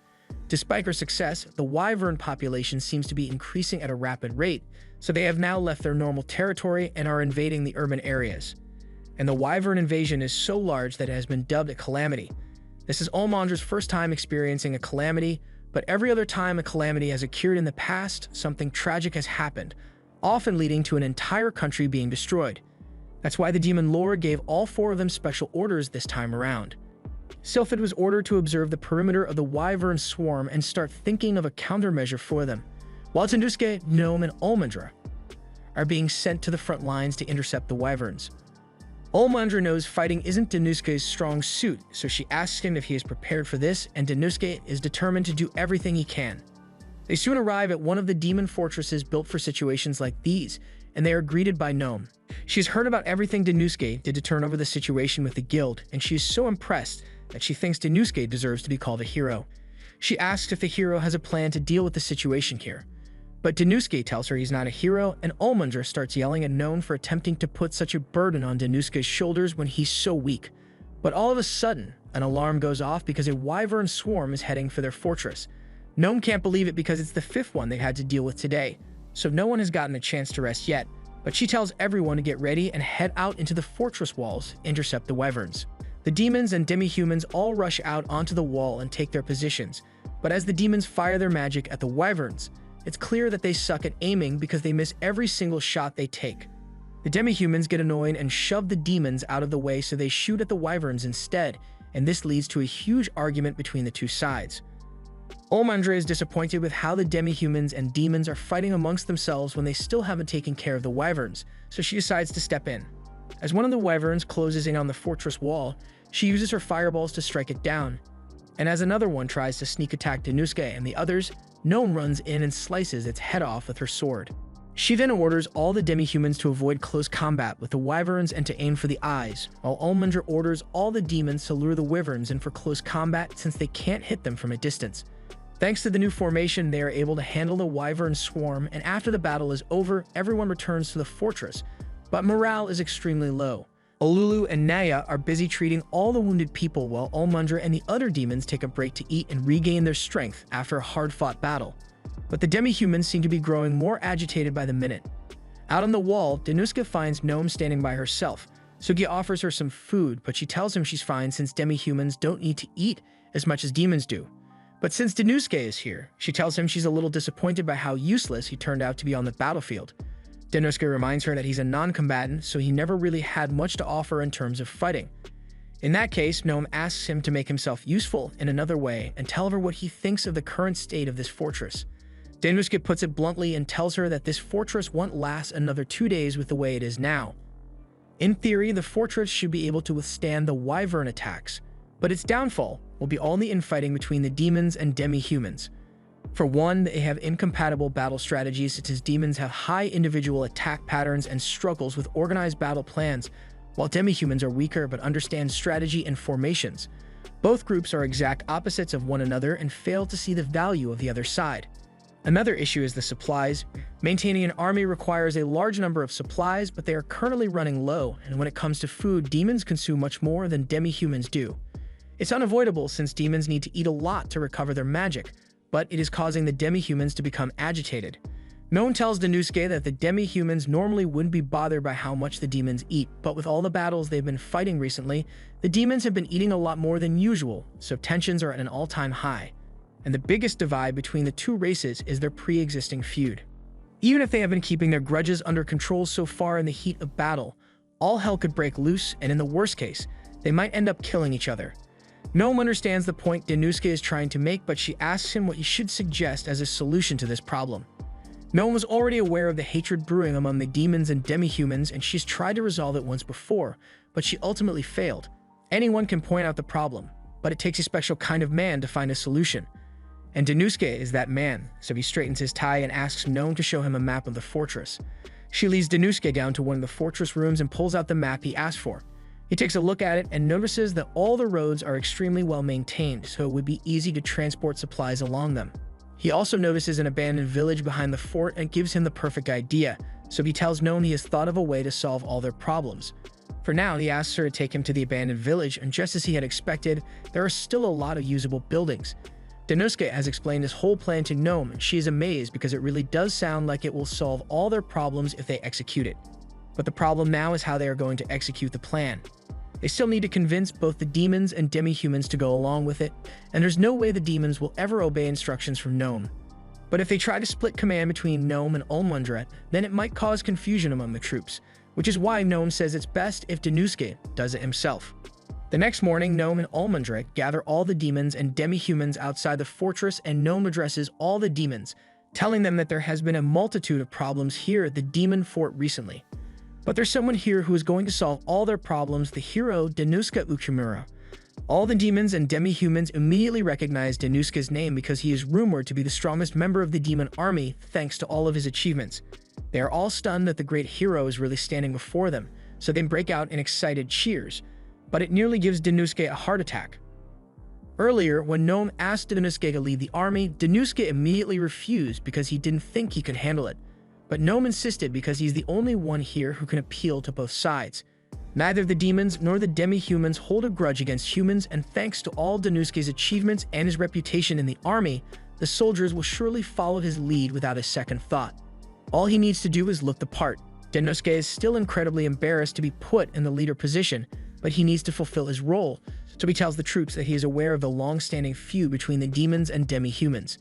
A: Despite her success, the wyvern population seems to be increasing at a rapid rate, so they have now left their normal territory and are invading the urban areas. And the wyvern invasion is so large that it has been dubbed a calamity. This is Olmandra's first time experiencing a calamity, but every other time a calamity has occurred in the past, something tragic has happened, often leading to an entire country being destroyed. That's why the Demon Lord gave all 4 of them special orders this time around. Sylphid was ordered to observe the perimeter of the wyvern swarm and start thinking of a countermeasure for them, while Denouske, Gnome, and Olmandra are being sent to the front lines to intercept the wyverns. Olmandra knows fighting isn't Denouska's strong suit, so she asks him if he is prepared for this, and Denouske is determined to do everything he can. They soon arrive at one of the demon fortresses built for situations like these, and they are greeted by Gnome. She has heard about everything Denouske did to turn over the situation with the guild, and she is so impressed that she thinks Denouske deserves to be called a hero. She asks if the hero has a plan to deal with the situation here. But Denouske tells her he's not a hero, and Olmandra starts yelling at Gnome for attempting to put such a burden on Denouska's shoulders when he's so weak. But all of a sudden, an alarm goes off because a wyvern swarm is heading for their fortress. Gnome can't believe it because it's the 5th one they've had to deal with today, so no one has gotten a chance to rest yet, but she tells everyone to get ready and head out into the fortress walls to intercept the wyverns. The demons and demi-humans all rush out onto the wall and take their positions, but as the demons fire their magic at the wyverns, it's clear that they suck at aiming because they miss every single shot they take. The demi-humans get annoyed and shove the demons out of the way, so they shoot at the wyverns instead, and this leads to a huge argument between the two sides. Olmandra is disappointed with how the demi-humans and demons are fighting amongst themselves when they still haven't taken care of the wyverns, so she decides to step in. As one of the wyverns closes in on the fortress wall, she uses her fireballs to strike it down. And as another one tries to sneak attack Denouske and the others, Gnome runs in and slices its head off with her sword. She then orders all the demi-humans to avoid close combat with the wyverns and to aim for the eyes, while Olmandra orders all the demons to lure the wyverns in for close combat since they can't hit them from a distance. Thanks to the new formation, they are able to handle the wyvern swarm, and after the battle is over, everyone returns to the fortress, but morale is extremely low. Olulu and Naya are busy treating all the wounded people while Olmandra and the other demons take a break to eat and regain their strength after a hard-fought battle. But the demi-humans seem to be growing more agitated by the minute. Out on the wall, Denouske finds Gnome standing by herself. Sugi offers her some food, but she tells him she's fine since demi-humans don't need to eat as much as demons do. But since Denouske is here, she tells him she's a little disappointed by how useless he turned out to be on the battlefield. Denouske reminds her that he's a non-combatant, so he never really had much to offer in terms of fighting. In that case, Gnome asks him to make himself useful in another way and tell her what he thinks of the current state of this fortress. Denouske puts it bluntly and tells her that this fortress won't last another 2 days with the way it is now. In theory, the fortress should be able to withstand the wyvern attacks, but its downfall will be all in the infighting between the demons and demi-humans. For one, they have incompatible battle strategies, such as demons have high individual attack patterns and struggles with organized battle plans, while demi-humans are weaker but understand strategy and formations. Both groups are exact opposites of one another and fail to see the value of the other side. Another issue is the supplies. Maintaining an army requires a large number of supplies, but they are currently running low, and when it comes to food, demons consume much more than demi-humans do. It's unavoidable since demons need to eat a lot to recover their magic, but it is causing the demi-humans to become agitated. Gnome tells Denouske that the demi-humans normally wouldn't be bothered by how much the demons eat, but with all the battles they've been fighting recently, the demons have been eating a lot more than usual, so tensions are at an all-time high. And the biggest divide between the two races is their pre-existing feud. Even if they have been keeping their grudges under control so far in the heat of battle, all hell could break loose, and in the worst case, they might end up killing each other. Gnome understands the point Denouske is trying to make, but she asks him what he should suggest as a solution to this problem. Gnome was already aware of the hatred brewing among the demons and demi-humans, and she's tried to resolve it once before, but she ultimately failed. Anyone can point out the problem, but it takes a special kind of man to find a solution. And Denouske is that man, so he straightens his tie and asks Gnome to show him a map of the fortress. She leads Denouske down to one of the fortress rooms and pulls out the map he asked for. He takes a look at it and notices that all the roads are extremely well maintained, so it would be easy to transport supplies along them. He also notices an abandoned village behind the fort and gives him the perfect idea, so he tells Nome he has thought of a way to solve all their problems. For now, he asks her to take him to the abandoned village, and just as he had expected, there are still a lot of usable buildings. Dennosuke has explained his whole plan to Nome, and she is amazed because it really does sound like it will solve all their problems if they execute it. But the problem now is how they are going to execute the plan. They still need to convince both the demons and demi-humans to go along with it, and there's no way the demons will ever obey instructions from Nome. But if they try to split command between Nome and Olmundret, then it might cause confusion among the troops, which is why Nome says it's best if Dennosuke does it himself. The next morning, Nome and Olmundret gather all the demons and demi-humans outside the fortress, and Nome addresses all the demons, telling them that there has been a multitude of problems here at the demon fort recently. But there's someone here who is going to solve all their problems, the hero Dennosuke Ukimura. All the demons and demi-humans immediately recognize Dennosuke's name because he is rumored to be the strongest member of the demon army thanks to all of his achievements. They are all stunned that the great hero is really standing before them, so they break out in excited cheers, but it nearly gives Dennosuke a heart attack. Earlier, when Nome asked Dennosuke to lead the army, Dennosuke immediately refused because he didn't think he could handle it. But Nome insisted because he's the only one here who can appeal to both sides. Neither the demons nor the demi-humans hold a grudge against humans, and thanks to all Dennosuke's achievements and his reputation in the army, the soldiers will surely follow his lead without a second thought. All he needs to do is look the part. Dennosuke is still incredibly embarrassed to be put in the leader position, but he needs to fulfill his role, so he tells the troops that he is aware of the long-standing feud between the demons and demi-humans.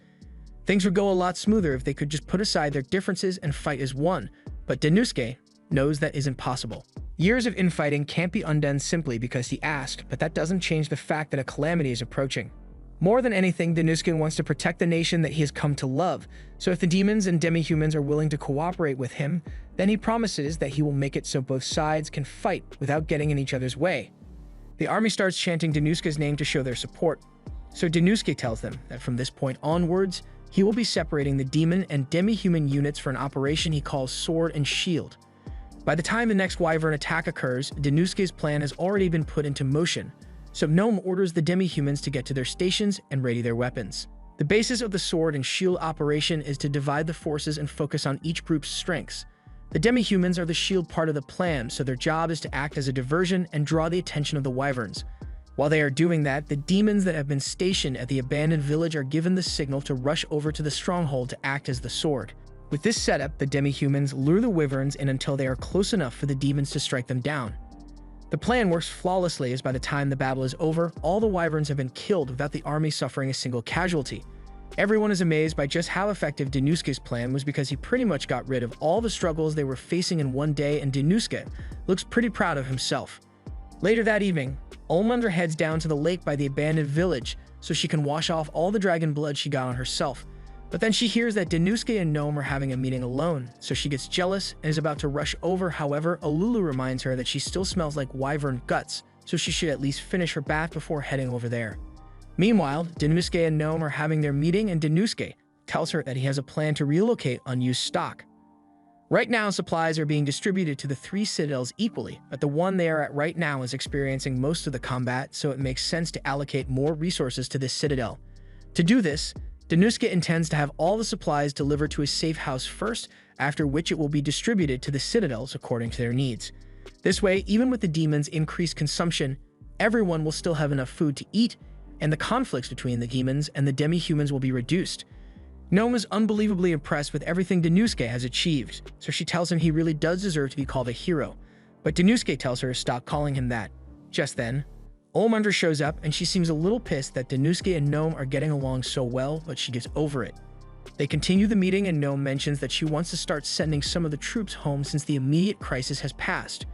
A: Things would go a lot smoother if they could just put aside their differences and fight as one, but Dennosuke knows that isn't possible. Years of infighting can't be undone simply because he asked, but that doesn't change the fact that a calamity is approaching. More than anything, Dennosuke wants to protect the nation that he has come to love, so if the demons and demi-humans are willing to cooperate with him, then he promises that he will make it so both sides can fight without getting in each other's way. The army starts chanting Dennosuke's name to show their support, so Dennosuke tells them that from this point onwards, he will be separating the demon and demi-human units for an operation he calls Sword and Shield. By the time the next Wyvern attack occurs, Dennosuke's plan has already been put into motion, so Nome orders the demi-humans to get to their stations and ready their weapons. The basis of the Sword and Shield operation is to divide the forces and focus on each group's strengths. The demi-humans are the shield part of the plan, so their job is to act as a diversion and draw the attention of the Wyverns. While they are doing that, the demons that have been stationed at the abandoned village are given the signal to rush over to the stronghold to act as the sword. With this setup, the demi-humans lure the Wyverns in until they are close enough for the demons to strike them down. The plan works flawlessly as by the time the battle is over, all the Wyverns have been killed without the army suffering a single casualty. Everyone is amazed by just how effective Dennosuke's plan was because he pretty much got rid of all the struggles they were facing in one day, and Dennosuke looks pretty proud of himself. Later that evening, Olmundret heads down to the lake by the abandoned village so she can wash off all the dragon blood she got on herself. But then she hears that Dennosuke and Nome are having a meeting alone, so she gets jealous and is about to rush over. However, Olulu reminds her that she still smells like wyvern guts, so she should at least finish her bath before heading over there. Meanwhile, Dennosuke and Nome are having their meeting, and Dennosuke tells her that he has a plan to relocate unused stock. Right now, supplies are being distributed to the 3 citadels equally, but the one they are at right now is experiencing most of the combat, so it makes sense to allocate more resources to this citadel. To do this, Dennosuke intends to have all the supplies delivered to a safe house first, after which it will be distributed to the citadels according to their needs. This way, even with the demons' increased consumption, everyone will still have enough food to eat, and the conflicts between the demons and the demi-humans will be reduced. Nome is unbelievably impressed with everything Dennosuke has achieved, so she tells him he really does deserve to be called a hero, but Dennosuke tells her to stop calling him that. Just then, Olmundret shows up, and she seems a little pissed that Dennosuke and Nome are getting along so well, but she gets over it. They continue the meeting, and Nome mentions that she wants to start sending some of the troops home since the immediate crisis has passed.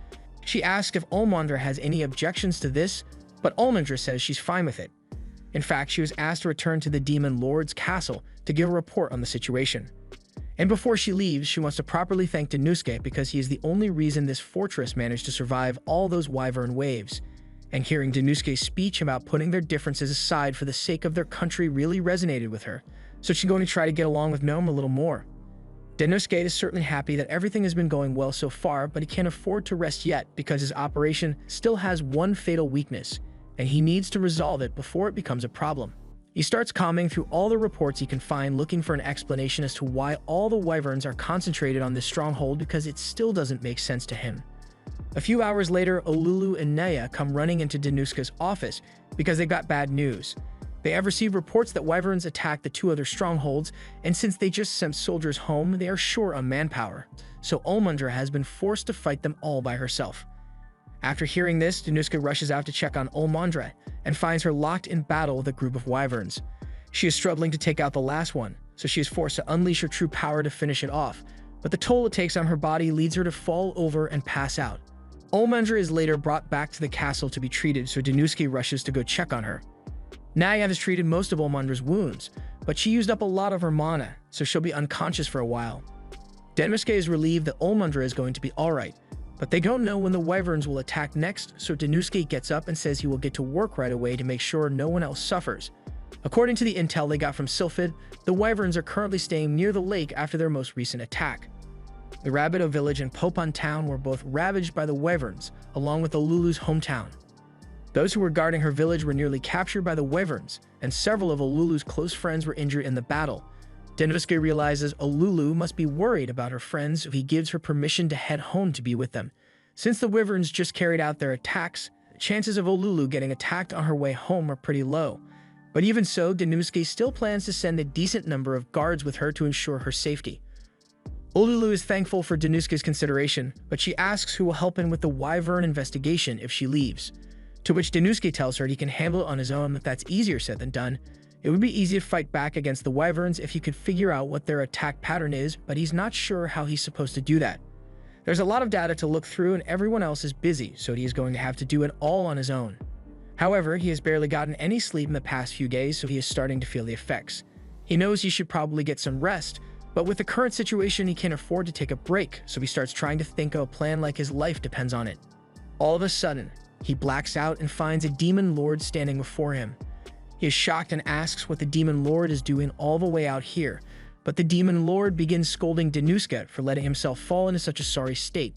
A: She asks if Olmundret has any objections to this, but Olmundret says she's fine with it. In fact, she was asked to return to the Demon Lord's castle to give a report on the situation. And before she leaves, she wants to properly thank Dennosuke because he is the only reason this fortress managed to survive all those wyvern waves. And hearing Dennosuke's speech about putting their differences aside for the sake of their country really resonated with her, so she's going to try to get along with Nome a little more. Denosuke is certainly happy that everything has been going well so far, but he can't afford to rest yet because his operation still has one fatal weakness, and he needs to resolve it before it becomes a problem. He starts combing through all the reports he can find, looking for an explanation as to why all the wyverns are concentrated on this stronghold, because it still doesn't make sense to him. A few hours later, Olulu and Naya come running into Denosuke's office because they got bad news. They have received reports that wyverns attacked the two other strongholds, and since they just sent soldiers home, they are short on manpower, so Olmundra has been forced to fight them all by herself. After hearing this, Denosuke rushes out to check on Olmundra and finds her locked in battle with a group of wyverns. She is struggling to take out the last one, so she is forced to unleash her true power to finish it off, but the toll it takes on her body leads her to fall over and pass out. Olmundra is later brought back to the castle to be treated, so Denosuke rushes to go check on her. Naya has treated most of Olmundra's wounds, but she used up a lot of her mana, so she'll be unconscious for a while. Denosuke is relieved that Olmundra is going to be alright, but they don't know when the wyverns will attack next, so Denosuke gets up and says he will get to work right away to make sure no one else suffers. According to the intel they got from Sylphid, the wyverns are currently staying near the lake after their most recent attack. The Rabbito village and Popon town were both ravaged by the wyverns, along with Olulu's hometown. Those who were guarding her village were nearly captured by the wyverns, and several of Olulu's close friends were injured in the battle. Denosuke realizes Olulu must be worried about her friends if he gives her permission to head home to be with them. Since the wyverns just carried out their attacks, the chances of Olulu getting attacked on her way home are pretty low. But even so, Denosuke still plans to send a decent number of guards with her to ensure her safety. Olulu is thankful for Denosuke's consideration, but she asks who will help him with the wyvern investigation if she leaves. To which Denosuke tells her he can handle it on his own, but that's easier said than done. It would be easy to fight back against the wyverns if he could figure out what their attack pattern is, but he's not sure how he's supposed to do that. There's a lot of data to look through and everyone else is busy, so he is going to have to do it all on his own. However, he has barely gotten any sleep in the past few days, so he is starting to feel the effects. He knows he should probably get some rest, but with the current situation he can't afford to take a break, so he starts trying to think of a plan like his life depends on it. All of a sudden, he blacks out and finds a demon lord standing before him. He is shocked and asks what the demon lord is doing all the way out here, but the demon lord begins scolding Denosuke for letting himself fall into such a sorry state.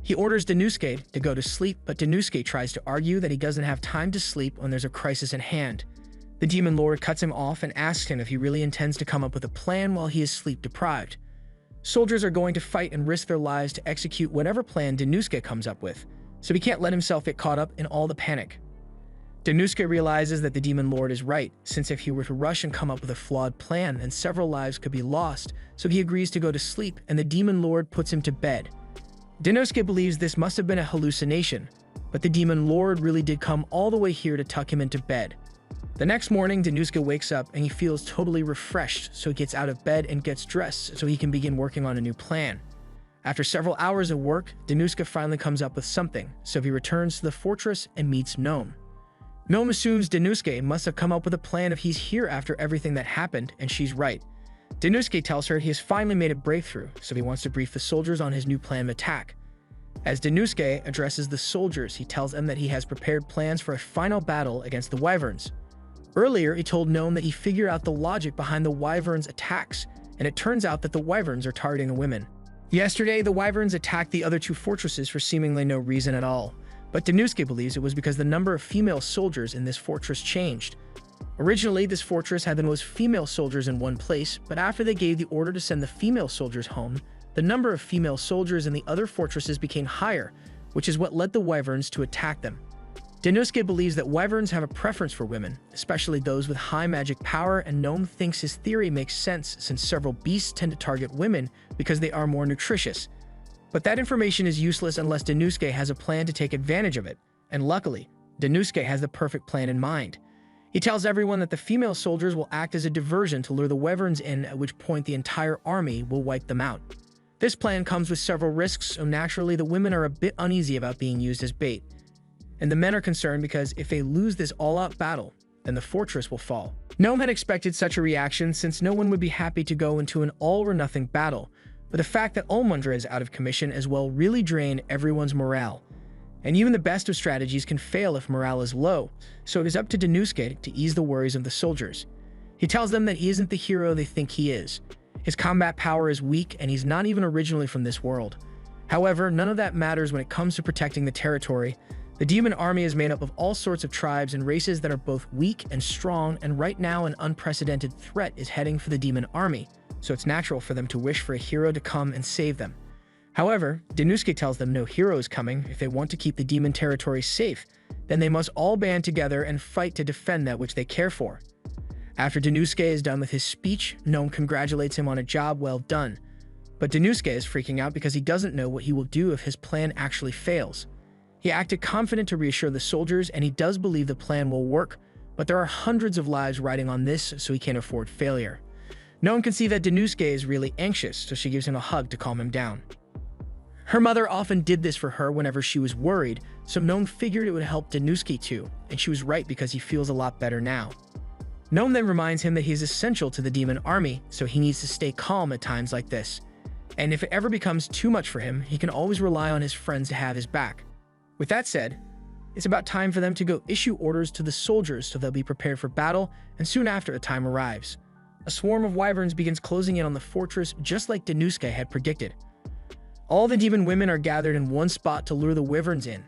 A: He orders Denosuke to go to sleep, but Denosuke tries to argue that he doesn't have time to sleep when there's a crisis in hand. The demon lord cuts him off and asks him if he really intends to come up with a plan while he is sleep deprived. Soldiers are going to fight and risk their lives to execute whatever plan Denosuke comes up with, so he can't let himself get caught up in all the panic. Denosuke realizes that the demon lord is right, since if he were to rush and come up with a flawed plan, then several lives could be lost, so he agrees to go to sleep and the demon lord puts him to bed. Denosuke believes this must have been a hallucination, but the demon lord really did come all the way here to tuck him into bed. The next morning, Denosuke wakes up and he feels totally refreshed, so he gets out of bed and gets dressed so he can begin working on a new plan. After several hours of work, Denosuke finally comes up with something, so he returns to the fortress and meets Gnome. Gnome assumes Denosuke must have come up with a plan if he's here after everything that happened, and she's right. Denosuke tells her he has finally made a breakthrough, so he wants to brief the soldiers on his new plan of attack. As Denosuke addresses the soldiers, he tells them that he has prepared plans for a final battle against the wyverns. Earlier, he told Gnome that he figured out the logic behind the wyverns' attacks, and it turns out that the wyverns are targeting women. Yesterday, the wyverns attacked the other two fortresses for seemingly no reason at all, but Denosuke believes it was because the number of female soldiers in this fortress changed. Originally, this fortress had the most female soldiers in one place, but after they gave the order to send the female soldiers home, the number of female soldiers in the other fortresses became higher, which is what led the wyverns to attack them. Denosuke believes that wyverns have a preference for women, especially those with high magic power, and Gnome thinks his theory makes sense since several beasts tend to target women because they are more nutritious. But that information is useless unless Denosuke has a plan to take advantage of it, and luckily, Denosuke has the perfect plan in mind. He tells everyone that the female soldiers will act as a diversion to lure the wyverns in, at which point the entire army will wipe them out. This plan comes with several risks, so naturally the women are a bit uneasy about being used as bait. And the men are concerned because if they lose this all-out battle, then the fortress will fall. Gnome had expected such a reaction since no one would be happy to go into an all-or-nothing battle, but the fact that Olmundra is out of commission as well really drained everyone's morale. And even the best of strategies can fail if morale is low, so it is up to Denosuke to ease the worries of the soldiers. He tells them that he isn't the hero they think he is. His combat power is weak, and he's not even originally from this world. However, none of that matters when it comes to protecting the territory. The demon army is made up of all sorts of tribes and races that are both weak and strong, and right now an unprecedented threat is heading for the demon army, so it's natural for them to wish for a hero to come and save them. However, Denouske tells them no hero is coming. If they want to keep the demon territory safe, then they must all band together and fight to defend that which they care for. After Denouske is done with his speech, Gnome congratulates him on a job well done. But Denouske is freaking out because he doesn't know what he will do if his plan actually fails. He acted confident to reassure the soldiers, and he does believe the plan will work, but there are hundreds of lives riding on this, so he can't afford failure. Gnome can see that Denouske is really anxious, so she gives him a hug to calm him down. Her mother often did this for her whenever she was worried, so Gnome figured it would help Denouske too, and she was right because he feels a lot better now. Gnome then reminds him that he is essential to the demon army, so he needs to stay calm at times like this. And if it ever becomes too much for him, he can always rely on his friends to have his back. With that said, it's about time for them to go issue orders to the soldiers so they'll be prepared for battle, and soon after a time arrives. A swarm of wyverns begins closing in on the fortress just like Denouske had predicted. All the demon women are gathered in one spot to lure the wyverns in.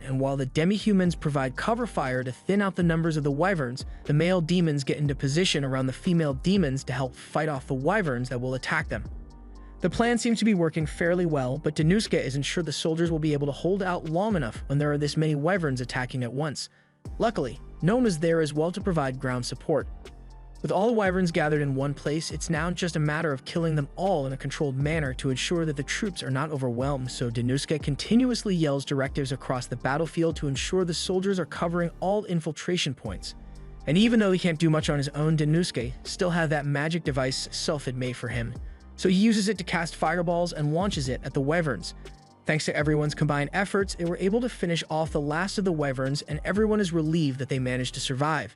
A: And while the demi-humans provide cover fire to thin out the numbers of the wyverns, the male demons get into position around the female demons to help fight off the wyverns that will attack them. The plan seems to be working fairly well, but Denouske isn't sure the soldiers will be able to hold out long enough when there are this many wyverns attacking at once. Luckily, Gnome is there as well to provide ground support. With all the wyverns gathered in one place, it's now just a matter of killing them all in a controlled manner to ensure that the troops are not overwhelmed, so Denouske continuously yells directives across the battlefield to ensure the soldiers are covering all infiltration points. And even though he can't do much on his own, Denouske still has that magic device Sylph had made for him. So he uses it to cast fireballs and launches it at the wyverns. Thanks to everyone's combined efforts, they were able to finish off the last of the wyverns, and everyone is relieved that they managed to survive.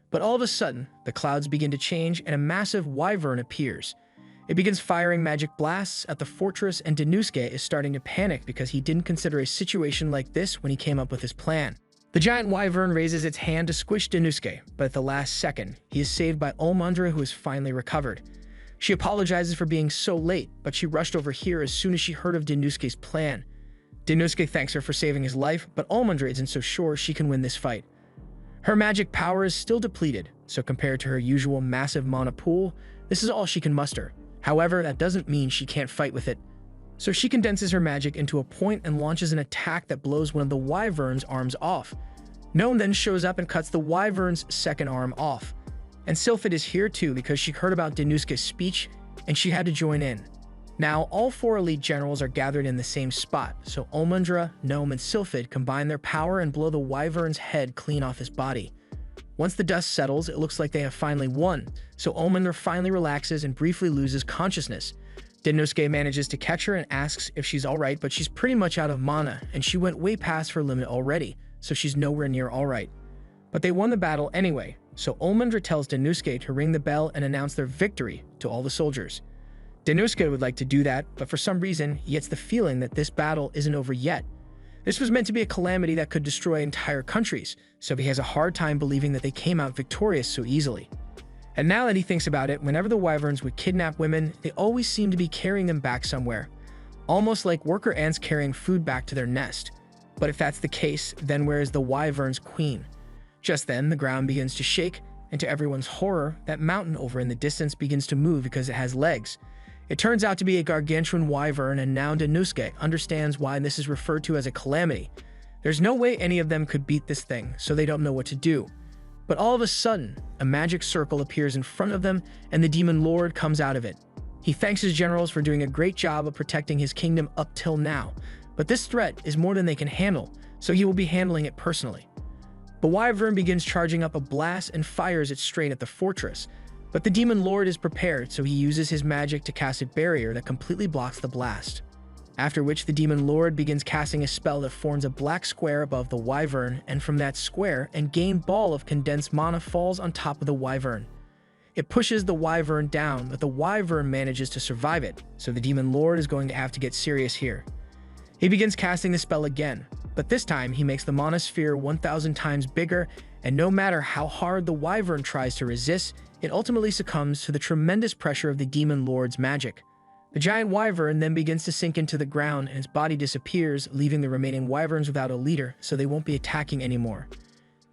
A: But all of a sudden, the clouds begin to change and a massive wyvern appears. It begins firing magic blasts at the fortress, and Denouske is starting to panic because he didn't consider a situation like this when he came up with his plan. The giant wyvern raises its hand to squish Denouske, but at the last second, he is saved by Olmandra, who has finally recovered. She apologizes for being so late, but she rushed over here as soon as she heard of Denouske's plan. Denouske thanks her for saving his life, but Olmandra isn't so sure she can win this fight. Her magic power is still depleted, so compared to her usual massive mana pool, this is all she can muster. However, that doesn't mean she can't fight with it. So she condenses her magic into a point and launches an attack that blows one of the wyvern's arms off. Gnome then shows up and cuts the wyvern's second arm off. And Sylphid is here too because she heard about Denouske's speech and she had to join in. Now, all four elite generals are gathered in the same spot, so Olmandra, Gnome, and Sylphid combine their power and blow the wyvern's head clean off his body. Once the dust settles, it looks like they have finally won, so Olmandra finally relaxes and briefly loses consciousness. Denouske manages to catch her and asks if she's alright, but she's pretty much out of mana, and she went way past her limit already, so she's nowhere near alright. But they won the battle anyway, so Olmandra tells Denouske to ring the bell and announce their victory to all the soldiers. Denouske would like to do that, but for some reason, he gets the feeling that this battle isn't over yet. This was meant to be a calamity that could destroy entire countries, so he has a hard time believing that they came out victorious so easily. And now that he thinks about it, whenever the wyverns would kidnap women, they always seem to be carrying them back somewhere, almost like worker ants carrying food back to their nest. But if that's the case, then where is the wyvern's queen? Just then, the ground begins to shake, and to everyone's horror, that mountain over in the distance begins to move because it has legs. It turns out to be a gargantuan wyvern, and now Denouske understands why this is referred to as a calamity. There's no way any of them could beat this thing, so they don't know what to do. But all of a sudden, a magic circle appears in front of them, and the demon lord comes out of it. He thanks his generals for doing a great job of protecting his kingdom up till now, but this threat is more than they can handle, so he will be handling it personally. The wyvern begins charging up a blast and fires it straight at the fortress, but the demon lord is prepared, so he uses his magic to cast a barrier that completely blocks the blast. After which the demon lord begins casting a spell that forms a black square above the wyvern, and from that square, a game ball of condensed mana falls on top of the wyvern. It pushes the wyvern down, but the wyvern manages to survive it, so the demon lord is going to have to get serious here. He begins casting the spell again, but this time he makes the mana sphere 1,000 times bigger, and no matter how hard the wyvern tries to resist, it ultimately succumbs to the tremendous pressure of the Demon Lord's magic. The giant wyvern then begins to sink into the ground and its body disappears, leaving the remaining wyverns without a leader, so they won't be attacking anymore.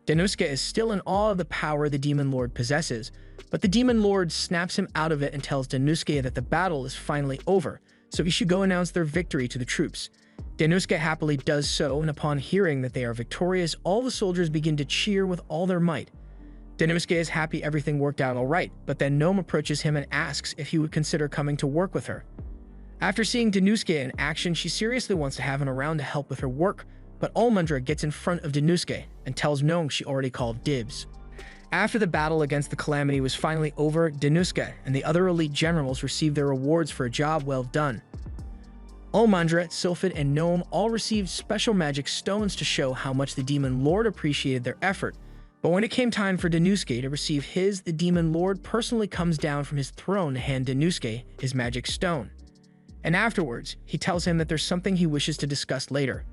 A: Dennuske is still in awe of the power the Demon Lord possesses, but the Demon Lord snaps him out of it and tells Dennuske that the battle is finally over, so he should go announce their victory to the troops. Dennuske happily does so, and upon hearing that they are victorious, all the soldiers begin to cheer with all their might. Dennuske is happy everything worked out alright, but then Gnome approaches him and asks if he would consider coming to work with her. After seeing Dennuske in action, she seriously wants to have him around to help with her work, but Olmundra gets in front of Dennuske and tells Gnome she already called dibs. After the battle against the Calamity was finally over, Dennuske and the other elite generals received their rewards for a job well done. Olmundra, Sylphid, and Gnome all received special magic stones to show how much the Demon Lord appreciated their effort. But when it came time for Dennuske to receive his, the Demon Lord personally comes down from his throne to hand Dennuske his magic stone. And afterwards, he tells him that there's something he wishes to discuss later.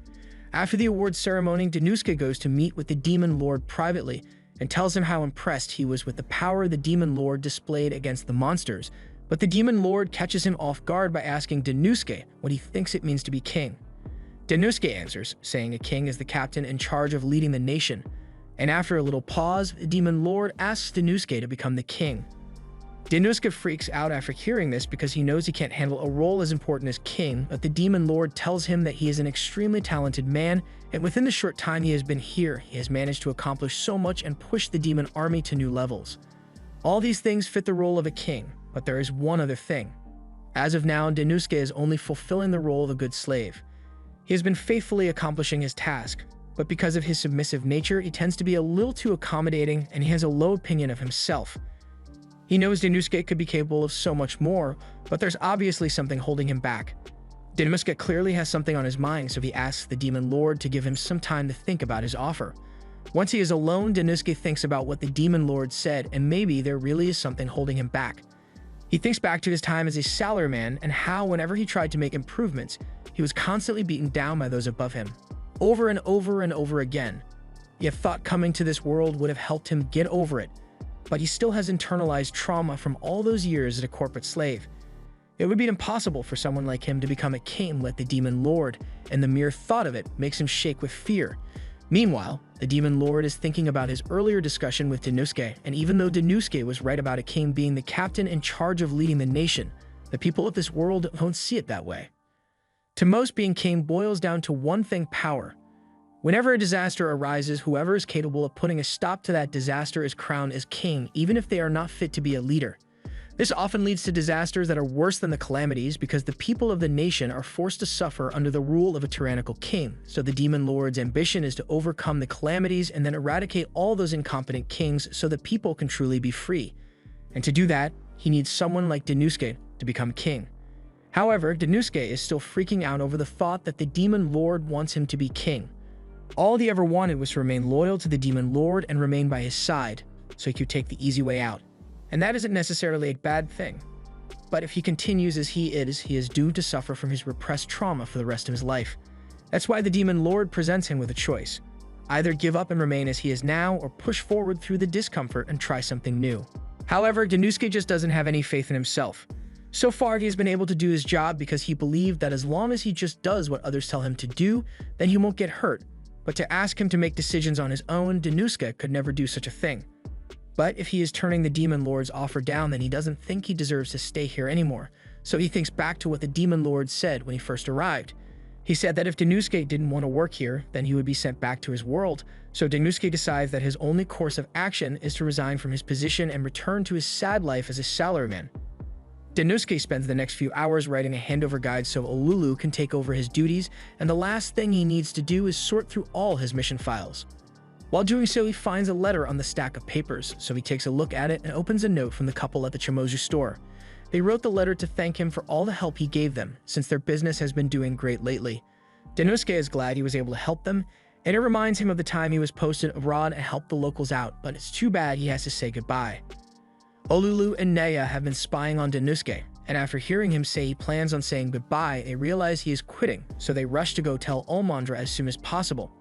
A: After the awards ceremony, Dennuske goes to meet with the Demon Lord privately and tells him how impressed he was with the power the Demon Lord displayed against the monsters, but the Demon Lord catches him off guard by asking Dennuske what he thinks it means to be king. Dennuske answers, saying a king is the captain in charge of leading the nation. And after a little pause, the Demon Lord asks Dennuske to become the king. Dennuske freaks out after hearing this because he knows he can't handle a role as important as king, but the Demon Lord tells him that he is an extremely talented man, and within the short time he has been here, he has managed to accomplish so much and push the demon army to new levels. All these things fit the role of a king, but there is one other thing. As of now, Dennuske is only fulfilling the role of a good slave. He has been faithfully accomplishing his task, but because of his submissive nature, he tends to be a little too accommodating and he has a low opinion of himself. He knows Dennuske could be capable of so much more, but there's obviously something holding him back. Dennuske clearly has something on his mind, so he asks the Demon Lord to give him some time to think about his offer. Once he is alone, Dennuske thinks about what the Demon Lord said, and maybe there really is something holding him back. He thinks back to his time as a salaryman and how whenever he tried to make improvements, he was constantly beaten down by those above him. Over and over and over again. Yet thought coming to this world would have helped him get over it, but he still has internalized trauma from all those years as a corporate slave. It would be impossible for someone like him to become a king like the Demon Lord, and the mere thought of it makes him shake with fear. Meanwhile, the Demon Lord is thinking about his earlier discussion with Dennuske, and even though Dennuske was right about a king being the captain in charge of leading the nation, the people of this world don't see it that way. To most, being king boils down to one thing: power. Whenever a disaster arises, whoever is capable of putting a stop to that disaster is crowned as king, even if they are not fit to be a leader. This often leads to disasters that are worse than the calamities because the people of the nation are forced to suffer under the rule of a tyrannical king. So the Demon Lord's ambition is to overcome the calamities and then eradicate all those incompetent kings so the people can truly be free. And to do that, he needs someone like Dennuske to become king. However, Dennuske is still freaking out over the thought that the Demon Lord wants him to be king. All he ever wanted was to remain loyal to the Demon Lord and remain by his side, so he could take the easy way out. And that isn't necessarily a bad thing. But if he continues as he is doomed to suffer from his repressed trauma for the rest of his life. That's why the Demon Lord presents him with a choice. Either give up and remain as he is now, or push forward through the discomfort and try something new. However, Dennuske just doesn't have any faith in himself. So far, he has been able to do his job because he believed that as long as he just does what others tell him to do, then he won't get hurt. But to ask him to make decisions on his own, Dennuske could never do such a thing. But if he is turning the Demon Lord's offer down, then he doesn't think he deserves to stay here anymore. So he thinks back to what the Demon Lord said when he first arrived. He said that if Dennuske didn't want to work here, then he would be sent back to his world. So Dennuske decides that his only course of action is to resign from his position and return to his sad life as a salaryman. Dennuske spends the next few hours writing a handover guide so Olulu can take over his duties, and the last thing he needs to do is sort through all his mission files. While doing so, he finds a letter on the stack of papers, so he takes a look at it and opens a note from the couple at the Chamozu store. They wrote the letter to thank him for all the help he gave them, since their business has been doing great lately. Dennuske is glad he was able to help them, and it reminds him of the time he was posted abroad and helped the locals out, but it's too bad he has to say goodbye. Olulu and Naya have been spying on Dennuske, and after hearing him say he plans on saying goodbye, they realize he is quitting, so they rush to go tell Olmundra as soon as possible.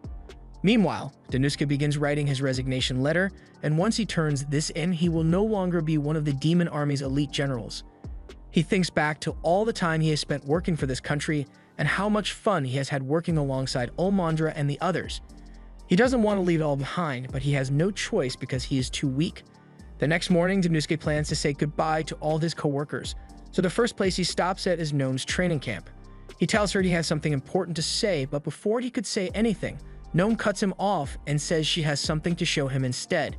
A: Meanwhile, Danusuke begins writing his resignation letter, and once he turns this in, he will no longer be one of the demon army's elite generals. He thinks back to all the time he has spent working for this country and how much fun he has had working alongside Olmandra and the others. He doesn't want to leave it all behind, but he has no choice because he is too weak. The next morning, Danusuke plans to say goodbye to all his co-workers, so the first place he stops at is Nome's training camp. He tells her he has something important to say, but before he could say anything, Nome cuts him off and says she has something to show him instead.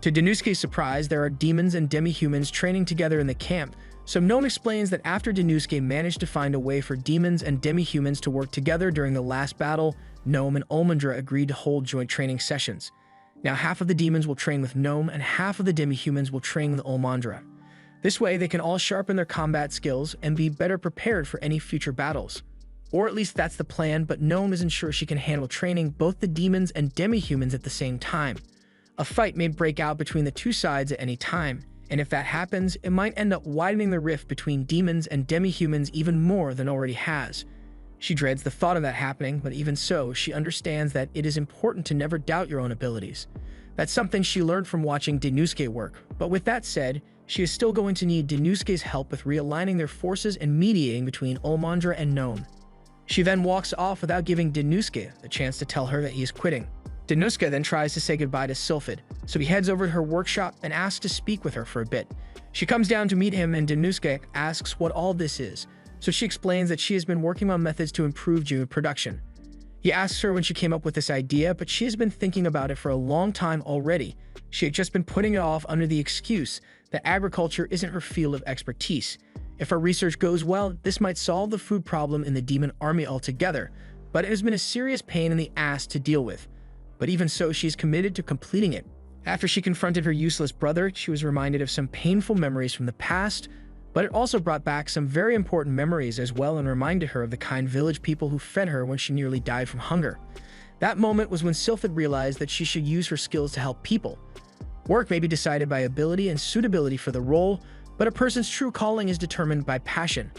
A: To Danusuke's surprise, there are demons and demi-humans training together in the camp, so Nome explains that after Danusuke managed to find a way for demons and demi-humans to work together during the last battle, Nome and Olmandra agreed to hold joint training sessions. Now half of the demons will train with Nome and half of the demi-humans will train with Olmandra. This way they can all sharpen their combat skills and be better prepared for any future battles. Or at least that's the plan, but Nome isn't sure she can handle training both the demons and demi-humans at the same time. A fight may break out between the two sides at any time, and if that happens, it might end up widening the rift between demons and demi-humans even more than already has. She dreads the thought of that happening, but even so, she understands that it is important to never doubt your own abilities. That's something she learned from watching Danusuke work, but with that said, she is still going to need Danusuke's help with realigning their forces and mediating between Olmandra and Nome. She then walks off without giving Danusuke the chance to tell her that he is quitting. Danusuke then tries to say goodbye to Sylphid, so he heads over to her workshop and asks to speak with her for a bit. She comes down to meet him and Danusuke asks what all this is, so she explains that she has been working on methods to improve jute production. He asks her when she came up with this idea, but she has been thinking about it for a long time already. She had just been putting it off under the excuse that agriculture isn't her field of expertise. If her research goes well, this might solve the food problem in the demon army altogether, but it has been a serious pain in the ass to deal with. But even so, she is committed to completing it. After she confronted her useless brother, she was reminded of some painful memories from the past, but it also brought back some very important memories as well and reminded her of the kind village people who fed her when she nearly died from hunger. That moment was when Sylphid realized that she should use her skills to help people. Work may be decided by ability and suitability for the role, but a person's true calling is determined by passion.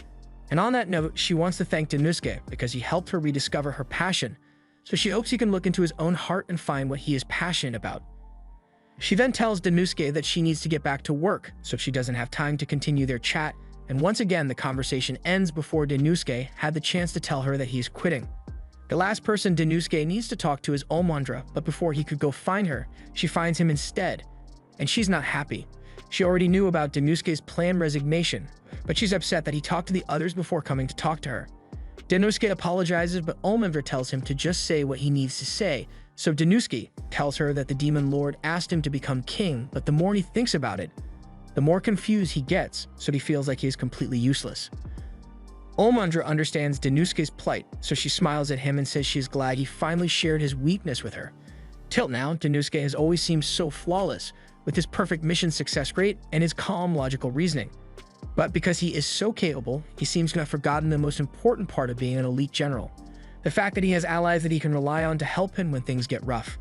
A: And on that note, she wants to thank Danusuke because he helped her rediscover her passion, so she hopes he can look into his own heart and find what he is passionate about. She then tells Danusuke that she needs to get back to work, so she doesn't have time to continue their chat, and once again the conversation ends before Danusuke had the chance to tell her that he's quitting. The last person Danusuke needs to talk to is Olmandra, but before he could go find her, she finds him instead, and she's not happy. She already knew about Danusuke's planned resignation, but she's upset that he talked to the others before coming to talk to her. Danusuke apologizes, but Olmandra tells him to just say what he needs to say, so Danusuke tells her that the Demon Lord asked him to become king, but the more he thinks about it, the more confused he gets, so he feels like he is completely useless. Olmandra understands Danusuke's plight, so she smiles at him and says she is glad he finally shared his weakness with her. Till now, Danusuke has always seemed so flawless, with his perfect mission success rate and his calm, logical reasoning. But because he is so capable, he seems to have forgotten the most important part of being an elite general: the fact that he has allies that he can rely on to help him when things get rough.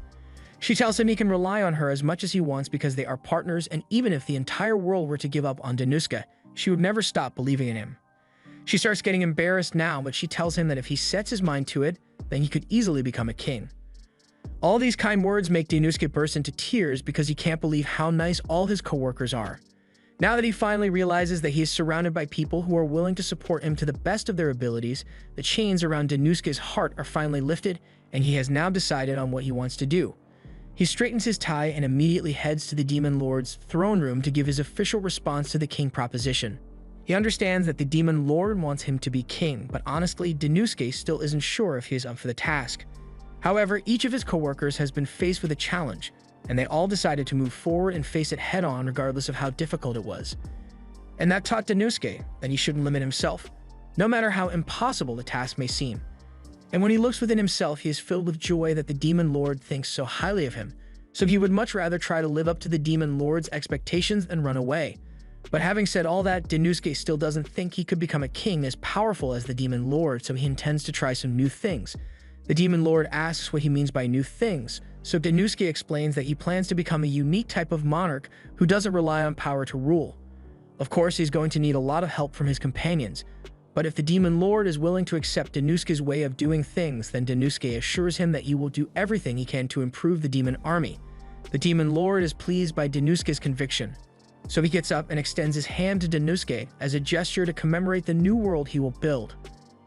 A: She tells him he can rely on her as much as he wants because they are partners, and even if the entire world were to give up on Danusuke, she would never stop believing in him. She starts getting embarrassed now, but she tells him that if he sets his mind to it, then he could easily become a king. All these kind words make Danusuke burst into tears because he can't believe how nice all his coworkers are. Now that he finally realizes that he is surrounded by people who are willing to support him to the best of their abilities, the chains around Danusuke's heart are finally lifted, and he has now decided on what he wants to do. He straightens his tie and immediately heads to the Demon Lord's throne room to give his official response to the king proposition. He understands that the Demon Lord wants him to be king, but honestly, Danusuke still isn't sure if he is up for the task. However, each of his coworkers has been faced with a challenge, and they all decided to move forward and face it head-on regardless of how difficult it was. And that taught Danusuke that he shouldn't limit himself, no matter how impossible the task may seem. And when he looks within himself, he is filled with joy that the Demon Lord thinks so highly of him, so he would much rather try to live up to the Demon Lord's expectations than run away. But having said all that, Danusuke still doesn't think he could become a king as powerful as the Demon Lord, so he intends to try some new things. The Demon Lord asks what he means by new things, so Danusuke explains that he plans to become a unique type of monarch who doesn't rely on power to rule. Of course, he's going to need a lot of help from his companions, But if the Demon Lord is willing to accept Danusuke's way of doing things, then Danusuke assures him that he will do everything he can to improve the demon army. The Demon Lord is pleased by Danusuke's conviction, so he gets up and extends his hand to Danusuke as a gesture to commemorate the new world he will build.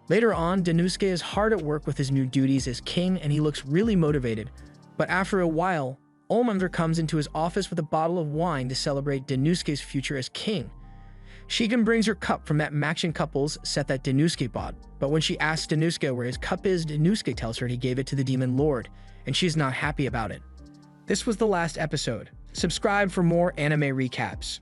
A: Later on, Danusuke is hard at work with his new duties as king and he looks really motivated, but after a while, Olmandra comes into his office with a bottle of wine to celebrate Danusuke's future as king. Shigen brings her cup from that matching couples set that Danusuke bought, but when she asks Danusuke where his cup is, Danusuke tells her he gave it to the Demon Lord, and she's not happy about it. This was the last episode. Subscribe for more anime recaps.